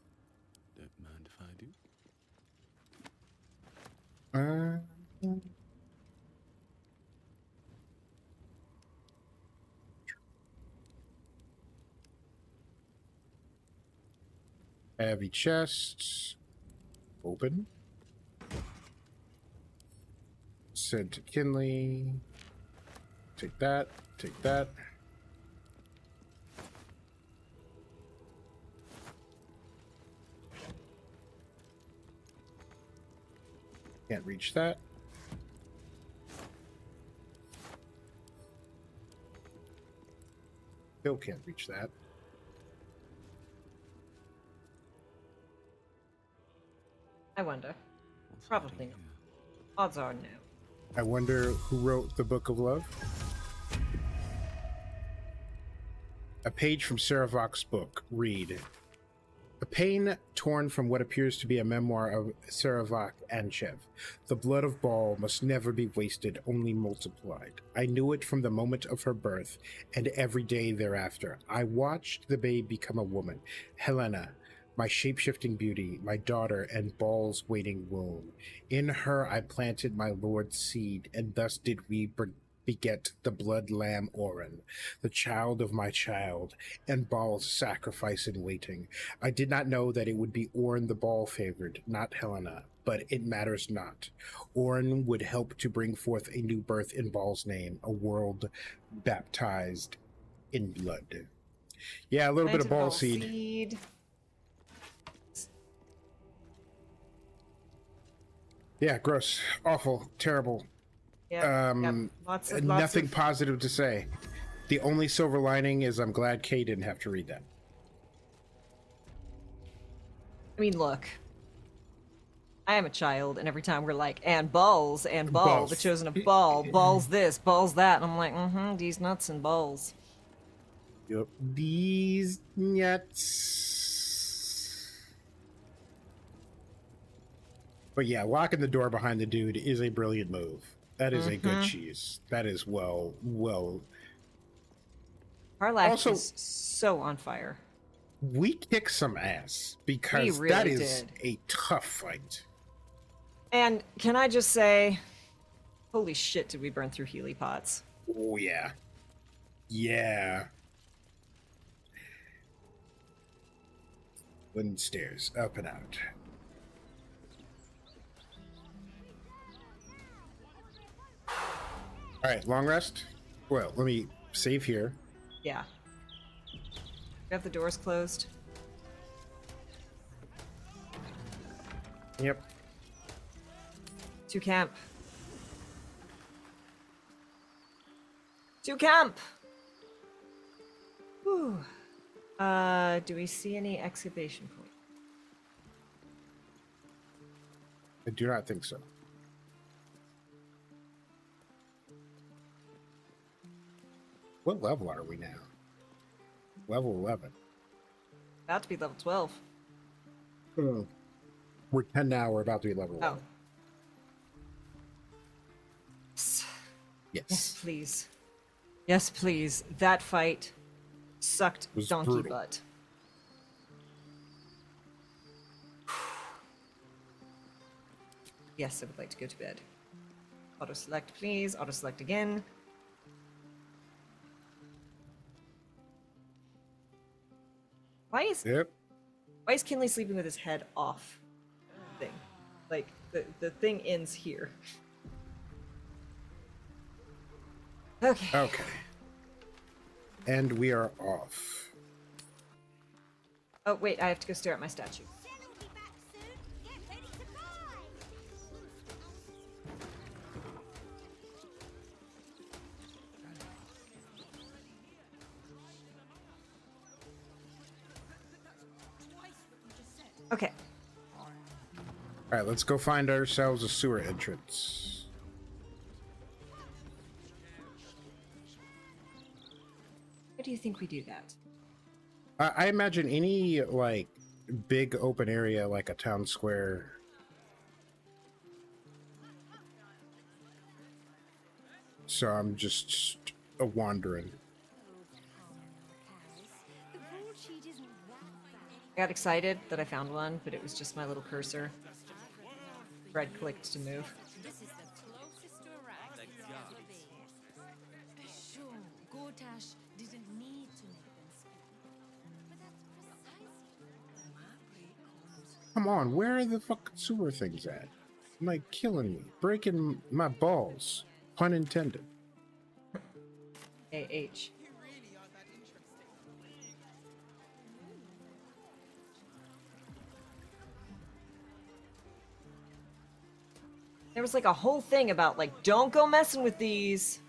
Don't mind if I do. Heavy chests. Open. Send to Kinley. Take that. Take that. Can't reach that. Still can't reach that. I wonder. Probably not. Odds are no. I wonder who wrote the Book of Love? A page from Saravok's book. Read. A pain torn from what appears to be a memoir of Saravok Anchev. The blood of Baal must never be wasted, only multiplied. I knew it from the moment of her birth, and every day thereafter. I watched the babe become a woman, Helena, my shape-shifting beauty, my daughter, and Baal's waiting womb. In her I planted my Lord's seed, and thus did we beget the blood lamb Orin, the child of my child, and Baal's sacrifice in waiting. I did not know that it would be Orin the Baal favored, not Helena, but it matters not. Orin would help to bring forth a new birth in Baal's name, a world baptized in blood. Yeah, a little bit of Baal seed. Yeah, gross, awful, terrible. Yeah, lots nothing of... positive to say. The only silver lining is I'm glad Kay didn't have to read that. I mean, look. I am a child, and every time we're like, and balls, and ball, the chosen of ball, balls this, balls that, and I'm like, these nuts and balls. Yep, these nuts. But yeah, locking the door behind the dude is a brilliant move. That is a good cheese. That is well. Harlack is so on fire. We kick some ass because really that is a tough fight. And can I just say, holy shit, did we burn through Healy pots? Oh yeah, yeah. Wooden stairs, up and out. All right, long rest. Well, let me save here. Yeah. Got the doors closed. Yep. To camp. To camp! Whew. Do we see any excavation points? I do not think so. What level are we now? Level 11. About to be level 12. Oh. We're 10 now, we're about to be level 11. Yes. Yes, please. Yes, please. That fight sucked donkey brutal. butt. Yes, I would like to go to bed. Auto-select, please. Auto-select again. Why is Kinley sleeping with his head off? Thing, like the thing ends here. Okay. Okay. And we are off. Oh, wait, I have to go stare at my statue. Okay. All right, let's go find ourselves a sewer entrance. How do you think we do that? I imagine any, like, big open area, like a town square. So I'm just wandering. I got excited that I found one, but it was just my little cursor. Red clicked to move. This is the closest to a rat ever be. Sure, Gortash didn't need to make them speak. But that's precisely Come on, where are the fucking sewer things at? I'm like killing me, breaking my balls. Pun intended. AH. There was like a whole thing about like, don't go messing with these.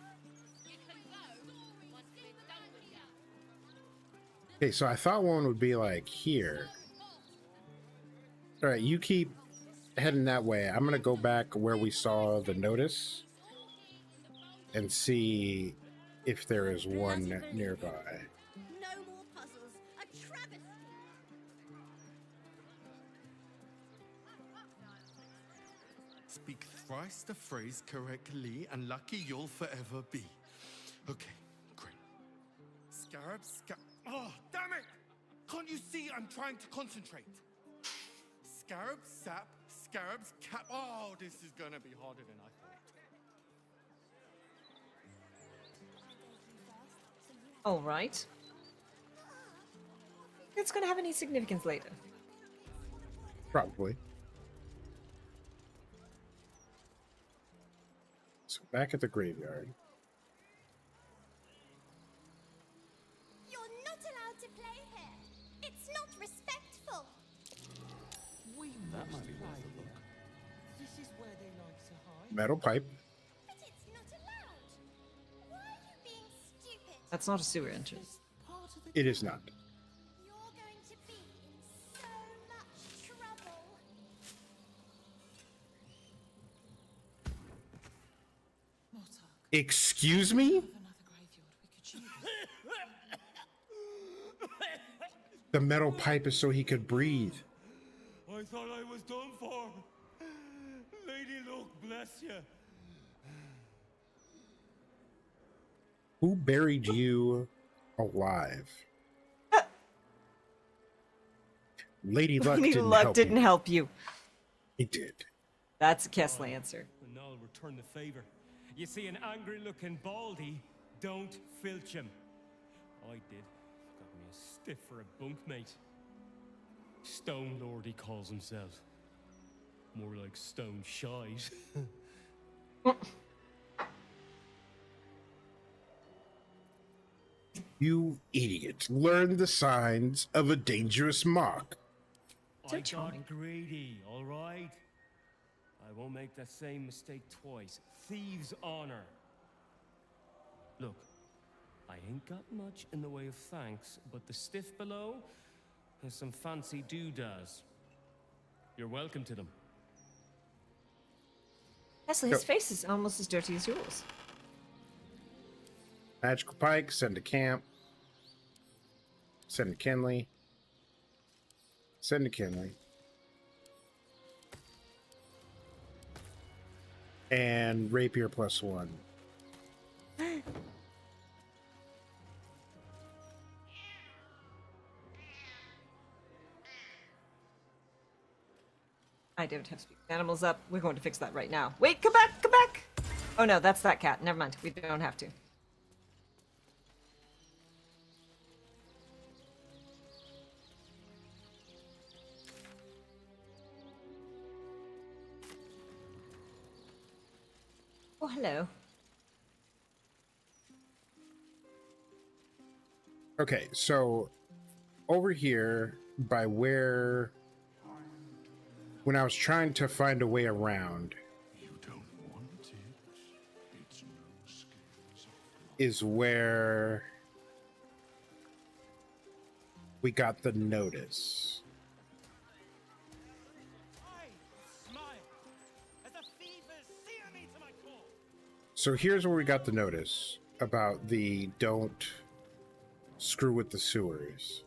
Okay, so I thought one would be like here. All right, you keep heading that way. I'm gonna go back where we saw the notice and see if there is one nearby. No more puzzles. A travesty. Speak thrice the phrase correctly, and lucky you'll forever be. Okay, great. Scarab, oh, damn it! Can't you see I'm trying to concentrate? Scarab, sap, scarabs, cap. Oh, this is gonna be harder than I thought. All right. It's gonna have any significance later. Probably. So back at the graveyard. You're not allowed to play here. It's not respectful. That might be worth a look. This is where they like to hide. Metal pipe. But it's not allowed. Why are you being stupid? That's not a sewer entrance. It is not. You're going to be in so much trouble. Excuse me? The metal pipe is so he could breathe. I thought I was done for. Lady Luck, bless you. Who buried you alive? Lady Luck Lady didn't Luck help didn't you. help you. He did. That's a Kessler answer. And I'll return the favor. You see an angry-looking baldy, don't filch him. I did. Got me a stiff for a bunkmate. Stone Lord, he calls himself. More like stone shite. You idiot. Learn the signs of a dangerous mark. I got greedy, all right? I won't make that same mistake twice. Thieves' honor. Look, I ain't got much in the way of thanks, but the stiff below has some fancy doodads. You're welcome to them. Kessler, his face is almost as dirty as yours. Magical pike, send to camp. Send to Kinley. Send to Kinley. And rapier +1. I don't have speak animals up. We're going to fix that right now. Wait, come back, come back! Oh no, that's that cat. Never mind. We don't have to. Oh, hello. Okay, so over here by where, when I was trying to find a way around, is where we got the notice. So here's where we got the notice about the don't screw with the sewers.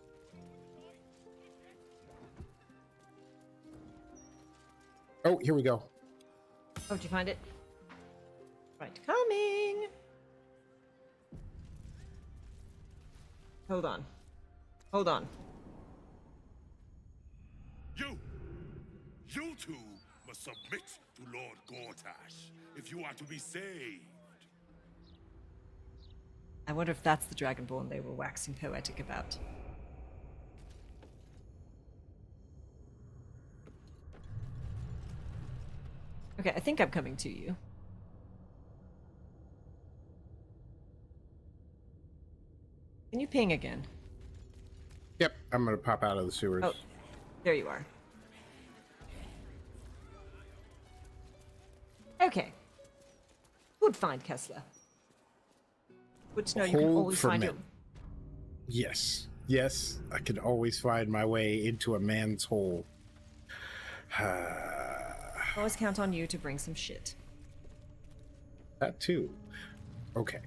Oh, here we go. Oh, did you find it? Right, coming. Hold on. Hold on. You two must submit to Lord Gortash if you are to be saved. I wonder if that's the Dragonborn they were waxing poetic about. Okay, I think I'm coming to you. Can you ping again? Yep, I'm gonna pop out of the sewers. Oh, there you are. Okay. Good find, Kessler. Good to know you can Hold always for find men. Yes, yes, I can always find my way into a man's hole. Always count on you to bring some shit. That too. Okay.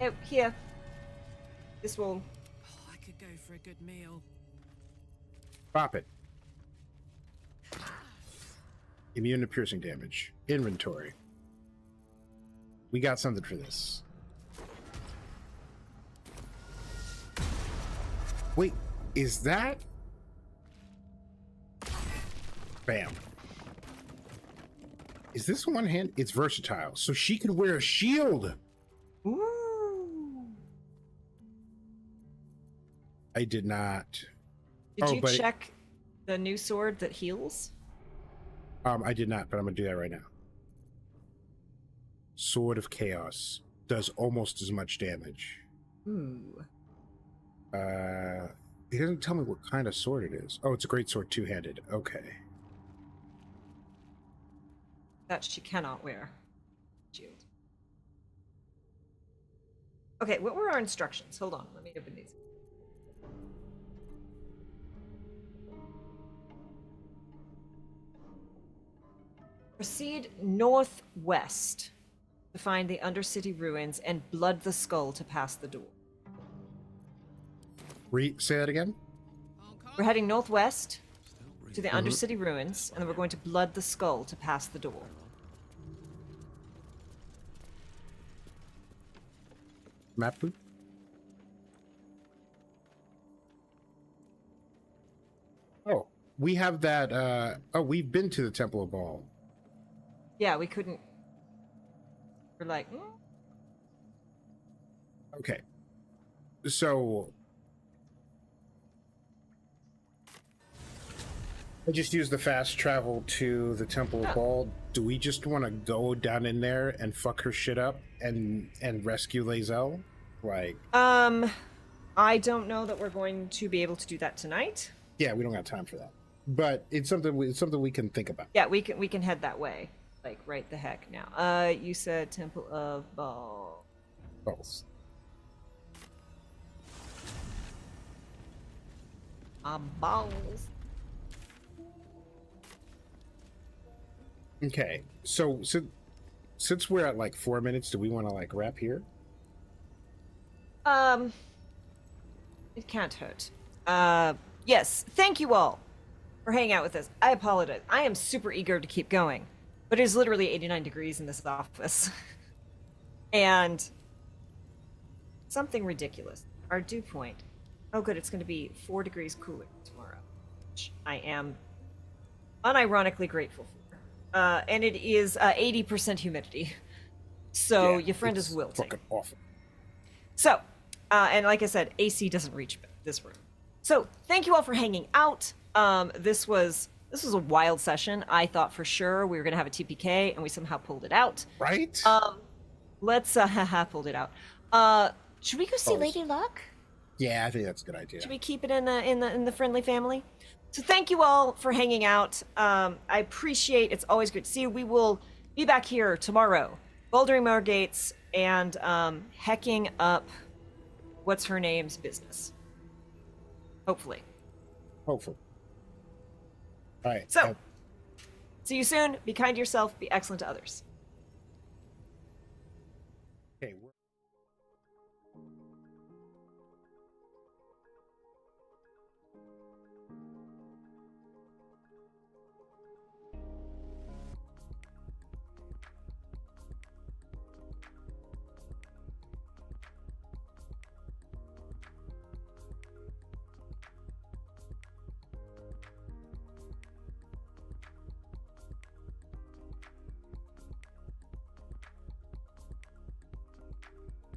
Oh, here. This will... I could go for a good meal. Pop it. Immune to piercing damage. Inventory. We got something for this. Wait, is that? Bam. Is this one hand? It's versatile, so she can wear a shield. Ooh. I did not. Did you check the new sword that heals? I did not, but I'm gonna do that right now. Sword of Chaos does almost as much damage. Ooh. It doesn't tell me what kind of sword it is. Oh, it's a great sword, two-handed. Okay. That she cannot wear. Shield. Okay, what were our instructions? Hold on, let me open these. Proceed northwest to find the Undercity ruins and blood the skull to pass the door. Say that again? We're heading northwest to the Undercity ruins, and then we're going to blood the skull to pass the door. Map boot? Oh, we have that. Oh, we've been to the Temple of Baal. Yeah, we couldn't. We're like, Okay. So I just used the fast travel to the Temple of Baal. Do we just want to go down in there and fuck her shit up and rescue Lae'zel? Like, I don't know that we're going to be able to do that tonight. yeah, we don't got time for that. But it's something we can think about. Yeah, we can head that way. Like right the heck now. You said Temple of Baal. Balls. Balls. Okay, so since we're at like 4 minutes, do we want to like wrap here? It can't hurt. Yes, thank you all for hanging out with us. I apologize. I am super eager to keep going, but it is literally 89 degrees in this office. And something ridiculous. Our dew point. Oh good, it's going to be 4 degrees cooler tomorrow, which I am unironically grateful for. And it is 80% humidity. So your friend is wilting. Fucking awful. So, and like I said, AC doesn't reach this room. So, thank you all for hanging out. This was a wild session. I thought for sure we were gonna have a TPK, and we somehow pulled it out. Right? Let's pulled it out. Should we go see Lady Luck? Yeah, I think that's a good idea. Should we keep it in the friendly family? So thank you all for hanging out. I appreciate. It's always good to see you. We will be back here tomorrow. Balduring Moor Gates and hecking up what's her name's business. Hopefully. All right. So, see you soon. Be kind to yourself. Be excellent to others.